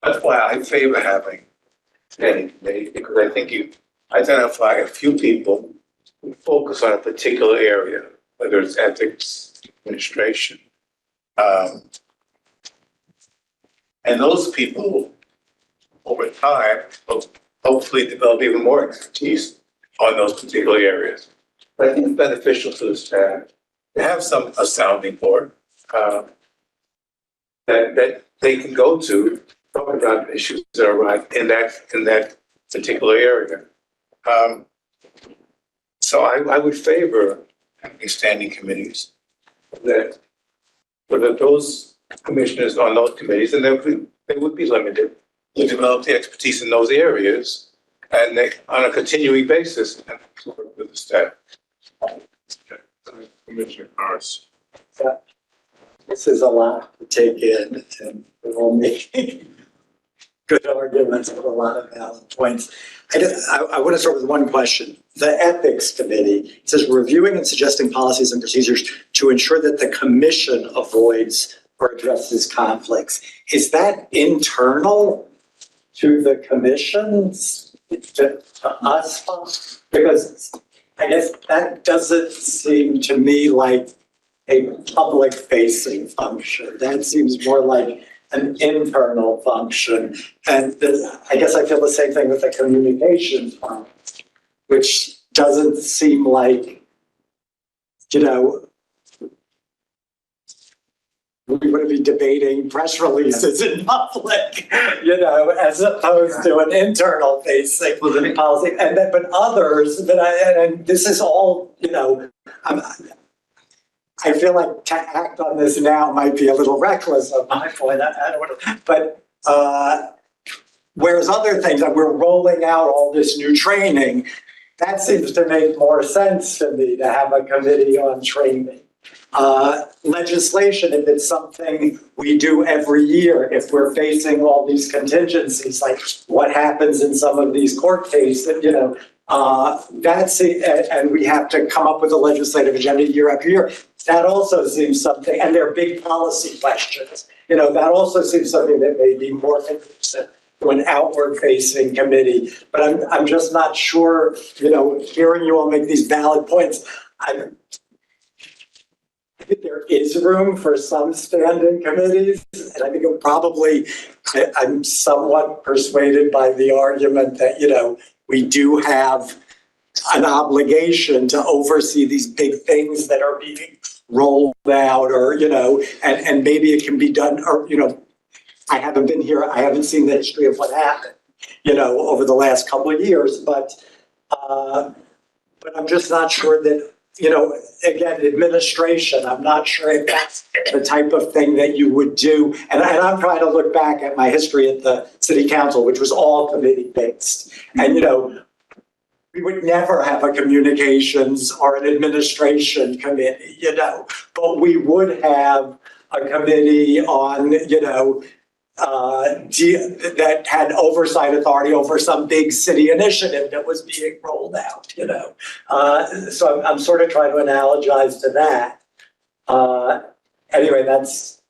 That's why I favor having standing committee, because I think you identify a few people who focus on a particular area, whether it's ethics, administration. And those people, over time, will hopefully develop even more expertise on those particular areas. But I think it's beneficial to the staff to have a sounding board that they can go to talk about issues that are right in that particular area. So I would favor having standing committees that those commissioners on those committees, and they would be limited to develop the expertise in those areas, and they, on a continuing basis, work with the staff. Commissioner Morris. This is a lot to take in, and we're all making good arguments with a lot of valid points. I want to start with one question. The Ethics Committee says reviewing and suggesting policies and procedures to ensure that the commission avoids or addresses conflicts. Is that internal to the commissions, to us? Because I guess that doesn't seem to me like a public-facing function. That seems more like an internal function. And I guess I feel the same thing with the communications function, which doesn't seem like, we would be debating press releases in public, as opposed to an internal facing policy. And then, but others, and this is all, I feel like to act on this now might be a little reckless on my point. I don't want to, but whereas other things, like we're rolling out all this new training, that seems to make more sense to me to have a committee on training. Legislation, if it's something we do every year, if we're facing all these contingencies, like what happens in some of these court cases, that's it, and we have to come up with a legislative agenda year after year. That also seems something, and they're big policy questions. That also seems something that may be more interesting to an outward-facing committee. But I'm just not sure. Hearing you all make these valid points, I think there is room for some standing committees, and I think it probably. I'm somewhat persuaded by the argument that we do have an obligation to oversee these big things that are being rolled out, or and maybe it can be done, or I haven't been here, I haven't seen the history of what happened over the last couple of years, but I'm just not sure that again, administration, I'm not sure if that's the type of thing that you would do. And I'm trying to look back at my history at the city council, which was all committee based. And, we would never have a communications or an administration committee, but we would have a committee on, that had oversight authority over some big city initiative that was being rolled out, So I'm sort of trying to analogize to that. Anyway, that's,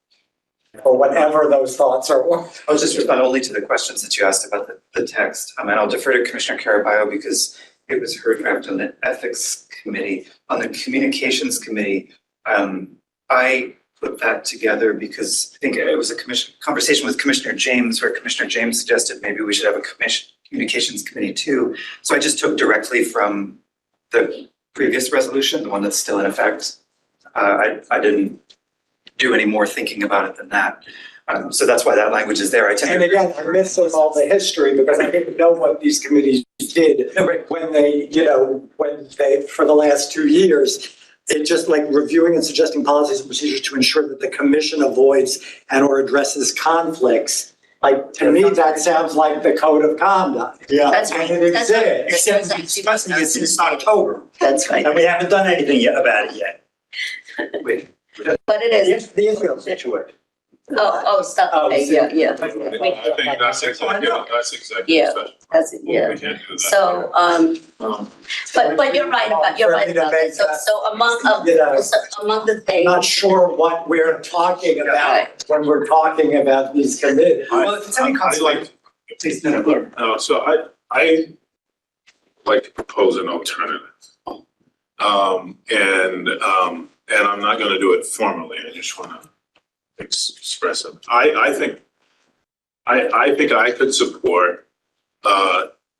or whatever those thoughts are. I'll just respond only to the questions that you asked about the text. And I'll defer to Commissioner Caraballo because it was her draft on the Ethics Committee. On the Communications Committee, I put that together because I think it was a conversation with Commissioner James where Commissioner James suggested maybe we should have a communications committee too. So I just took directly from the previous resolution, the one that's still in effect. I didn't do any more thinking about it than that. So that's why that language is there. And again, I'm missing all the history because I didn't know what these committees did when they, for the last 2 years. It's just like reviewing and suggesting policies and procedures to ensure that the commission avoids and or addresses conflicts. Like, to me, that sounds like the code of conduct. Yeah. That's right. And it That's right. exists. Except we're discussing it since October, That's right. and we haven't done anything yet about it yet. But it is. The Israel situation. Stop. Oh, Okay, see. yeah. I think that's executive Yeah. session. That's it, yeah. We can't do that. So, but you're right about that. So among, so among the things. Not sure what we're talking about when we're talking about these committees. Well, if it's any like, so I like to propose an alternative. And I'm not gonna do it formally, I just wanna express it. I think I could support,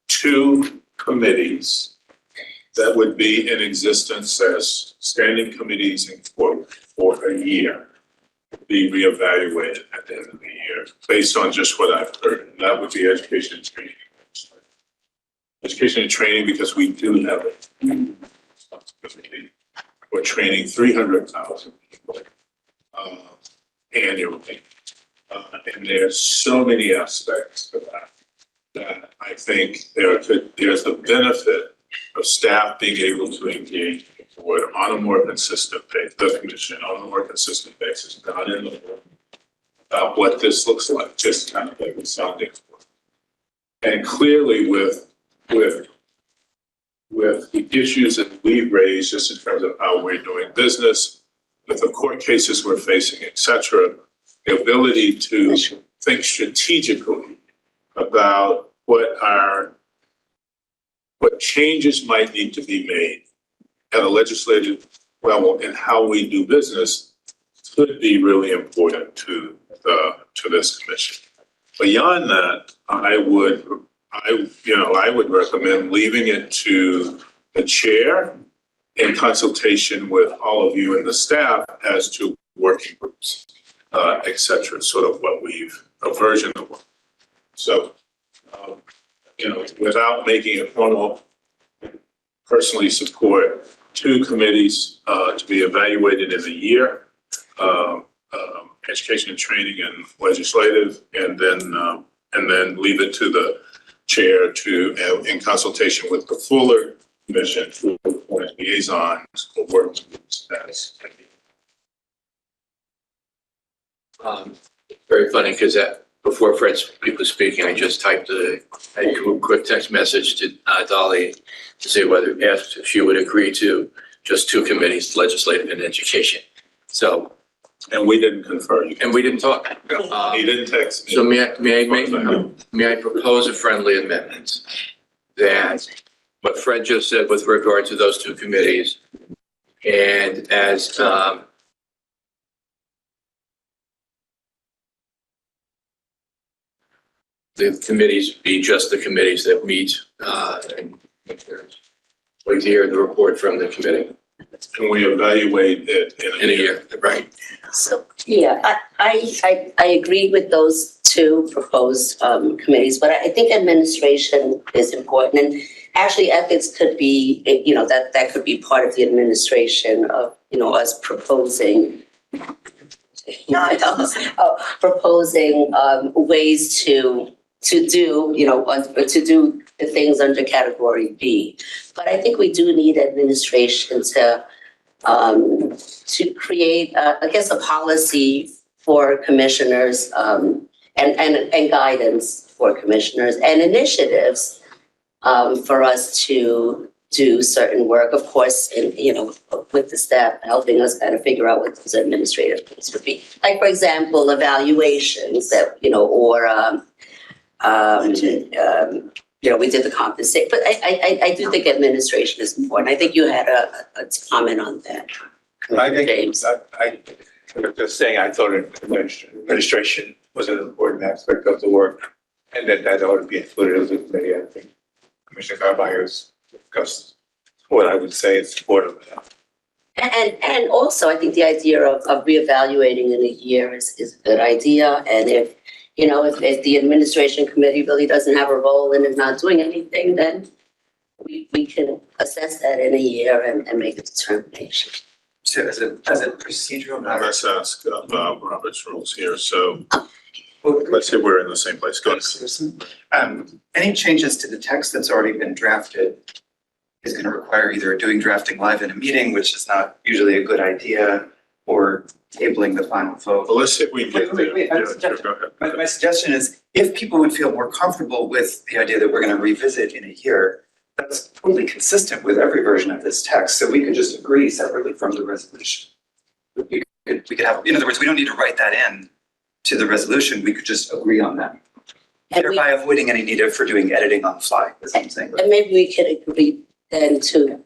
2 committees that would be in existence as standing committees for a year, be reevaluated at the end of the year, based on just what I've heard. And that would be education and training. Education and training, because we do have it. We're training 300,000 people annually. And there's so many aspects to that I think there's the benefit of staff being able to engage the board on a more consistent basis, the commission on a more consistent basis, not in the about what this looks like, just kind of like a sounding board. And clearly with the issues that we've raised, just in terms of how we're doing business, with the court cases we're facing, et cetera, the ability to think strategically about what changes might need to be made at a legislative level and how we do business could be really important to this commission. Beyond that, I would recommend leaving it to the chair in consultation with all of you and the staff as to working groups, et cetera, sort of a version of what. So, without making it formal, personally support 2 committees to be evaluated in a year, education and training and legislative, and then leave it to the chair to, in consultation with the fuller commission, to appoint liaisons or work groups as. Very funny, because before Fred was speaking, I just typed a quick text message to Dolly to say asked if she would agree to just 2 committees, legislative and education. So. And we didn't confer. And we didn't talk. He didn't text me. So may I propose a friendly amendment that what Fred just said with regard to those 2 committees, and as the committees be just the committees that meet and wait to hear the report from the committee. Can we evaluate it in a year? Right. So, yeah, I agree with those 2 proposed committees, but I think administration is important. And actually ethics could be, that could be part of the administration of, us proposing ways to do the things under category B. But I think we do need administration to create, a policy for commissioners and guidance for commissioners and initiatives for us to do certain work, of course, with the staff helping us kind of figure out what those administrative things would be. Like, for example, evaluations that, we did the compensation, but I do think administration is important. I think you had a comment on that. I think, James. I was just saying, I thought administration was an important aspect of the work, and that ought to be included as a committee. I think Commissioner Carvalho's discussed what I would say in support of that. And also, I think the idea of reevaluating in a year is a good idea. And if the administration committee really doesn't have a role and is not doing anything, then we can assess that in a year and make a determination. So as a procedural matter. Let's ask about Robert's rules here. So Let's say we're in the same place. Go ahead. Any changes to the text that's already been drafted is going to require either doing drafting live in a meeting, which is not usually a good idea, or tabling the final vote. Well, let's see if we can get there. Wait, Yeah, sure, go ahead. My suggestion is, if people would feel more comfortable with the idea that we're going to revisit in a year, that's totally consistent with every version of this text, so we could just agree separately from the resolution. We could have, in other words, we don't need to write that in to the resolution, we could just agree on that. Thereby avoiding any need for doing editing on the fly, is what I'm saying. And maybe we could agree then to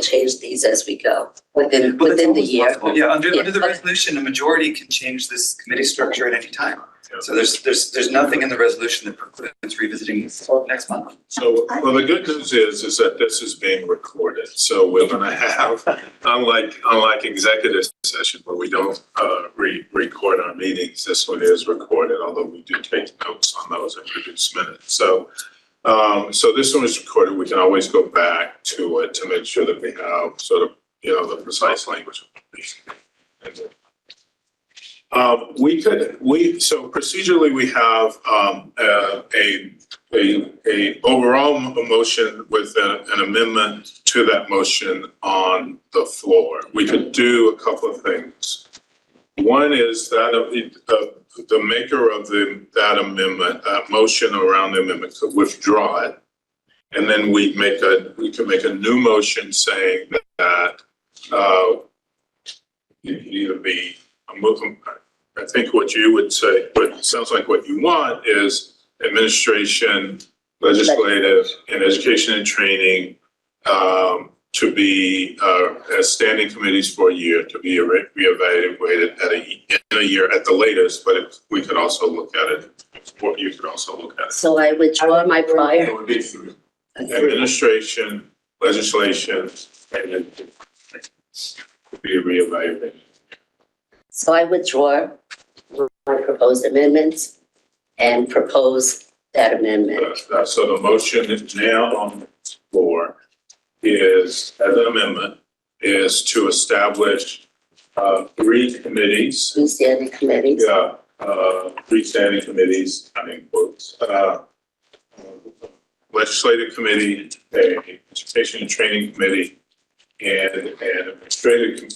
change these as we go within the year. Yeah, under the resolution, a majority can change this committee structure at any time. So there's nothing in the resolution that precludes revisiting this next month. So, well, the good news is that this is being recorded. So we're gonna have, unlike executive session where we don't record our meetings, this one is recorded, although we do take notes on those and produce minutes. So this one is recorded. We can always go back to it to make sure that we have sort of, the precise language. So procedurally, we have a overall motion with an amendment to that motion on the floor. We could do a couple of things. One is that the maker of that amendment, that motion around the amendment, could withdraw it. And then we could make a new motion saying that it could either be I think what you would say, but it sounds like what you want is administration, legislative, and education and training to be as standing committees for a year, to be reevaluated in a year at the latest, but we could also look at it, or you could also look at it. So I withdraw my prior. It would be through administration, legislation, and then be reevaluated. So I withdraw my proposed amendments and propose that amendment. So the motion is now on the floor is, as an amendment, is to establish three committees. Two standing committees. Yeah, three standing committees, quotes. Legislative committee, education and training committee, and an administrative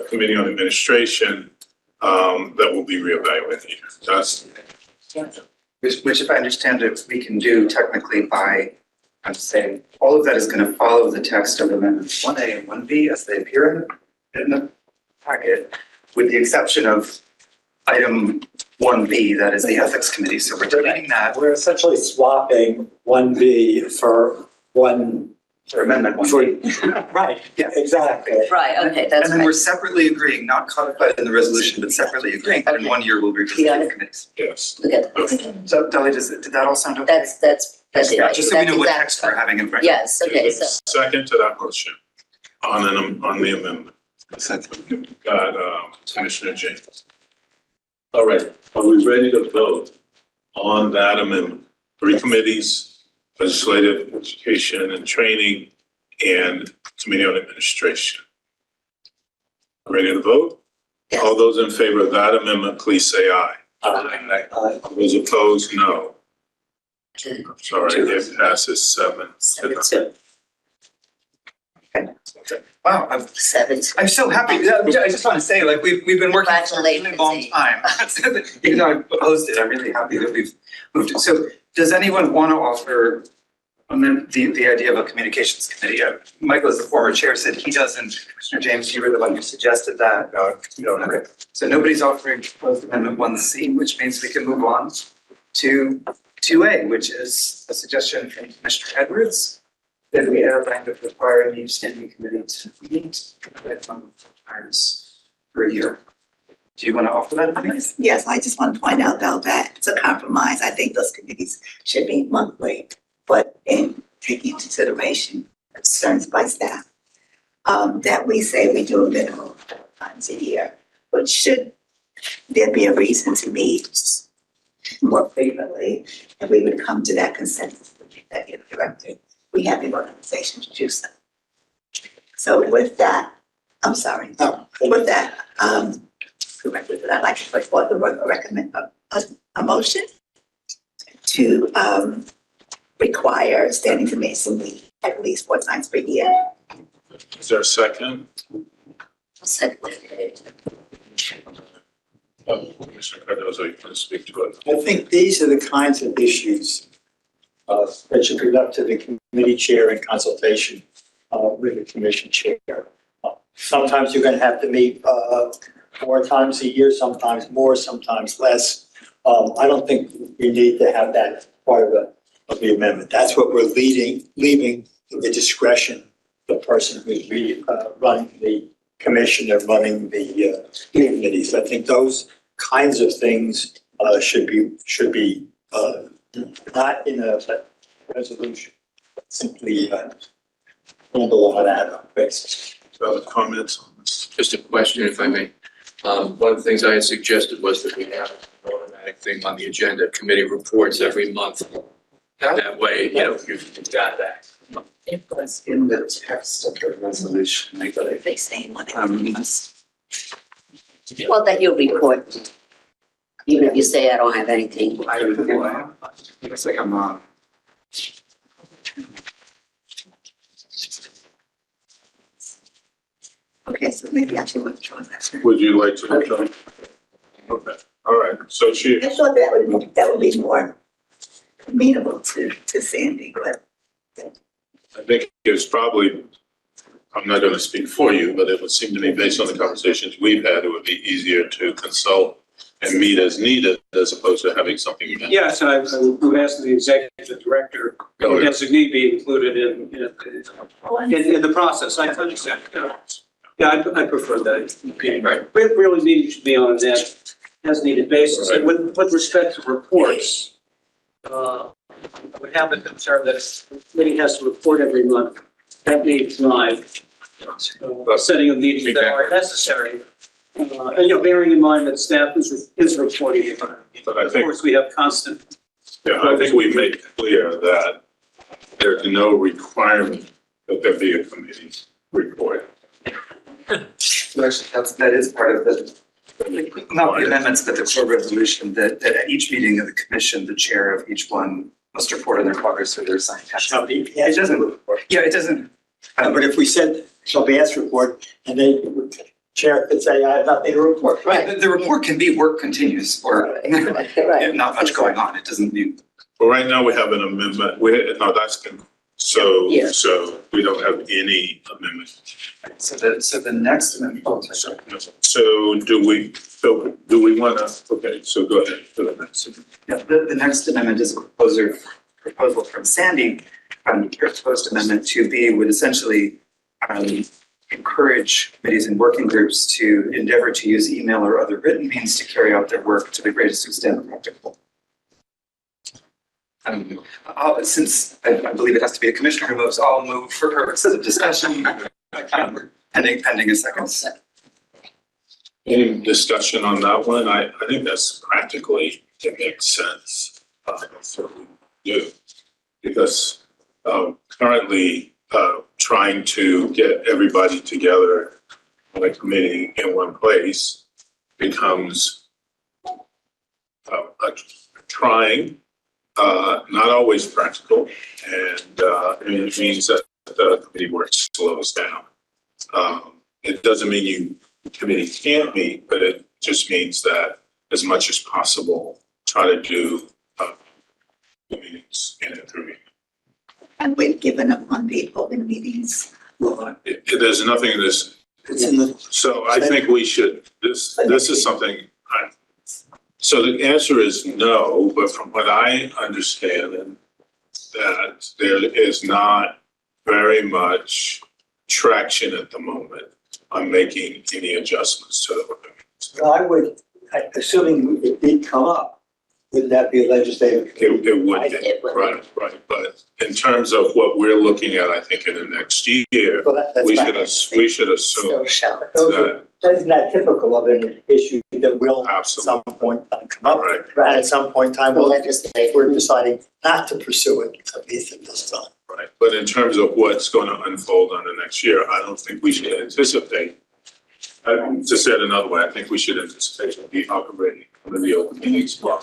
committee on administration that will be reevaluated. That's which if I understand it, we can do technically by, I'm saying, all of that is going to follow the text of amendments 1A and 1B as they appear in the packet, with the exception of item 1B, that is the ethics committee. So we're deleting that. We're essentially swapping 1B for amendment 1B. Right, yeah, exactly. Right, okay, that's And then we're separately agreeing, not codified in the resolution, but separately agreeing that in 1 year we'll revisit the committees. Yes. Okay. So Dolly, did that all sound okay? That's Yeah, just so we know what exact- text we're having in front. Yes, okay, so. Second to that motion on the amendment. Got Commissioner James. All right, are we ready to vote on that amendment? Three committees, legislative, education and training, and committee on administration. Ready to vote? Yes. All those in favor of that amendment, please say aye. Aye. Those opposed, no. I'm sorry, it passes 7-2. Wow, I'm so happy. I just want to say, like, we've been working for a really long time. Even though I opposed it, I'm really happy that we've moved it. So does anyone want to offer the idea of a communications committee? Michael, as the former chair, said he doesn't. Commissioner James, you were the one who suggested that. No, okay. So nobody's offering proposed amendment 1C, which means we can move on to 2A, which is a suggestion from Commissioner Edwards that we add language requiring each standing committee to meet times per year. Do you want to offer that? Yes, I just want to point out though that it's a compromise. I think those committees should be monthly, but in taking into consideration concerns by staff, that we say we do a minimum times a year, but should there be a reason to meet more frequently, and we would come to that consensus with the executive director, we have the organization to do so. So with that, with that, I'd like to put forth the a motion to require standing committees to meet at least 4 times per year. Is there a second? Second. Commissioner Cardozo, you want to speak to it? I think these are the kinds of issues that should be left to the committee chair in consultation with the commission chair. Sometimes you're going to have to meet 4 times a year, sometimes more, sometimes less. I don't think we need to have that part of the amendment. That's what we're leaving the discretion, the person who's running the commission and running the committees. I think those kinds of things should be not in a resolution, simply handle on an ad hoc basis. Other comments on this? Just a question, if I may. One of the things I had suggested was that we have an automatic thing on the agenda, committee reports every month. That way, you've got that. It was in the text of the resolution. They say what Well, that you'll report, even if you say I don't have anything. It's like I'm Okay, so maybe I should withdraw that. Would you like to withdraw? Okay, all right, so she, I thought that would be more amenable to Sandy, but I think it's probably, I'm not going to speak for you, but it would seem to me, based on the conversations we've had, it would be easier to consult and meet as needed as opposed to having something. Yes, I would ask the executive director, designee be included in the process. I understand. Yeah, I prefer that. Right. It really needs to be on an as needed basis. And with respect to reports, I would have the concern that the committee has to report every month. That needs live setting of meetings that are necessary. And bearing in mind that staff is reporting. But I Of think, course, we have constant. yeah, I think we made clear that there's no requirement that there be a committee report. that is part of the, not the amendments, but the core resolution that at each meeting of the commission, the chair of each one must report on their progress through their assigned tasks. It doesn't, yeah, it doesn't. But if we said, shall be asked report, and they chair could say, I have nothing to report. Right, the report can be work continues or not much going on. It doesn't mean. Well, right now we have an amendment, so we don't have any amendment. So the next amendment. So do we want to, okay, so go ahead for the next. Yeah, the next amendment is a proposal from Sandy. Your proposed amendment 2B would essentially encourage committees and working groups to endeavor to use email or other written means to carry out their work to the greatest extent practicable. Since I believe it has to be a commissioner who moves, I'll move for purposes of discussion. Pending a second. Any discussion on that one? I think that's practically, it makes sense. So we do, because currently trying to get everybody together on a committee in one place becomes trying, not always practical, and it means that the committee work slows down. It doesn't mean committee can't meet, but it just means that as much as possible, try to do meetings in a committee. and we've given up on the open meetings. There's nothing in this. It's in the. So I think we should, this is something, so the answer is no, but from what I understand, that there is not very much traction at the moment on making any adjustments to the. Well, I would, assuming it did come up, wouldn't that be a legislative? It would, right, but in terms of what we're looking at, I think in the next year, we should assume that. Isn't that typical of an issue that will at some point come up? Right. At some point in time, we're deciding not to pursue it, at least at this time. Right, but in terms of what's going to unfold on the next year, I don't think we should anticipate To say it another way, I think we should anticipate be operating under the open meetings law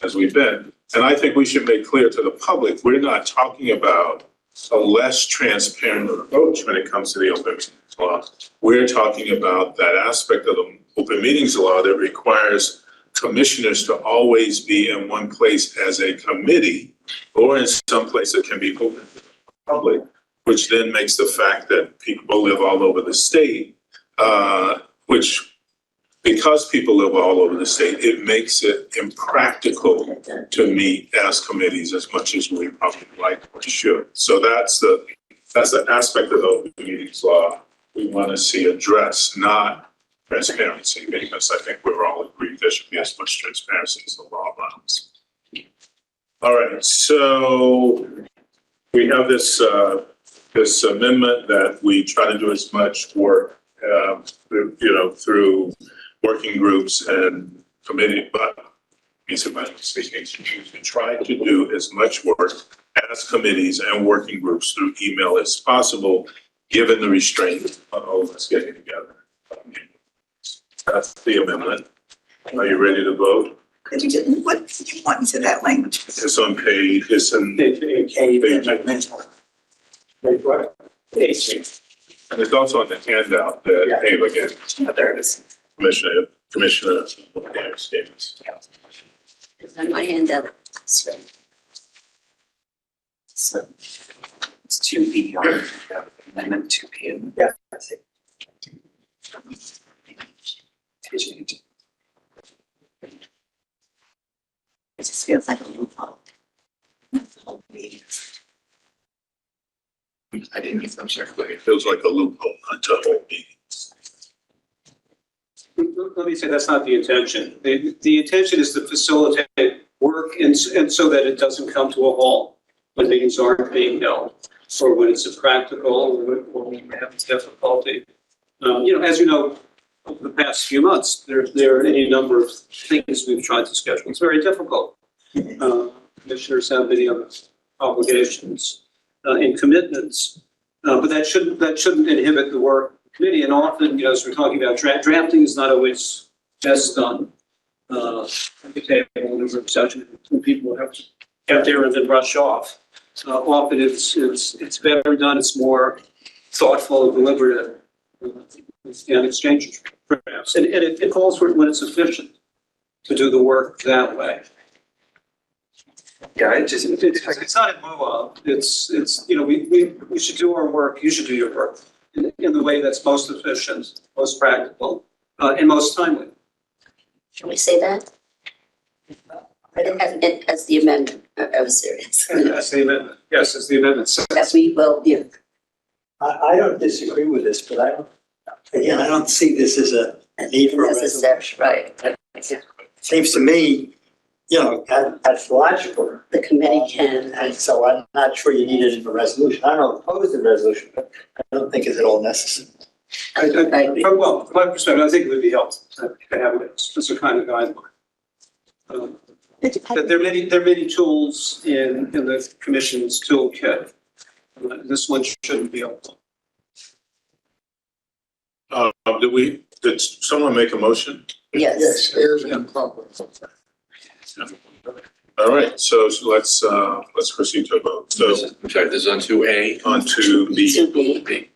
as we've been. And I think we should make clear to the public, we're not talking about a less transparent approach when it comes to the open meetings law. We're talking about that aspect of the open meetings law that requires commissioners to always be in one place as a committee, or in some place that can be open to the public, which then makes the fact that people live all over the state, which, because people live all over the state, it makes it impractical to meet as committees as much as we probably like or should. So that's the aspect of the open meetings law we want to see addressed, not transparency, because I think we're all agreed there should be as much transparency as the law allows. All right, so we have this this amendment that we try to do as much work, through working groups and committee, but speaking, we try to do as much work as committees and working groups through email as possible, given the restraint of all of us getting together. That's the amendment. Are you ready to vote? Could you just, what do you want into that language? It's on page, it's in page. And it's also on the handout that Ava gave. There it is. Commissioner statements. It's on my handout. So it's 2B on amendment 2P. Yeah. It just feels like a loophole. I didn't get them circulated. It feels like a loophole, not a whole meeting. Let me say that's not the intention. The intention is to facilitate work and so that it doesn't come to a halt when meetings aren't being held, or when it's impractical, or when we have difficulty. As you know, over the past few months, there are any number of things we've tried to schedule. It's very difficult. Commissioners have many other obligations and commitments, but that shouldn't inhibit the work of the committee. And often, as we're talking about drafting is not always best done. At the table, when people have to get there and then rush off. Often it's better done. It's more thoughtful and deliberative. And exchange drafts, and it calls for it when it's efficient to do the work that way. Yeah, It's not in lieu of. It's we should do our work. You should do your work in the way that's most efficient, most practical, and most timely. Can we say that? As the amendment, I was serious. That's the amendment. Yes, as the amendment. That we will, yeah. I don't disagree with this, but I don't see this as a need for a resolution. Right. Seems to me, that's logical. The committee can. And so I'm not sure you need it in a resolution. I don't oppose the resolution, but I don't think it's at all necessary. Well, from my perspective, I think it would be helpful to have it as a kind of guideline. That there are many tools in the commission's toolkit. This one shouldn't be helpful. Did someone make a motion? Yes. There's an problem. All right, so let's proceed to a vote. So I'm sorry, this is on 2A. on to B. 2B.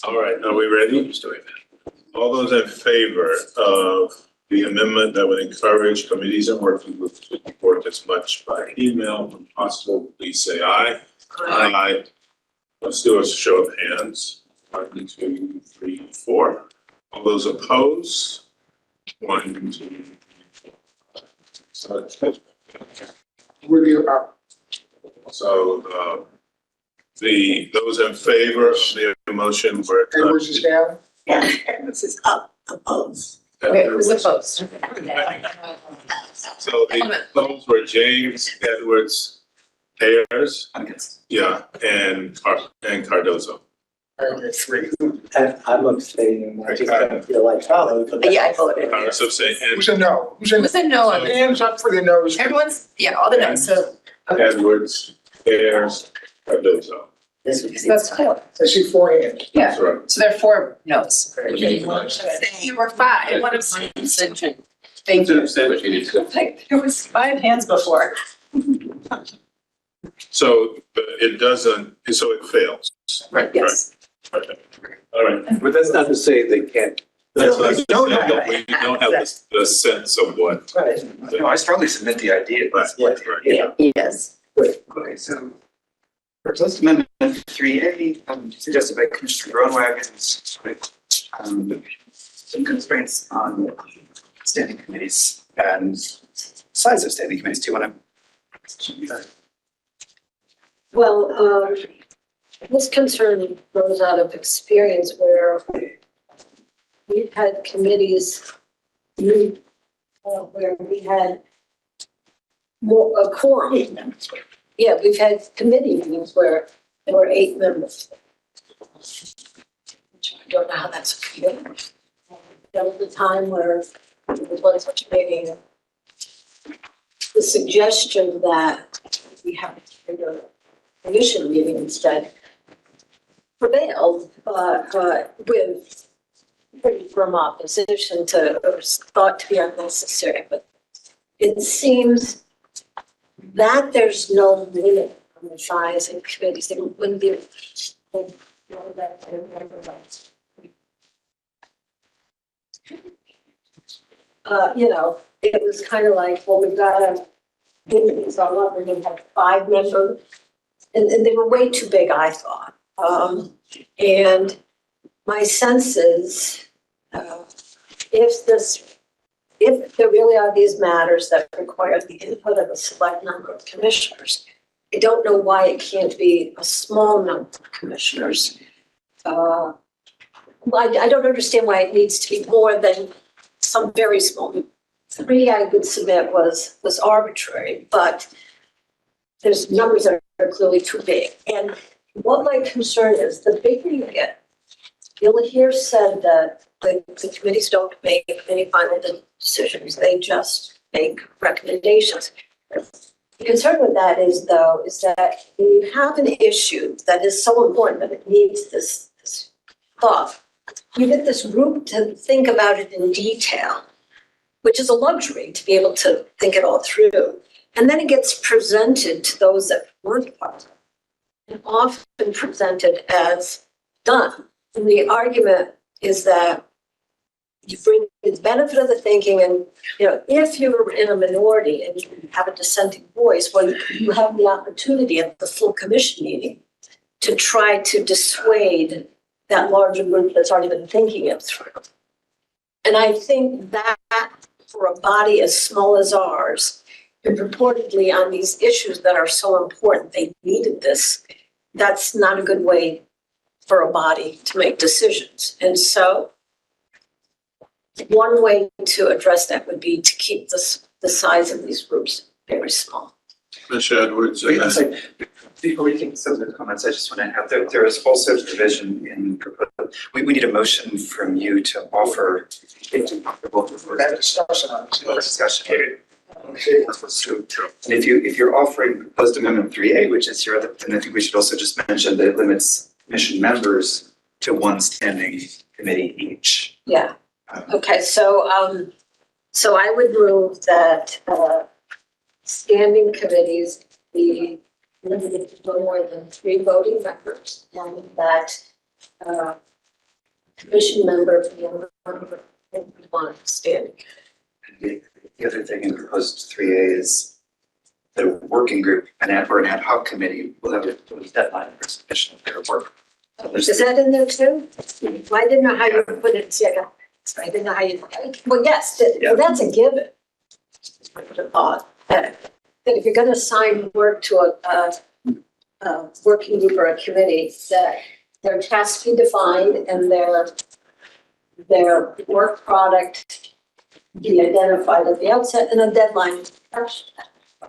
All right, are we ready? All those in favor of the amendment that would encourage committees and working groups to report as much by email when possible, please say aye. Aye. Let's do a show of hands. 1, 2, 3, 4. All those opposed? 1, 2, 3, 4. Where you are. So those in favor of the motion were. Edwards is down. Yeah, this is up, opposed. Who's opposed? So those were James, Edwards, Ayers, yeah, and Cardozo. Three. I'm abstaining. I just don't feel like following. Yeah, I voted. So say, Who's a no? Who's a no on this? Hands up for the no's. Everyone's, all the no's, so. Edwards, Ayers, Cardozo. this week. That's cool. I see 4 hands. Yeah, That's right. so there are 4 no's. Okay. You were 5. What if? Thank you. Like, there was 5 hands before. So it doesn't, so it fails. Right, yes. Okay. All right. But that's not to say they can't. That's what I We don't said. have- We don't have the sense of what. Right. No, I strongly submit the idea. Right. Yes. Okay, so proposed amendment 3A, suggested by Commissioner Groenwagen, some constraints on standing committees and size of standing committees. Do you want to? Well, this concern grows out of experience where we've had committees where we had more, a quorum. Yeah, we've had committee meetings where there were 8 members. I don't know how that's a committee. There was a time where there was one such meeting. The suggestion that we have a commission meeting instead prevailed, with pretty firm opposition to, or thought to be unnecessary, but it seems that there's no limit on the size of committees. There wouldn't be. You know, it was kind of like, well, we've got to give these all up, and we have 5 members, and they were way too big, I thought. And my sense is, if there really are these matters that require the input of a select number of commissioners, I don't know why it can't be a small number of commissioners. I don't understand why it needs to be more than some very small. 3, I would submit, was arbitrary, but there's numbers that are clearly too big. And what my concern is, the bigger you get, you'll hear said that the committees don't make any final decisions, they just make recommendations. The concern with that is, though, is that when you have an issue that is so important that it needs this thought, you get this group to think about it in detail, which is a luxury to be able to think it all through. And then it gets presented to those that weren't part of it, and often presented as done. And the argument is that you bring the benefit of the thinking, and if you're in a minority and you have a dissenting voice, well, you have the opportunity at the full commission meeting to try to dissuade that larger group that's already been thinking it through. And I think that for a body as small as ours, and purportedly on these issues that are so important, they needed this, that's not a good way for a body to make decisions. And so one way to address that would be to keep the size of these groups very small. Mr. Edwards. Before we take some of the comments, I just want to have, there is also provision in, we need a motion from you to offer, if you're comfortable for That discussion on discussion. And if you're offering proposed amendment 3A, which is your other, then I think we should also just mention that it limits commission members to 1 standing committee each. Yeah. Okay, so I would move that standing committees be limited to no more than 3 voting members, and that commission member be a member of 1 standing. The other thing in proposed 3A is the working group or an ad hoc committee will have a deadline for submission of their work. Is that in there too? I didn't know how you would put it. Yeah, I didn't know how you. Well, yes, well, that's a given. I would have thought that if you're going to assign work to a working group or a committee, that their tasks be defined and their work product be identified at the outset and a deadline.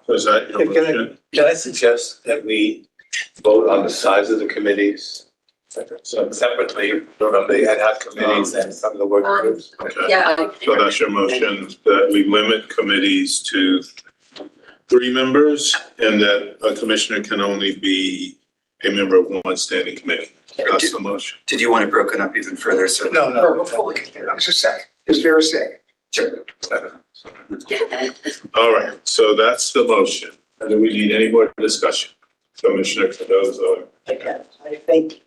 Was that your motion? Can I suggest that we vote on the size of the committees? So separately, vote on the ad hoc committees and some of the work groups. Okay. Yeah. So that's your motion, that we limit committees to 3 members and that a commissioner can only be a member of one standing committee. That's the motion. Did you want it broken up even further? So Or before we get there, just a second. Is there a second? Sure. All right, so that's the motion. And do we need any more discussion? Commissioner Cardozo. I think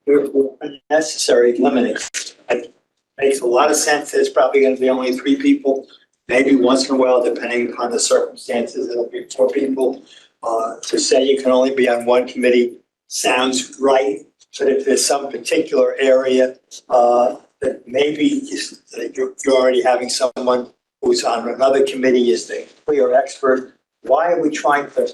we're unnecessary limiting. It makes a lot of sense. There's probably going to be only 3 people. Maybe once in a while, depending upon the circumstances, it'll be 4 people. To say you can only be on one committee sounds right. But if there's some particular area that maybe you're already having someone who's on another committee is the clear expert, why are we trying to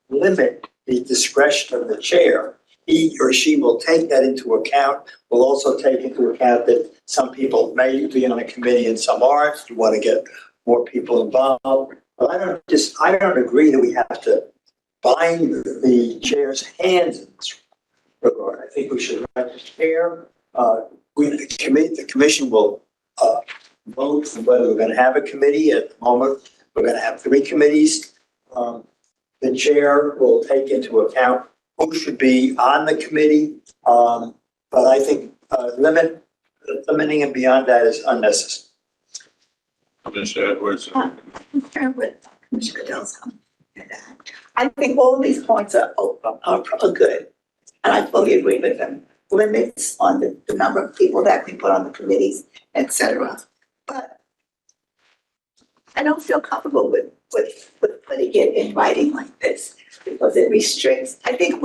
limit the discretion of the chair? He or she will take that into account. Will also take into account that some people may be on a committee and some aren't. You want to get more people involved. But I don't agree that we have to bind the chair's hands in this regard. I think we should let the chair, the commission will vote on whether we're going to have a committee. At the moment, we're going to have 3 committees. The chair will take into account who should be on the committee. But I think limiting and beyond that is unnecessary. Commissioner Edwards. Concerned with Commissioner Goodell's. I think all of these points are good, and I fully agree with them. Limits on the number of people that we put on the committees, et cetera. But I don't feel comfortable with putting it in writing like this because it restricts. I think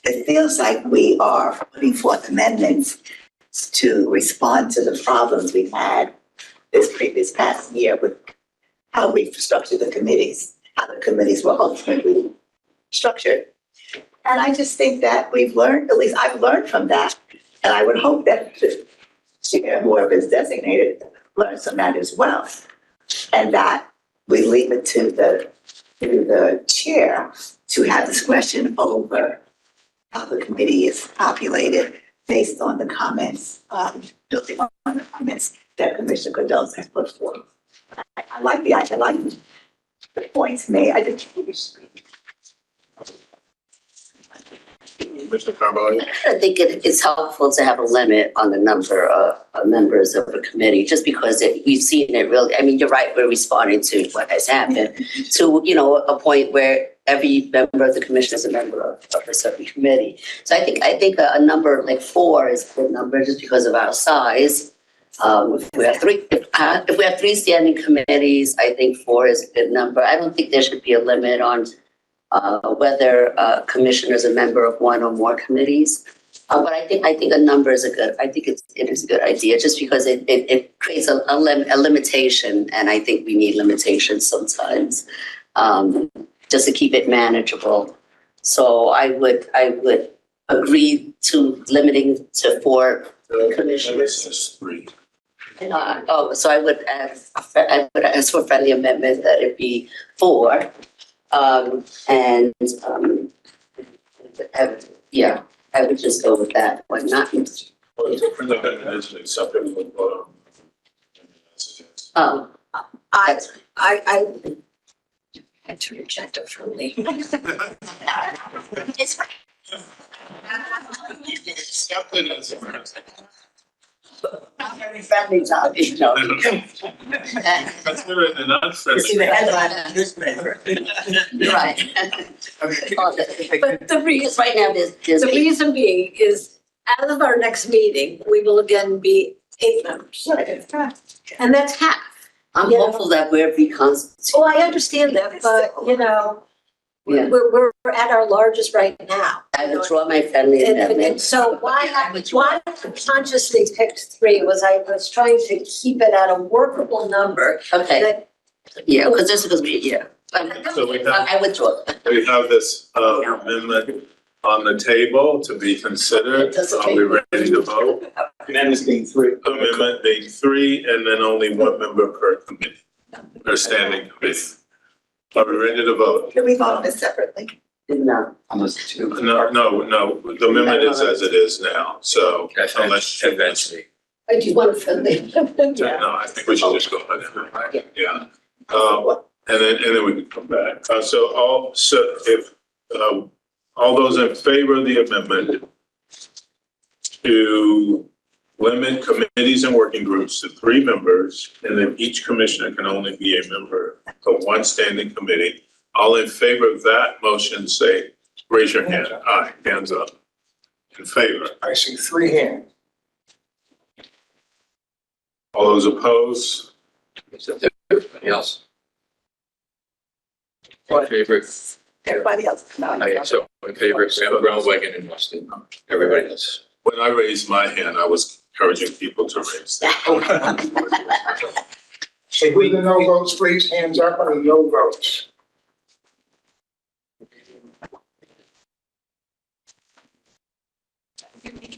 it feels like we are putting forth amendments to respond to the problems we've had this past year with how we've structured the committees, how the committees were ultimately structured. And I just think that we've learned, at least I've learned from that. And I would hope that the chair, whoever is designated, learns from that as well. And that we leave it to the chair to have discretion over how the committee is populated based on the comments, building on the comments that Commissioner Goodell has put forth. I like the points made. I just think we should. Mr. Carvalho. I think it's helpful to have a limit on the number of members of a committee, just because we've seen it really, I mean, you're right, we're responding to what has happened, to, a point where every member of the commission is a member of a certain committee. So I think a number like 4 is a good number just because of our size. If we have 3 standing committees, I think 4 is a good number. I don't think there should be a limit on whether a commissioner is a member of one or more committees. But I think a number is it is a good idea, just because it creates a limitation, and I think we need limitations sometimes, just to keep it manageable. So I would agree to limiting to 4 commissioners. 3. So I would ask for a friendly amendment that it be 4. I would just go with that one, not. I had to reject it from me. It's not very friendly, no. Consider it an unfriendly. You see the headline in the newspaper. Right. But the reason, right now, there's. The reason being is, out of our next meeting, we will again be 8 members. And that's half. I'm hopeful that we're reconstituted. Oh, I understand that, but we're at our largest right now. I withdraw my friendly amendment. And so why I consciously picked 3 was I was trying to keep it at a workable number. Okay. Yeah, because So I withdraw. we have this amendment on the table to be considered. Are we ready to vote? Amendments being 3. Amendment being 3, and then only 1 member per committee, or standing committee. Are we ready to vote? Can we vote on this separately? No. Almost 2. No, the amendment is as it is now, so unless. Do you want to friendly? No, I think we should just go ahead. Yeah. And then we can come back. So if All those in favor of the amendment to limit committees and working groups to 3 members, and that each commissioner can only be a member of one standing committee. All in favor of that motion, say, raise your hand. Aye, hands up. In favor. I see 3 hands. All those opposed? Everybody else? In favor? Everybody else? Okay, so in favor, Sam Brownwagon and Weston. Everybody else? When I raised my hand, I was encouraging people to raise their. So with the no votes, please, hands up on the no votes.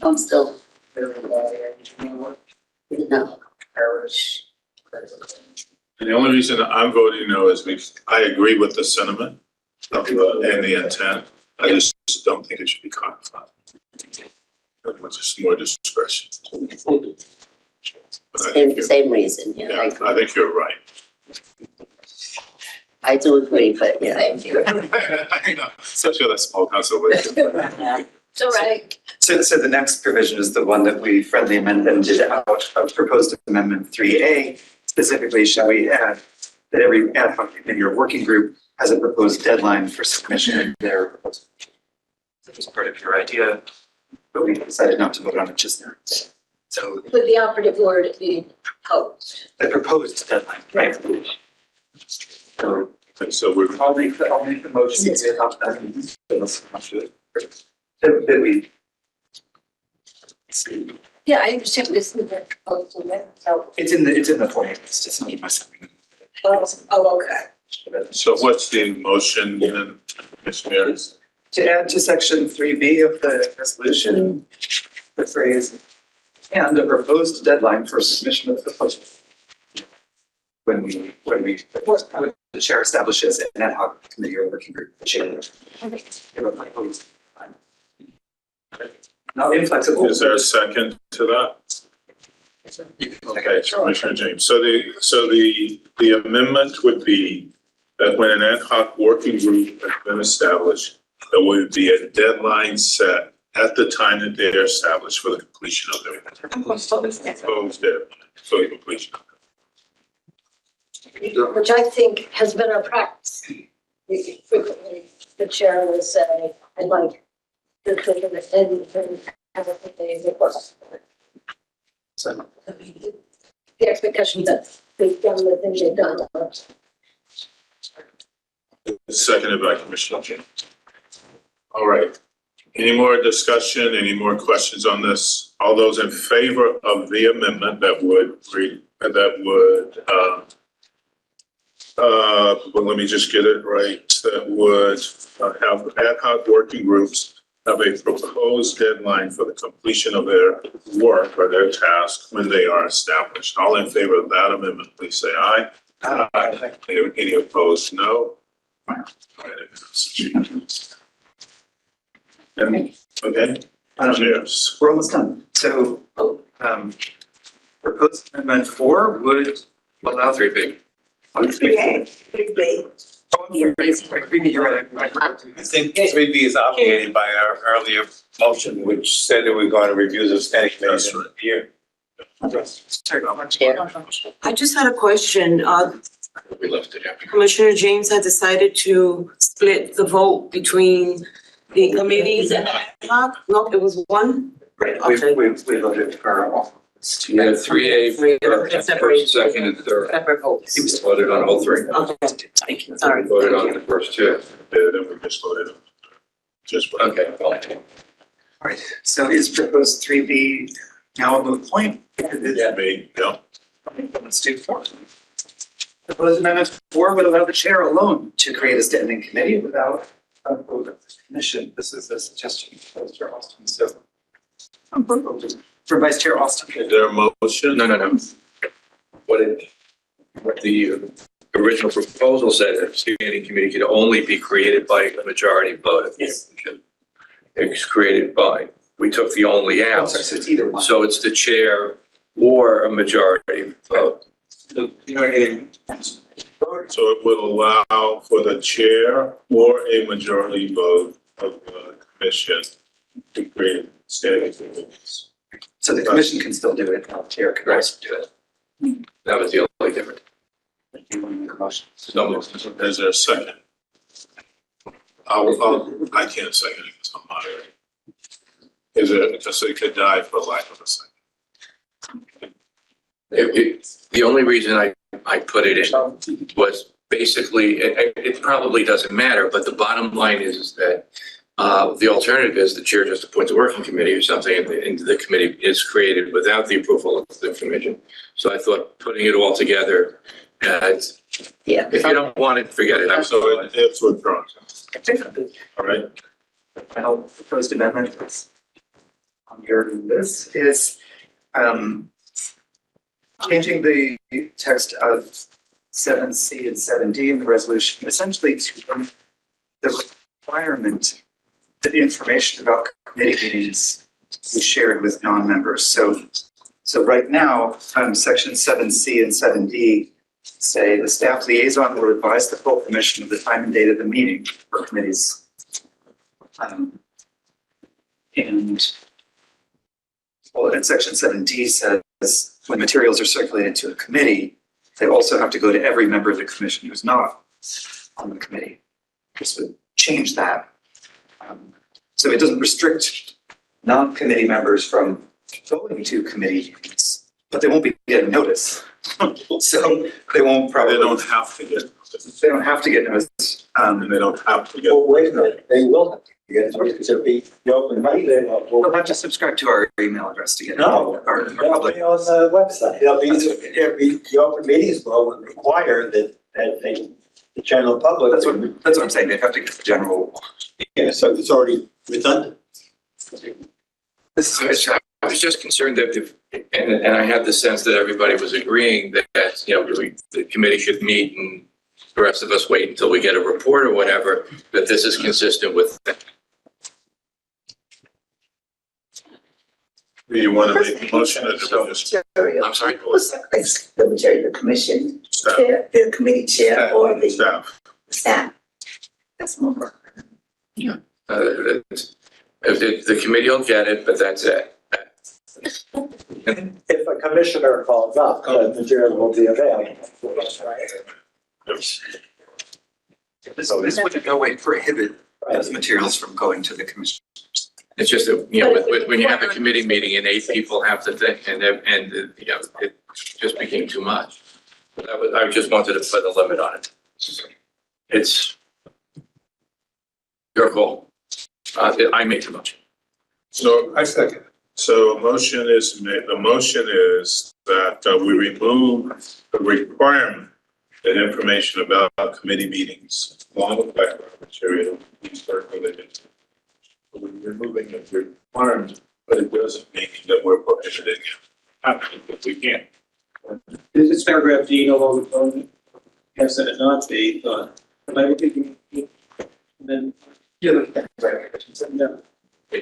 I'm still, no. Harris. And the only reason I'm voting no is because I agree with the sentiment of and the intent. I just don't think it should be codified. It's just more discretion. But I think Same reason, yeah. yeah, I think you're right. I do agree, but yeah. Thank you. I know, especially that small council. It's all right. So the next provision is the one that we friendly amended out of proposed amendment 3A. Specifically, shall we add that every ad hoc committee or working group has a proposed deadline for submission of their proposal. That was part of your idea, but we decided not to vote on it just now. So With the operative word being proposed. the proposed deadline, right? So we're. I'll make the motion to adopt that. That we. Yeah, I understand this is the proposal, so, It's in the form, it's just need my second. okay. So what's the motion then, Ms. Mayor? To add to section 3B of the resolution, the phrase, and a proposed deadline for submission of the proposal. When the chair establishes an ad hoc committee or working group, the chair. Not inflexible. Is there a second to that? Okay, Commissioner James. So the amendment would be that when an ad hoc working group has been established, there would be a deadline set at the time that they are established for the completion of their proposed deadline for the completion. Which I think has been our practice. Frequently, the chair will say, I'd like to take an end and have a day before. So the expectation that they've done the things they've done. Seconded by Commissioner James. All right. Any more discussion, any more questions on this? All those in favor of the amendment that would well, let me just get it right, that would have ad hoc working groups have a proposed deadline for the completion of their work or their task when they are established. All in favor of that amendment, please say aye. Aye. Any opposed, no. All right. Okay. Cheers. We're almost done. So, proposed amendment 4 would allow 3B. 3A, 3B. I think 3B is obligated by our earlier motion, which said that we're going to review the standing committee here. I just had a question. We left it after. Commissioner James had decided to split the vote between the committees and ad hoc. No, it was one. Right, we voted for all. You had 3A, first, second, and third. Separate votes. He was voted on all 3. Okay, thank you. Sorry. Voted on the first 2. Then we just voted on. Just. Okay. All right, so is proposed 3B now a moot point? Yeah. Me, yeah. Let's do 4. Proposed amendment 4 would allow the chair alone to create a standing committee without a vote of the commission. This is a suggestion from Vice Chair Austin, so. For Vice Chair Austin. Is there a motion? No. What the original proposal said, a standing committee could only be created by a majority vote. Yes. It's created by, we took the only Oh, out. sorry, so it's either one. So it's the chair or a majority vote. So it would allow for the chair or a majority vote of the commission to create standing committees. So the commission can still do it, the chair can also do it. That was the only difference. So, is there a second? I can't second it because I'm moderating. Is it, just so it could die for lack of a second? The only reason I put it in was basically, it probably doesn't matter, but the bottom line is that the alternative is the chair just appoints a working committee or something, and the committee is created without the approval of the commission. So I thought putting it all together, if you don't want it, forget it. So it's withdrawn. All right. Final proposed amendment on your list is changing the text of 7C and 7D in the resolution, essentially to the requirement that information about committee meetings be shared with non-members. So right now, section 7C and 7D say the staff liaison will advise the full commission of the time and date of the meeting for committees. And section 7D says when materials are circulated to a committee, they also have to go to every member of the commission who's not on the committee. This would change that. So it doesn't restrict non-committee members from going to committee meetings, but they won't be getting notice. So they won't probably. They don't have to get. They don't have to get notice. And they don't have to get. Well, wait a minute, they will have to get notice because it'll be the open meeting. They'll have to subscribe to our email address to get it. No, Our it'll public. be on the website. It'll be the open meetings law would require that the general public. That's what I'm saying. They have to get the general. Yeah, so it's already redundant. I was just concerned that and I had the sense that everybody was agreeing that, the committee should meet and the rest of us wait until we get a report or whatever, that this is consistent with that. Do you want to make a motion or do we just? I'm sorry. Who's the majority of the commission? Chair, the committee chair or the staff? That's more work. The committee will get it, but that's it. If a commissioner calls up, the material will be available. So this would in no way prohibit those materials from going to the commission. It's just that, when you have a committee meeting and 8 people have to think, and it just became too much. But I just wanted to put a limit on it. It's your call. I made too much. So I second. So a motion is made, the motion is that we remove the requirement that information about committee meetings, along with background material, be circulated. We're removing the requirement, but it doesn't mean that we're prohibiting it. If we can't. It's paragraph D, no longer, yes, that it not be, but I would think, then. Yeah.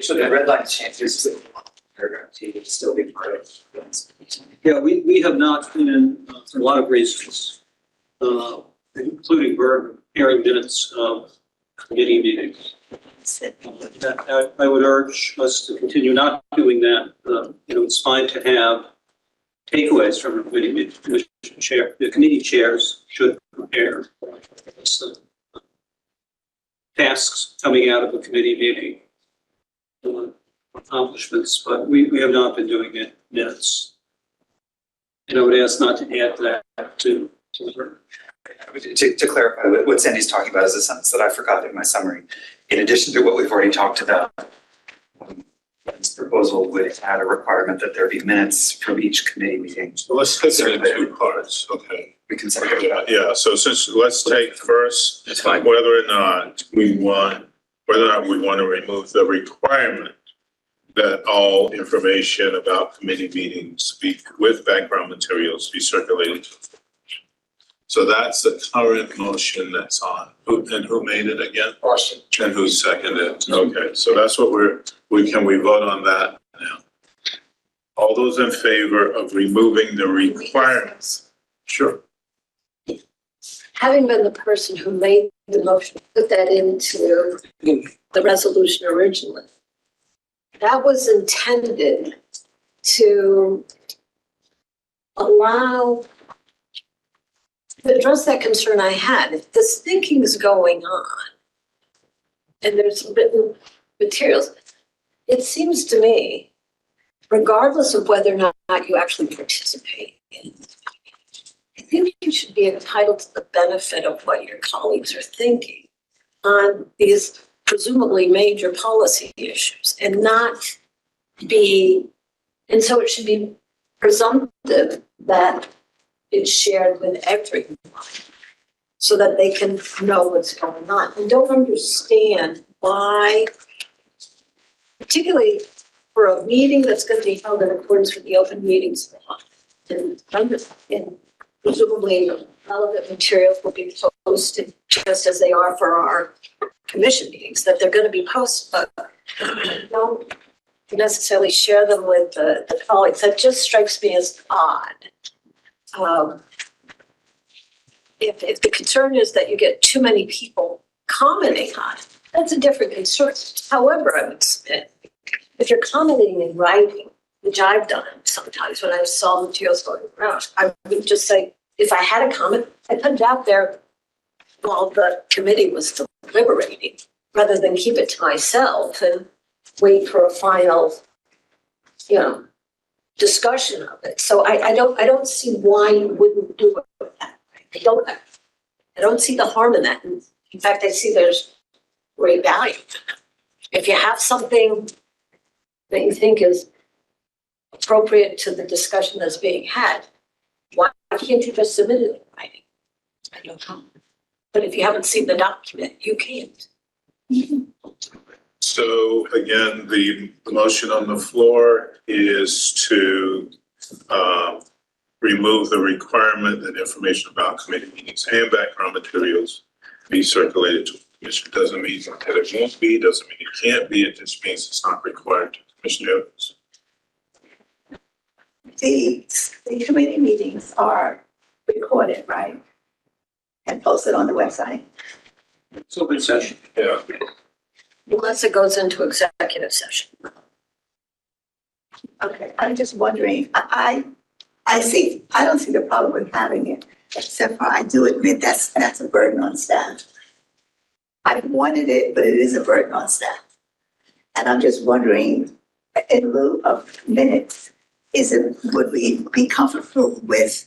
So the red line changes. Paragraph T would still be part of. Yeah, we have not been in, for a lot of reasons, including preparing minutes of committee meetings. I would urge us to continue not doing that. It's fine to have takeaways from the committee chair. The committee chairs should prepare tasks coming out of a committee meeting, accomplishments, but we have not been doing it minutes. And I would ask not to add that to the. To clarify, what Sandy's talking about is a sentence that I forgot in my summary. In addition to what we've already talked about, this proposal would add a requirement that there be minutes from each committee meeting. So let's take it in 2 parts, okay? We can separate it out. Yeah, so let's take first whether or not we want to remove the requirement that all information about committee meetings with background materials be circulated. So that's the current motion that's on. Who made it again? Austin. And who seconded it? Okay, so that's what can we vote on that now? All those in favor of removing the requirements? Sure. having been the person who made the motion, put that into the resolution originally, that was intended to allow, to address that concern I had. If this thinking is going on and there's written materials, it seems to me, regardless of whether or not you actually participate in, I think you should be entitled to the benefit of what your colleagues are thinking on these presumably major policy issues and not be, and so it should be presumptive that it's shared with everyone so that they can know what's going on. I don't understand why, particularly for a meeting that's going to be held in accordance with the open meetings law, and presumably relevant materials will be posted just as they are for our commission meetings, that they're going to be posted, but don't necessarily share them with the colleagues. That just strikes me as odd. If the concern is that you get too many people commenting on it, that's a different concern. However, I would submit, if you're commenting in writing, which I've done sometimes when I saw materials going around, I would just say, if I had a comment, I put it out there while the committee was deliberating, rather than keep it to myself and wait for a final, discussion of it. So I don't see why you wouldn't do it that way. I don't see the harm in that. In fact, I see there's great value. If you have something that you think is appropriate to the discussion that's being had, why can't you just submit it in writing? I don't know. But if you haven't seen the document, you can't. So again, the motion on the floor is to remove the requirement that information about committee meetings and background materials be circulated to the commission. Doesn't mean that it won't be, doesn't mean it can't be, it just means it's not required to commissioners. The committee meetings are recorded, right? And posted on the website. It's open session. Yeah. Unless it goes into executive session. Okay, I'm just wondering, I don't see the problem with having it, except for I do admit that's a burden on staff. I wanted it, but it is a burden on staff. And I'm just wondering, in lieu of minutes, would we be comfortable with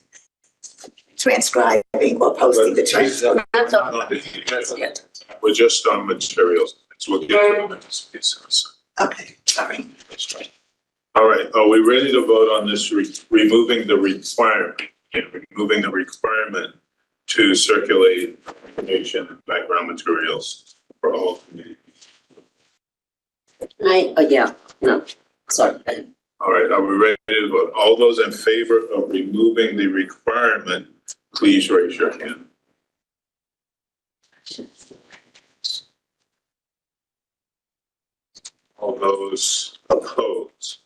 transcribing or posting the transcript? We're just on materials. So we'll get to the minutes. Okay, sorry. All right, are we ready to vote on this, removing the requirement to circulate information and background materials for all committees? Sorry. All right, are we ready to vote? All those in favor of removing the requirement, please raise your hand. All those opposed?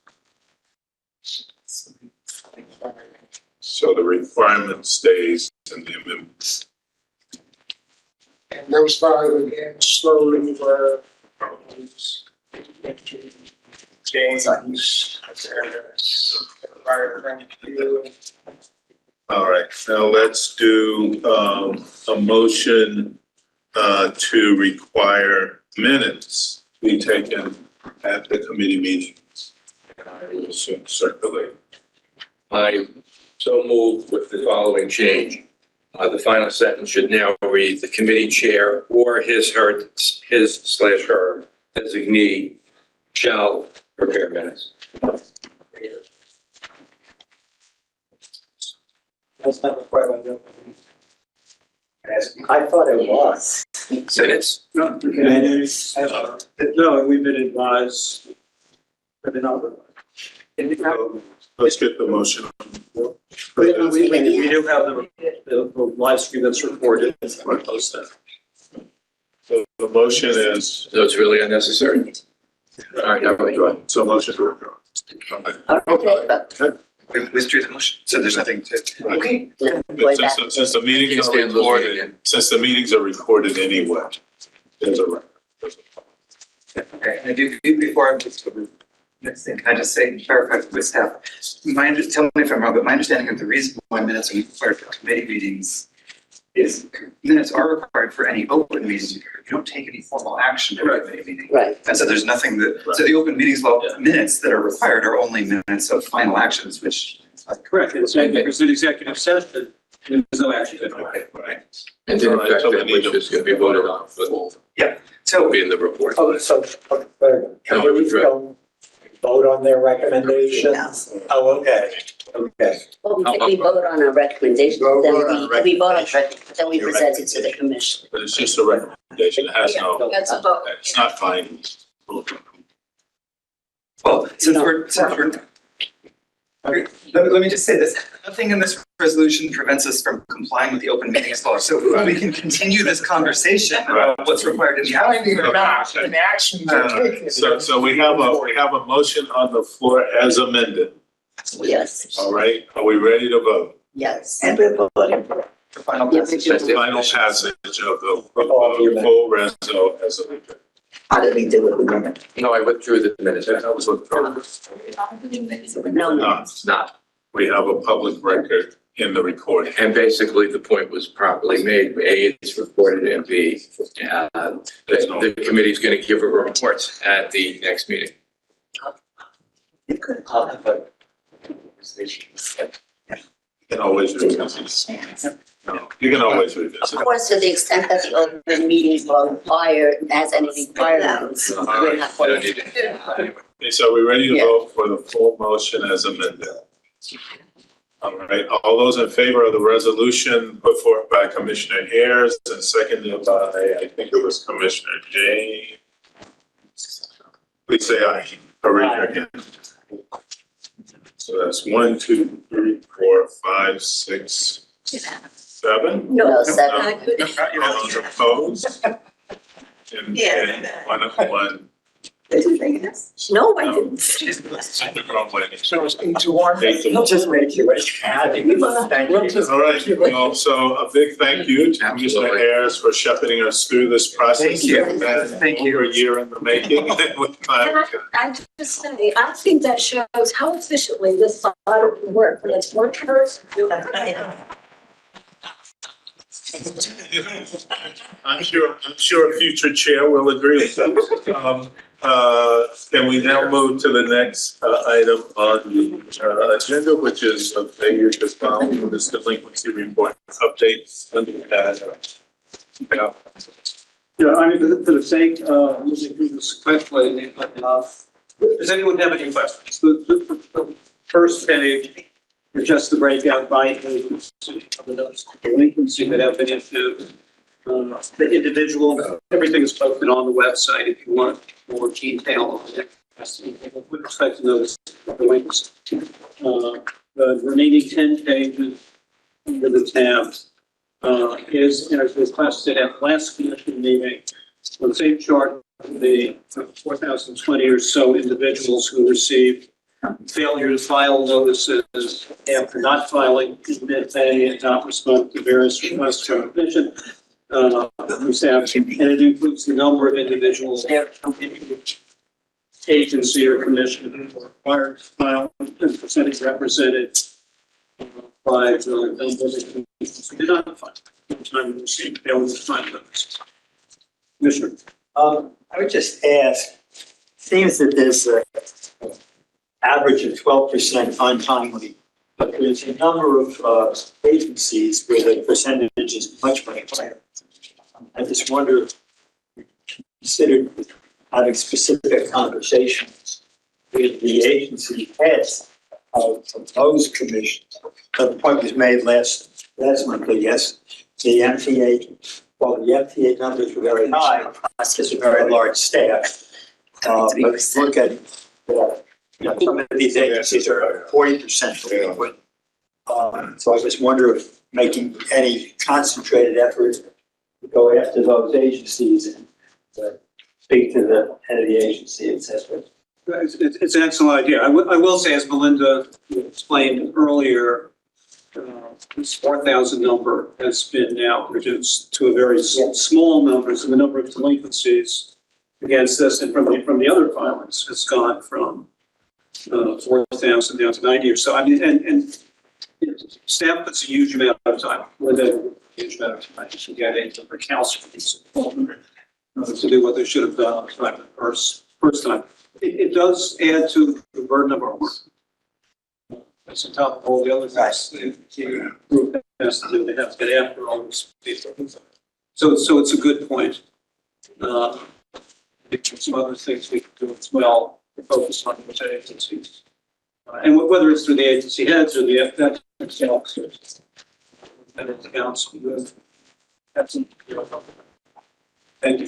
So the requirement stays in the amendments. And those five again slowly were James. All right, now let's do a motion to require minutes be taken at the committee meetings. I will soon circulate. I so move with the following change. The final sentence should now read, the committee chair or his/her designee shall prepare minutes. That's not required by the. I thought it was. Minutes? No, minutes. No, we've been advised. But they're not required. Let's get the motion. We do have the live stream that's recorded. We'll post that. So the motion is. So it's really unnecessary. All right, now we go. So motion to withdraw. Okay. we withdrew the motion, so there's nothing to. Okay. Since the meetings are recorded, anyway, there's a record. Okay, and I do, before I'm just, next thing, can I just say, clarify with staff? Tell me if I'm wrong, but my understanding of the reason why minutes are required for committee meetings is minutes are required for any open meeting. You don't take any formal action at a committee meeting. Right. And so there's nothing that, so the open meetings law minutes that are required are only minutes of final actions, which. Correct, it's an executive session, there's no action. Right. And then which is going to be voted on. Yeah, so. Be in the report. Oh, so, committees don't vote on their recommendations? Oh, okay, okay. Well, we vote on a recommendation, then we vote on, then we present it to the commission. But it's just a recommendation, it has no, That's a vote. it's not binding. Well, since we're, let me just say this, nothing in this resolution prevents us from complying with the open meetings law, so we can continue this conversation about what's required in the. Finding or not, an action to take. So we have a motion on the floor as amended. Yes. All right, are we ready to vote? Yes. And we're voting. The final Yeah, passage. The final passage of the full reso as amended. How did we do it? We didn't. No, I withdrew the minutes. That was what. No, No, It's not. we have a public record in the recording. And basically, the point was properly made. A, it's recorded, and B, the committee's going to give a report at the next meeting. You can always revisit. No, you can always revisit. of course, to the extent that the open meetings law has any requirements, we're not going to. Okay, so we're ready to vote for the full motion as amended. All right, all those in favor of the resolution put forth by Commissioner Ayers and seconded by, I think it was Commissioner James. Please say aye, or raise your hand. So that's 1, 2, 3, 4, 5, 6, 7. No, 7. All those opposed? And one. Did you say yes? No, I didn't. The wrong way. So it's 8-1. 8-1. Just make you happy. Thank you. All right, well, so a big thank you to Commissioner Ayers for shepherding us through this process. Thank you. Thank you. Over a year in the making. I just say, I think that shows how efficiently this body can work when it's one person doing it. I'm sure a future chair will agree with that. Can we now move to the next item on the agenda, which is a failure to file this delinquency report update. Yeah, I mean, for the sake of moving through this quickly, does anyone have any questions? The first page is just the breakout by delinquency that have been issued. The individual, everything is posted on the website if you want more detail on it. With respect to those delinquencies. The remaining 10 pages under the tabs is, as was classified at last commission meeting, on the same chart, the 4,020 or so individuals who received failure to file notices after not filing in mid-May and not responding to various requests for commission. From staff, and it includes the number of individuals agency or commission required to file and percentage represented by the number of did not file at the time of receipt failure to file notices. Commissioner. I would just ask, seems that there's an average of 12% untimely, but there's a number of agencies where the percentage is much, much higher. I just wonder if you considered having specific conversations with the agency heads of those commissions. But the point was made last month, yes, the MTA, well, the MTA numbers were very high, it's a very large staff. But look at, some of these agencies are 40% delinquent. So I just wonder if making any concentrated effort to go after those agencies and speak to the head of the agency, et cetera. It's an excellent idea. I will say, as Melinda explained earlier, this 4,000 number has been now reduced to a very small number. So the number of delinquencies against this and from the other filings has gone from 4,000 down to 90 or so. I mean, and staff puts a huge amount of time, with a huge amount of time to get into recalcitrance to do what they should have done the first time. It does add to the burden of our work. That's on top of all the other things the group has to do. They have to get after all these people. So it's a good point. I think there's some other things we can do as well to focus on those agencies. And whether it's through the agency heads or the FX officers, and it counts. That's thank you.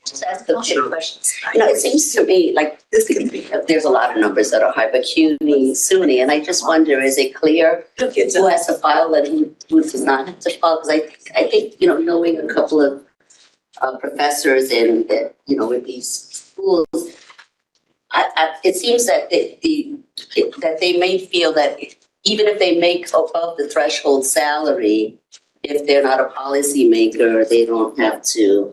Just ask a quick question. You know, it seems to me like there's a lot of numbers that are high, but CUNY, SUNY, and I just wonder, is it clear who has to file and who does not have to file? Because I think, you know, knowing a couple of professors in these schools, it seems that that they may feel that even if they make above the threshold salary, if they're not a policymaker, they don't have to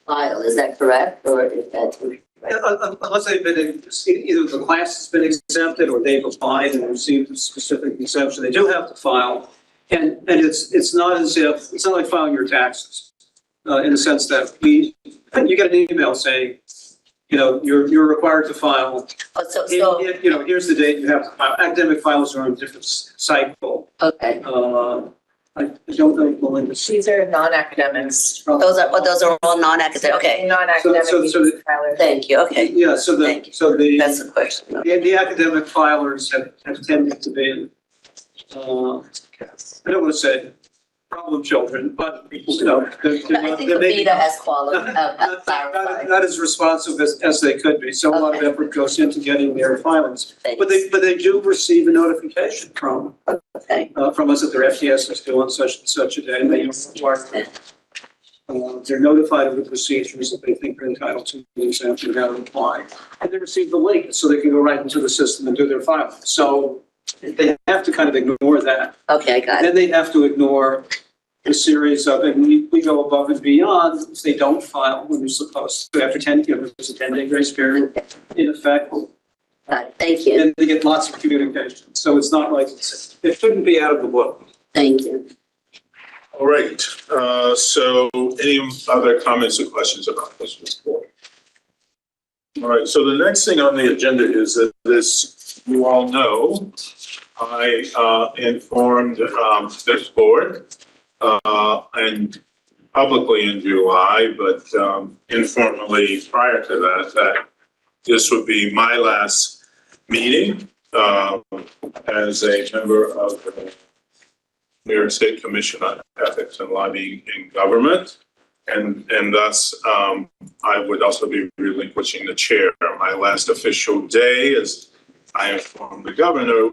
file. Is that correct? Or if that's unless they've been, either the class has been exempted or they've applied and received a specific exemption, they do have to file. And it's not as if, it's not like filing your taxes, in the sense that you get an email saying, you know, you're required to file. You know, here's the date you have to file. Academic files are on a different cycle. Okay. I don't know, Melinda. These are non-academics. Those are all non-academic. Okay. Non-academic. Thank you. Okay. Yeah. So that's the question. The academic filers have tended to be, I don't want to say problem children, but you know, I think the beta has clarified. Not as responsive as they could be. So a lot of effort goes into getting their filings, but they do receive a notification from us that their FTS is due on such and such a day, and they they're notified of the procedures that they think they're entitled to the exemption and how to apply, and they receive the link so they can go right into the system and do their filing. So they have to kind of ignore that. Okay, I got it. Then they have to ignore the series of, and we go above and beyond if they don't file when they're supposed to. After 10, you know, there's a 10-day grace period in effect. Thank you. And they get lots of communication. So it's not like, it shouldn't be out of the book. Thank you. All right. So any other comments or questions about this report? All right. So the next thing on the agenda is that you all know, I informed this board and publicly in July, but informally prior to that this would be my last meeting as a member of the New York State Commission on Ethics and Lobbying in Government. And thus, I would also be relinquishing the chair. My last official day, as I informed the governor,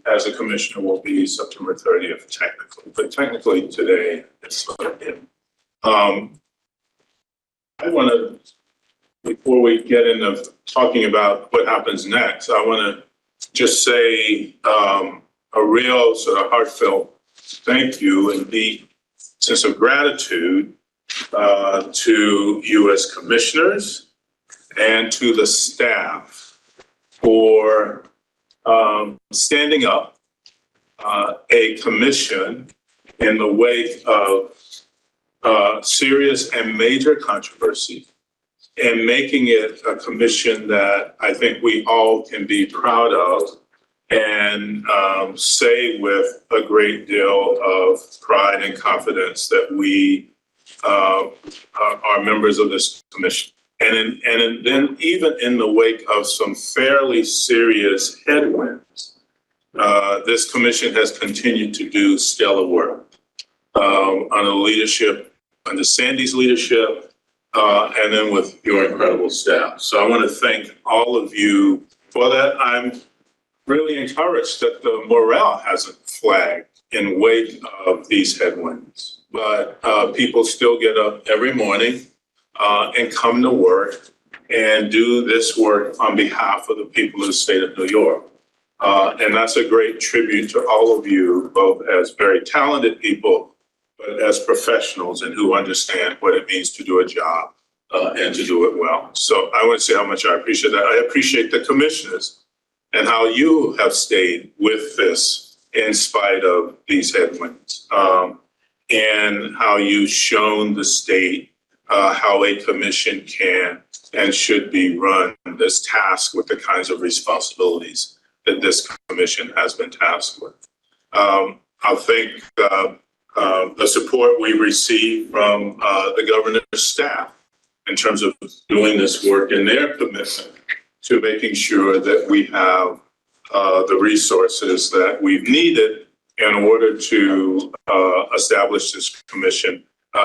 as a commissioner, will be September 30th technically, but technically today it's him. I want to, before we get into talking about what happens next, I want to just say a real sort of heartfelt thank you and deep sense of gratitude to you as commissioners and to the staff for standing up a commission in the wake of serious and major controversy and making it a commission that I think we all can be proud of and say with a great deal of pride and confidence that we are members of this commission. And then even in the wake of some fairly serious headwinds, this commission has continued to do stellar work under leadership, under Sandy's leadership, and then with your incredible staff. So I want to thank all of you for that. I'm really encouraged that the morale hasn't flagged in wake of these headwinds, but people still get up every morning and come to work and do this work on behalf of the people of the state of New York. And that's a great tribute to all of you, both as very talented people, but as professionals and who understand what it means to do a job and to do it well. So I want to say how much I appreciate that. I appreciate the commissioners and how you have stayed with this in spite of these headwinds, and how you've shown the state how a commission can and should be run, this task with the kinds of responsibilities that this commission has been tasked with. I think the support we receive from the governor's staff in terms of doing this work and their commitment to making sure that we have the resources that we've needed in order to establish this commission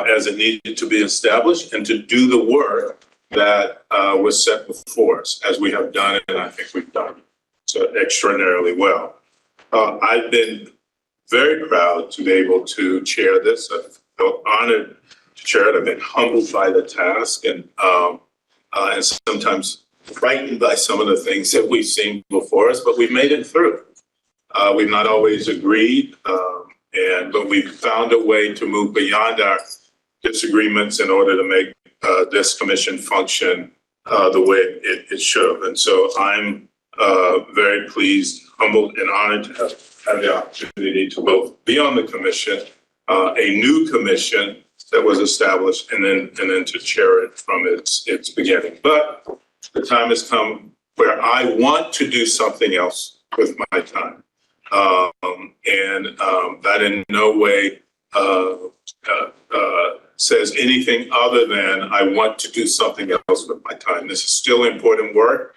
as it needed to be established and to do the work that was set before us, as we have done, and I think we've done so extraordinarily well. I've been very proud to be able to chair this. I felt honored to chair it. I've been humbled by the task and sometimes frightened by some of the things that we've seen before us, but we've made it through. We've not always agreed, but we've found a way to move beyond our disagreements in order to make this commission function the way it should. And so I'm very pleased, humbled, and honored to have the opportunity to both be on the commission, a new commission that was established, and then to chair it from its beginning. But the time has come where I want to do something else with my time. That in no way says anything other than I want to do something else with my time. This is still important work.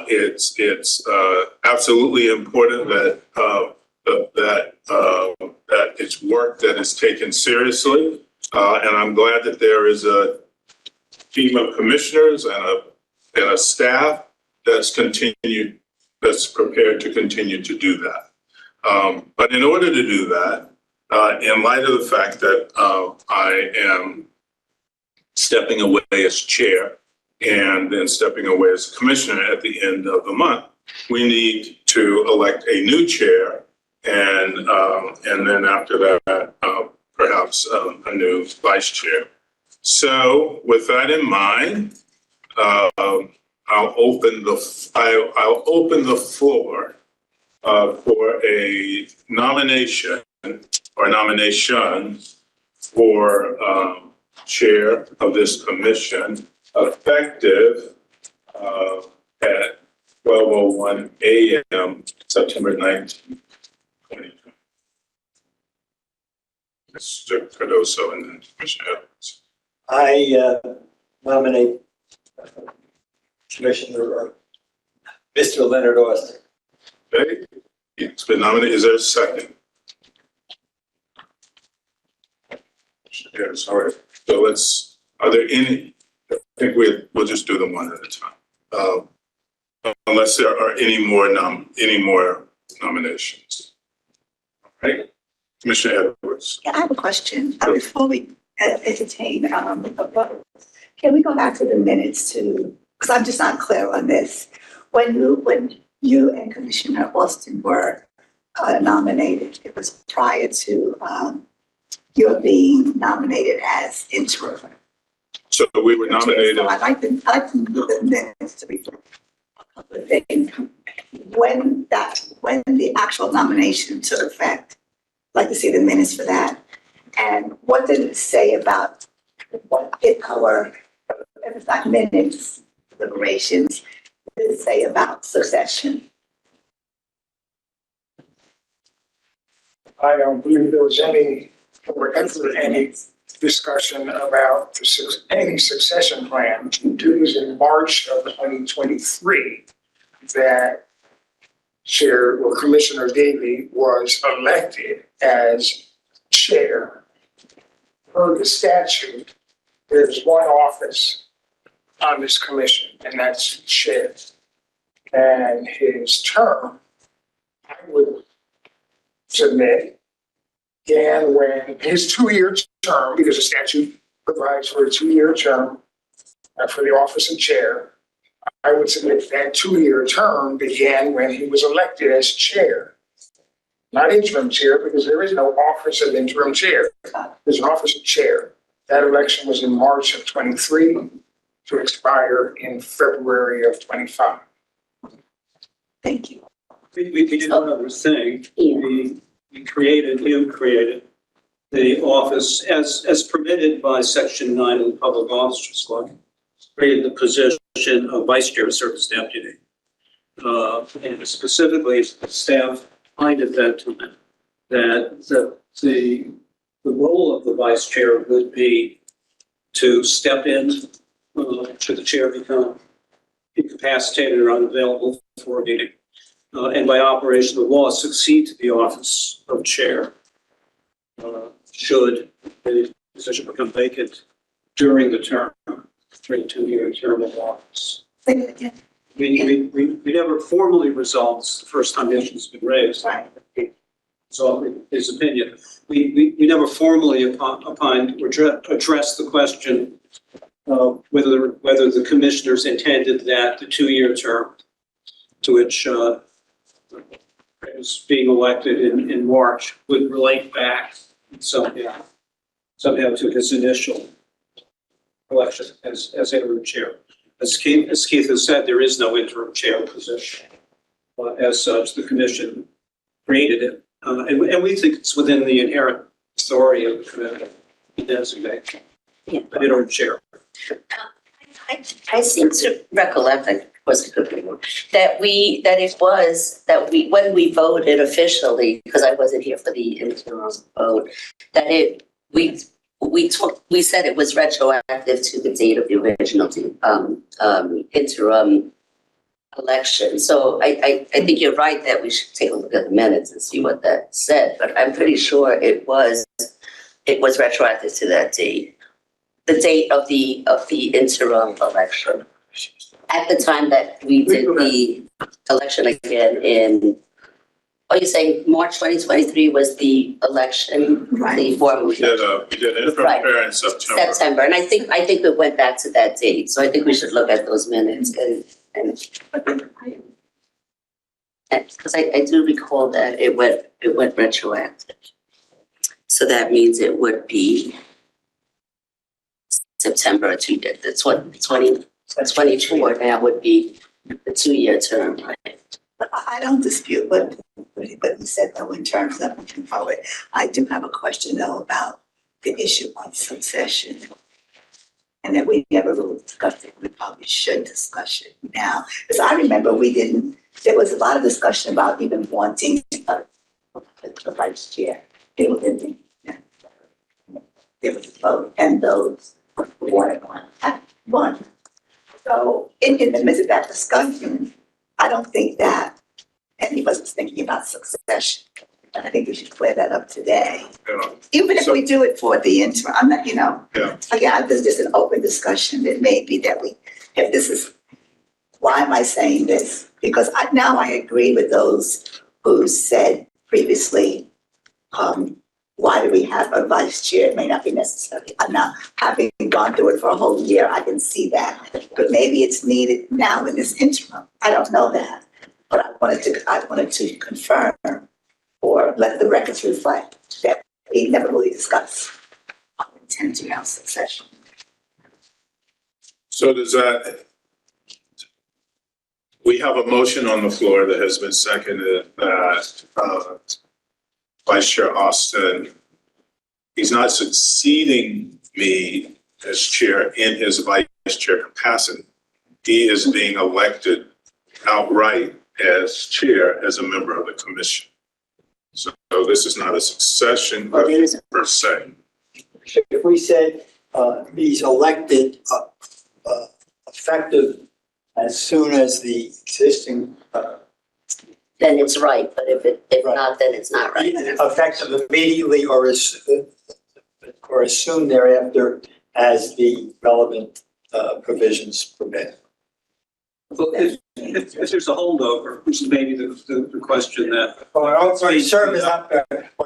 It's absolutely important that it's work that is taken seriously. And I'm glad that there is a team of commissioners and a staff that's prepared to continue to do that. But in order to do that, in light of the fact that I am stepping away as chair and then stepping away as commissioner at the end of the month, we need to elect a new chair and then after that, perhaps a new vice chair. So with that in mind, I'll open the floor for a nomination or nominations for chair of this commission, effective at 12:01 a.m. September 19th, 2020. Mr. Cardoso and then Commissioner Evans. I nominate Commissioner Mr. Leonard Austin. Okay, it's been nominated. Is there a second? Yeah, sorry. So are there any, I think we'll just do them one at a time. Unless there are any more nominations. All right, Commissioner Edwards. Yeah, I have a question. Before we entertain a vote, can we go back to the minutes because I'm just not clear on this. When you and Commissioner Austin were nominated, it was prior to your being nominated as interim. So we were nominated. So I'd like to move the minutes to reflect a couple of things. When the actual nomination took effect, I'd like to see the minutes for that. And what did it say about if it's not minutes, deliberations, what did it say about succession? I don't believe there was any discussion about any succession plan. It was in March of 2023 that Chair or Commissioner Davey was elected as chair. Per the statute, there's one office on this commission, and that's chair. And his term, I would submit, began when his 2-year term, because the statute provides for a 2-year term, for the office of chair. I would submit that 2-year term began when he was elected as chair. Not interim chair, because there is no office of interim chair. There's an office of chair. That election was in March of 23 to expire in February of 25. Thank you. We did one other thing. You created the office as permitted by Section 9 of the Public Officers Law, created the position of Vice Chair Service Deputy. And specifically, staff find at that time that the role of the Vice Chair would be to step in should the chair become incapacitated or unavailable for a meeting. And by operation of law, succeed to the office of chair should the position become vacant during the term, during the 2-year term of office. We never formally resolved this the first time the issue's been raised. Right. So his opinion, we never formally opined or addressed the question of whether the commissioners intended that the 2-year term to which was being elected in March would relate back somehow to his initial election as interim chair. As Keith has said, there is no interim chair position. As such, the commission created it. And we think it's within the inherent authority of the commission to designate an interim chair. I seem to recollect, of course, it could be wrong, that when we voted officially, because I wasn't here for the interim vote, that we said it was retroactive to the date of the original interim election. So I think you're right that we should take a look at the minutes and see what that said, but I'm pretty sure it was retroactive to that date. The date of the interim election. At the time that we did the election again you're saying March 2023 was the election? Right. The formal. We did interim chair in September, and I think it went back to that date, so I think we should look at those minutes and because I do recall that it went retroactive. So that means it would be September the 24 now would be the 2-year term, right? But I don't dispute what you said though in terms of moving forward. I do have a question though about the issue on succession. And that we never really discussed it. We probably should discuss it now. Because I remember there was a lot of discussion about even wanting the vice chair. There was a vote and those wanted one. So in the midst of that discussion, I don't think that any of us was thinking about succession. And I think we should clear that up today. Yeah. Even if we do it for the interim, I'm not, again, this is just an open discussion. It may be that if this is, why am I saying this? Because now I agree with those who said previously, why do we have a vice chair? It may not be necessary. I'm not having gone through it for a whole year. I can see that, but maybe it's needed now in this interim. I don't know that, but I wanted to confirm or let the records reflect that we never really discussed intent around succession. So we have a motion on the floor that has been seconded that Vice Chair Austin, he's not succeeding me as chair in his vice chair capacity. He is being elected outright as chair as a member of the commission. So this is not a succession per se. If we said he's elected effective as soon as the existing then it's right, but if not, then it's not right. effective immediately or as soon thereafter as the relevant provisions permit. Well, if there's a holdover, which is maybe the question that. Or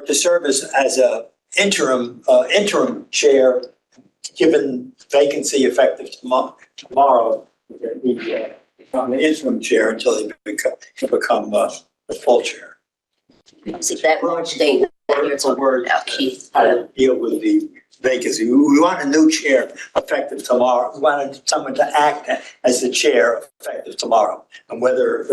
to serve as a interim chair given vacancy effective tomorrow, I'm the interim chair until they become the full chair. See, that March date, it's a word about Keith. How to deal with the vacancy. We want a new chair effective tomorrow. We want someone to act as the chair effective tomorrow. And whether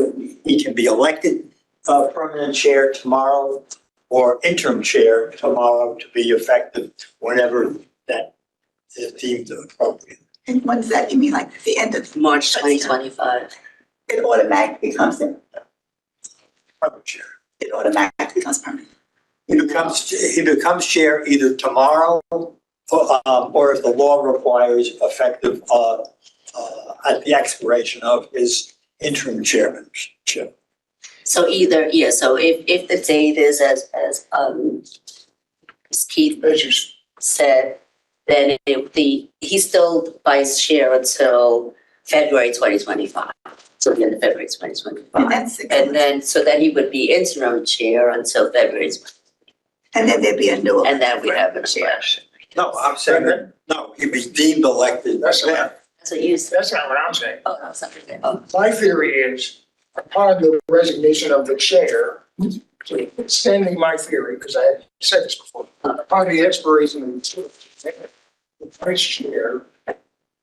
he can be elected permanent chair tomorrow or interim chair tomorrow to be effective whenever that is deemed appropriate. And when does that, you mean like the end of March 2025. It automatically becomes it, Permanent chair. it automatically becomes permanent. He becomes chair either tomorrow or if the law requires effective at the expiration of his interim chairmanship. So either, yeah, so if the date is as Keith said, then he's still vice chair until February 2025. So the end of February 2025. And then, so then he would be interim chair until February. And then there'd be a new. And then we have a chair. No, I'm saying that, no, he'd be deemed elected. That's not, That's what you said. that's not what I'm saying. Oh, no, something like that. My theory is upon the resignation of the chair, extending my theory, because I had said this before, upon the expiration of the chair, the vice chair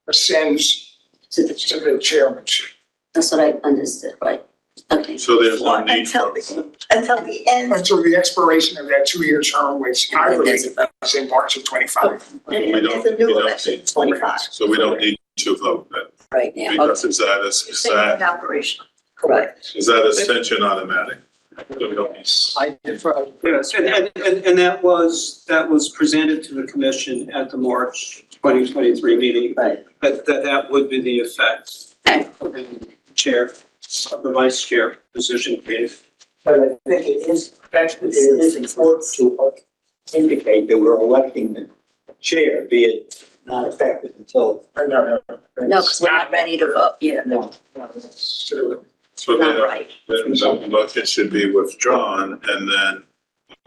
ascends to the chairmanship. That's what I understood, right? Okay. So there's no need Until for. until the end. Until the expiration of that 2-year term, which I believe is in March of 25. We don't, There's a we new don't election, need, 25. so we don't need to vote that. Right now. Because is that, Operation. Correct. is that ascension automatic? So we don't need. I defer. Yes, and that was presented to the commission at the March 2023 meeting. Right. That would be the effect of the chair, of the vice chair position created. But I think it is important to indicate that we're electing the chair, be it not effective until. No, because we're not ready to vote. Yeah. No. So Not then, right. then the motion should be withdrawn and then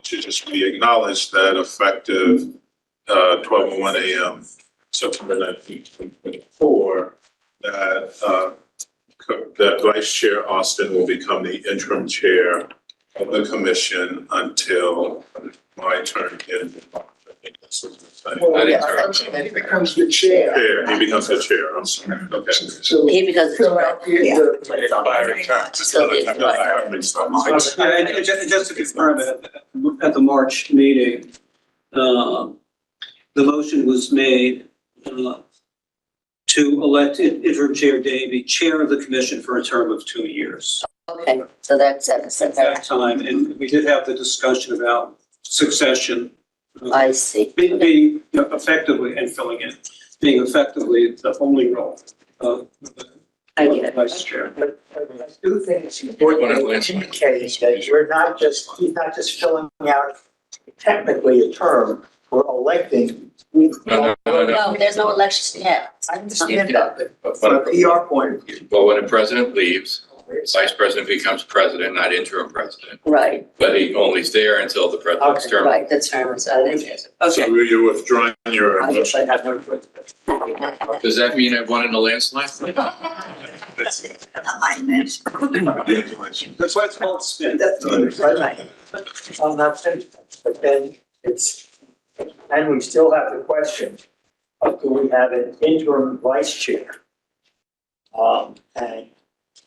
to just be acknowledged that effective 12:01 a.m. September 19th, 2024, that Vice Chair Austin will become the interim chair of the commission until my term ends. I think that's what Well, I'm yeah, saying. and he becomes the chair. He becomes the chair, I'm sorry, okay. So He becomes. fill out the. So it's right. And just to confirm, at the March meeting, the motion was made to elect interim chair Davy, chair of the commission for a term of 2 years. Okay, so that's At that time, and we did have the discussion about succession. I see. Being effectively and filling in, being effectively the only role of I get it. vice chair. I do think it's important to indicate that he's not just filling out technically a term, we're electing. No. No, there's no election yet. I understand that, but from a PR point of view. Well, when a president leaves, vice president becomes president, not interim president. Right, But he only is there until the president's term. right, the term is out. So you're withdrawing your I guess I motion. have no. Does that mean I won in a landslide? Alignment. That's why it's called spin. Right. I'm not finished, but then and we still have the question of do we have an interim vice chair? And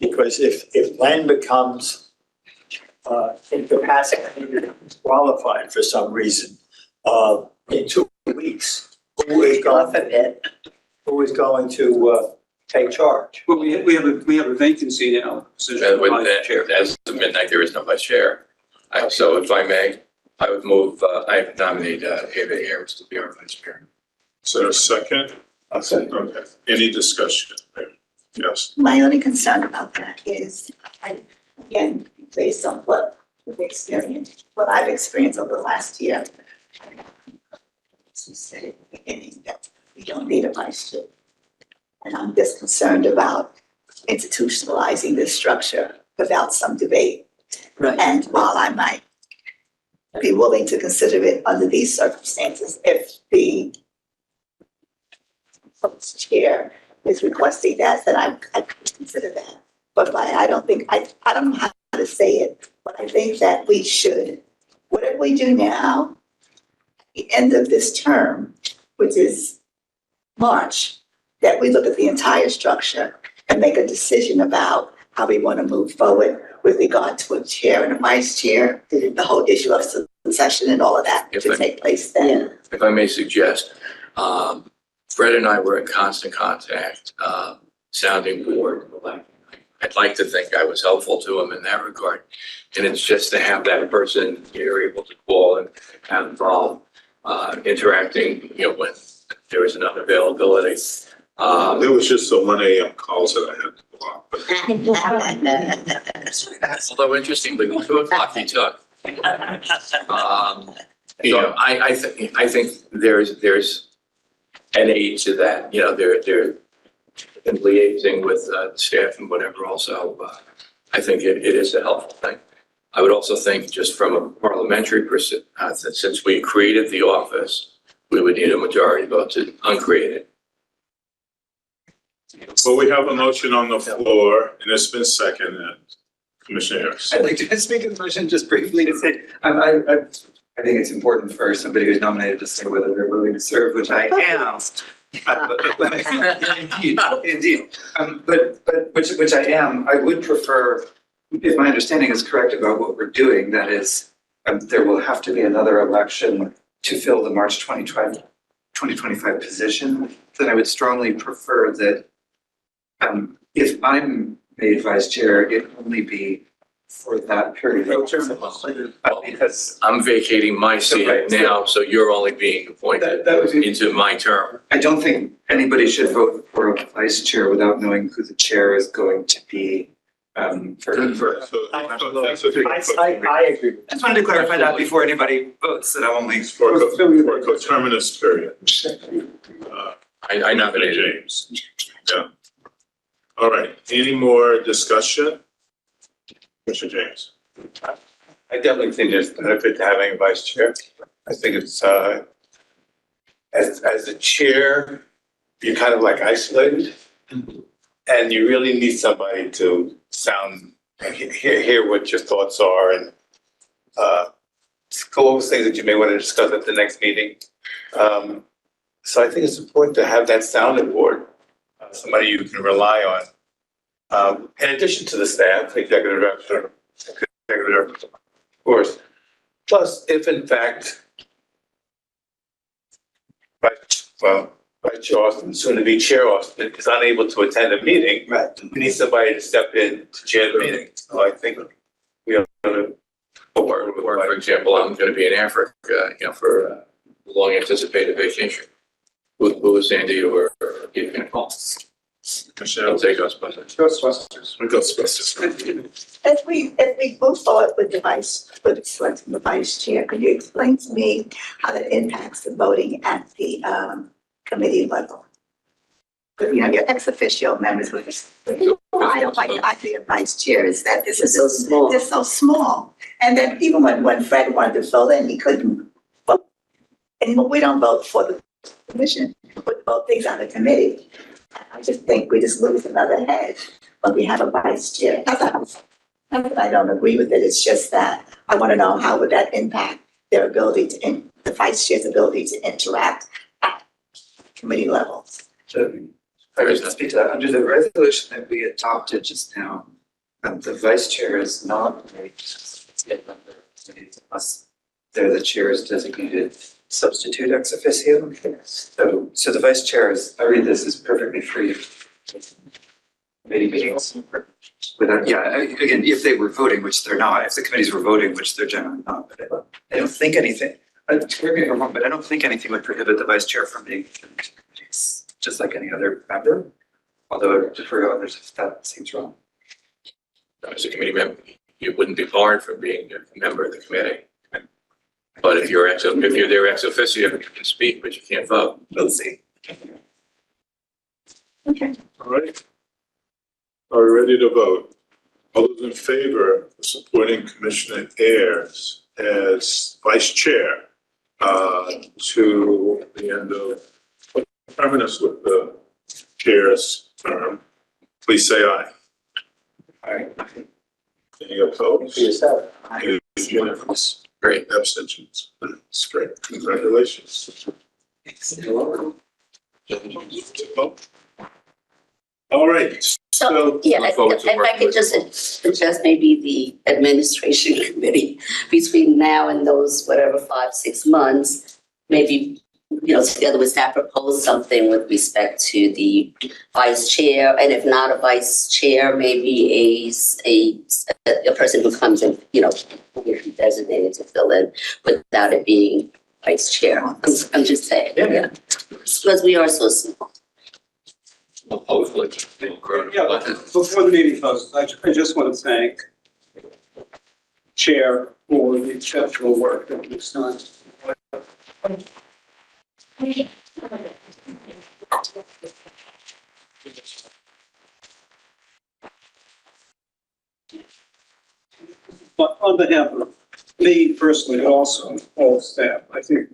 because if Len becomes incapacitated, qualified for some reason, in 2 weeks, who is going to take charge? Well, we have a vacancy now. Position of vice chair. As of midnight, there is no vice chair. So if I may, I would move, I nominate Ava Ayers to be our vice chair. Is there a second? Okay, any discussion? Yes. My only concern about that is, again, based on what I've experienced over the last year. As you said at the beginning, that we don't need a vice chair. And I'm just concerned about institutionalizing this structure without some debate. Right. And while I might be willing to consider it under these circumstances, if the chair is requesting that, then I could consider that. But I don't think, I don't know how to say it, but I think that we should, whatever we do now, the end of this term, which is March, that we look at the entire structure and make a decision about how we want to move forward with regard to a chair and a vice chair, the whole issue of succession and all of that should take place then. If I may suggest, Fred and I were in constant contact, sounding board. I'd like to think I was helpful to him in that regard. And it's just to have that person you're able to call and have involved, interacting, when there was enough availability. There was just some 1 a.m. calls that I had to block. Although interestingly, 2 o'clock he took. I think there's an aid to that, they're in liaising with staff and whatever also. I think it is a helpful thing. I would also think just from a parliamentary perspective, that since we created the office, we would need a majority vote to uncreate it. Well, we have a motion on the floor and it's been seconded. Commissioner Harris. I'd like to speak in the motion just briefly to say, I think it's important for somebody who's nominated to say whether they're willing to serve, which I am. Indeed. But which I am. I would prefer, if my understanding is correct about what we're doing, that is, there will have to be another election to fill the March 2025 position. Then I would strongly prefer that if I'm made vice chair, it only be for that period. Because I'm vacating my seat now, so you're only being appointed into my term. I don't think anybody should vote for a vice chair without knowing who the chair is going to be. I agree. I just wanted to clarify that before anybody votes, that I'm only For a coterminous period. I nominate James. Yeah. All right, any more discussion? Mr. James. I definitely think there's benefit to having a vice chair. I think it's, as a chair, you're kind of like isolated. And you really need somebody to hear what your thoughts are and go over things that you may want to discuss at the next meeting. So I think it's important to have that sounding board, somebody you can rely on. In addition to the staff, executive director, of course. Plus, if in fact, Vice Chair Austin, soon to be Chair Austin, is unable to attend a meeting, we need somebody to step in to chair the meeting. So I think we have to. Or for example, I'm going to be in Africa, for a long anticipated vacation. Who is Sandy or you can call? I'll take Ghostbusters. As we move forward with selecting the vice chair, could you explain to me how that impacts the voting at the committee level? Because your ex officio members, I don't like the idea of vice chair is that this is so small. They're so small, and then even when Fred wanted to fill in, he couldn't vote. And we don't vote for the commission, but vote things on the committee. I just think we just lose another head when we have a vice chair. I don't agree with it. It's just that I want to know how would that impact their ability to, the vice chair's ability to interact at committee levels. So I was going to speak to that. Under the resolution that we adopted just now, the vice chair is not unless they're the chair's designated substitute ex officio. So the vice chair is, I read this as perfectly free. Committee meetings. Without, again, if they were voting, which they're not, if the committees were voting, which they're generally not, but I don't think anything, correct me if I'm wrong, but I don't think anything would prohibit the vice chair from being just like any other member, although I defer to others if that seems wrong. As a committee member, you wouldn't be barred from being a member of the committee. But if you're their ex officio, you can speak, but you can't vote. We'll see. Okay. All right. Are we ready to vote? All those in favor of supporting Commissioner Ayers as vice chair to the end of Terminus with the chair's term, please say aye. Aye. Any opposed? Yourself. It is unanimous. Great, abstentions. That's great. Congratulations. All right, so. Yeah, look forward to if I working could with just suggest maybe the administration committee between now and those, whatever, 5, 6 months, maybe, together with staff, propose something with respect to the vice chair, and if not a vice chair, maybe a person who comes in, will be designated to fill in without it being vice chair. I'm just saying, yeah, because we are so small. Hopefully. Yeah, before the meeting closes, I just want to thank Chair for the exceptional work that he's done. But on behalf of me personally, but also all staff, I think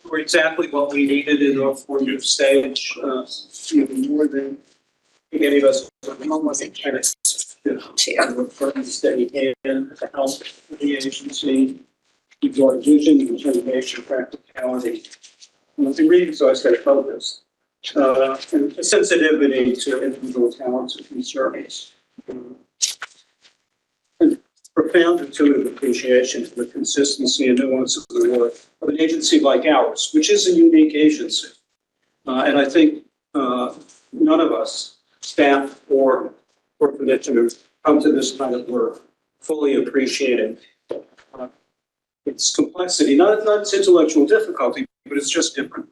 we're exactly what we needed in our 4-year stage, even more than any of us. Almost a kind of steady hand to help the agency, keep our vision, determination, practicality. And reading, so I stay focused. And a sensitivity to individual talents and concerns. And profound intuitive appreciation for the consistency and nuance of the work of an agency like ours, which is a unique agency. And I think none of us, staff or commissioners, come to this kind of work fully appreciating its complexity, not its intellectual difficulty, but it's just different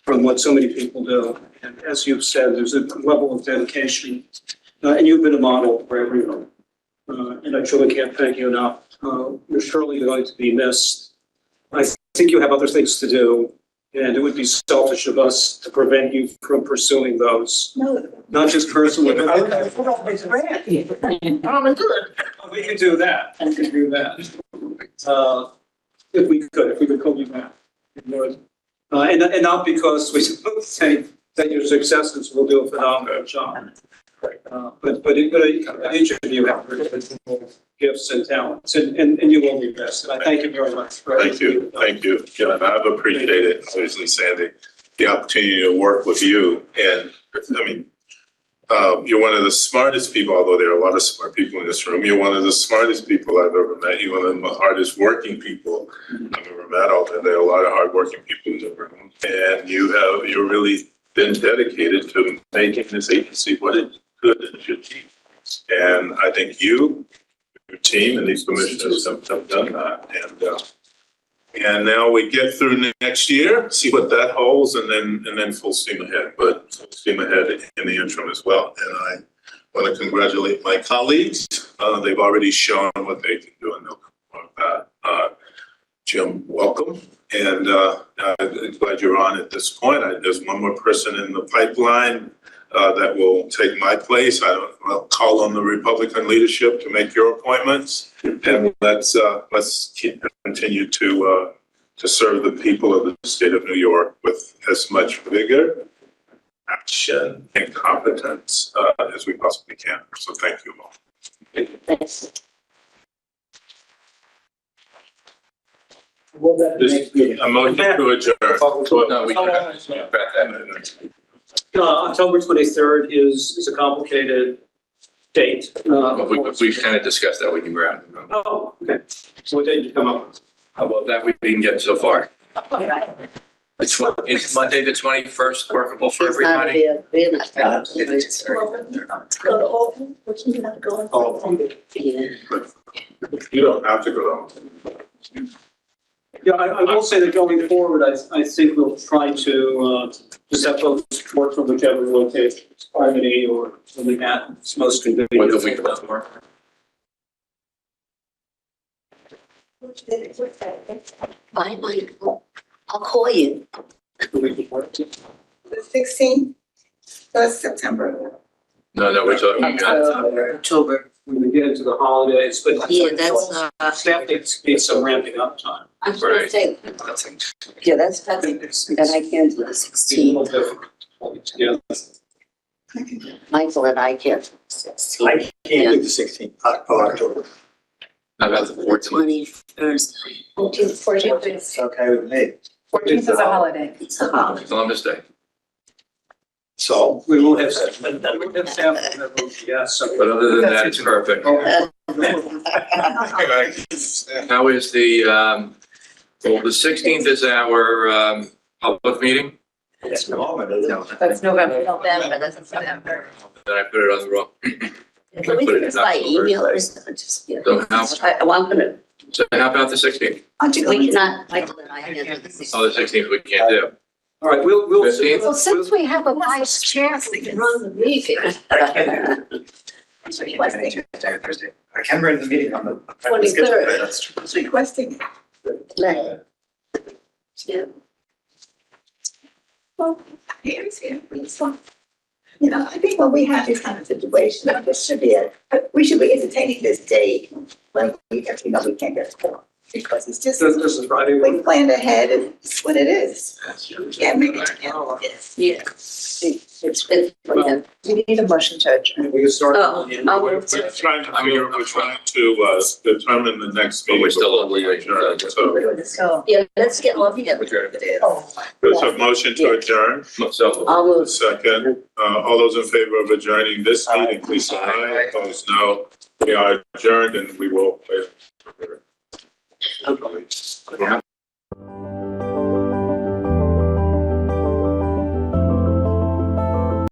from what so many people do. And as you've said, there's a level of dedication, and you've been a model for everyone. And I truly can't thank you enough. You're surely going to be missed. I think you have other things to do, and it would be selfish of us to prevent you from pursuing those. No. Not just personally, but I'm good. we could do that. We could do that. If we could call you back. And not because we say that your successors will do a phenomenal job. But each of you have gifts and talents, and you will be best. And I thank you very much. Thank you. Yeah, and I've appreciated, obviously, Sandy, the opportunity to work with you. And I mean, you're one of the smartest people, although there are a lot of smart people in this room. You're one of the smartest people I've ever met. You're one of the hardest working people I've ever met. Although there are a lot of hardworking people in the room. And you're really been dedicated to making this agency what it could and should be. And I think you, your team, and these commissioners have done that. And now we get through next year, see what that holds, and then full steam ahead. But full steam ahead in the interim as well. And I want to congratulate my colleagues. They've already shown what they can do, and they'll come on that. Jim, welcome. And I'm glad you're on at this point. There's one more person in the pipeline that will take my place. I'll call on the Republican leadership to make your appointments, and let's continue to serve the people of the state of New York with as much vigor, action, and competence as we possibly can. So thank you all. Thanks. A motion to adjourn. No, we can't. October 23rd is a complicated date. We kind of discussed that with you, Brad. Oh, okay. So what date did you come up with? How about that? We didn't get so far. It's Monday, the 21st, workable for It's not everybody? Go to Oakland, which you have to go on. Yeah. You don't have to go down. Yeah, I will say that going forward, I think we'll try to just have folks work from whichever location, Harmony or something that it's most convenient. What the week before? Bye, Michael. I'll call you. The 16th, that's September. No, we're talking about October. when we get into the holidays, but. Yeah, that's, Staff needs some ramping up time. I was gonna say, yeah, that's, and I can't do the It's a little 16th. difficult. Yeah. Michael and I can't. I can't do the 16th of October. How about the 14th? 21st. 14th. It's okay with me. 14th is a holiday. It's a holiday. Columbus Day. So we will have, staff, yes. But other than that, it's perfect. How is the, well, the 16th is our public meeting? It's November, isn't it? That's November. November, that's November. Then I put it on the wrong. Can we do this by email or something? Just, yeah. So how, I'm gonna, so how about the 16th? we cannot, Michael and I can't do the 16th. Oh, the 16th we can't do. All right, we'll see. 15th? Well, since we have a vice chair, we can run the meeting. Thursday. I can run the meeting on the. 23rd. That's true. It's requesting. Like, Yeah. Well, here's here, it's fun. You know, I think when we have this kind of situation, this should be we should be entertaining this day when we, you know, we can't get to. Because it's just, This is Friday. we planned ahead and it's what it is. We can't make it together. yeah, it's been, yeah. We need a motion to adjourn. We can start. Oh, I'll We're move to. trying to determine the next meeting. We're still on before we adjourn. So So. Yeah, let's get off here. there's a motion to adjourn. So. I'll move. Second, all those in favor of adjourning this meeting, please say aye. Opposed, no. We are adjourned and we will.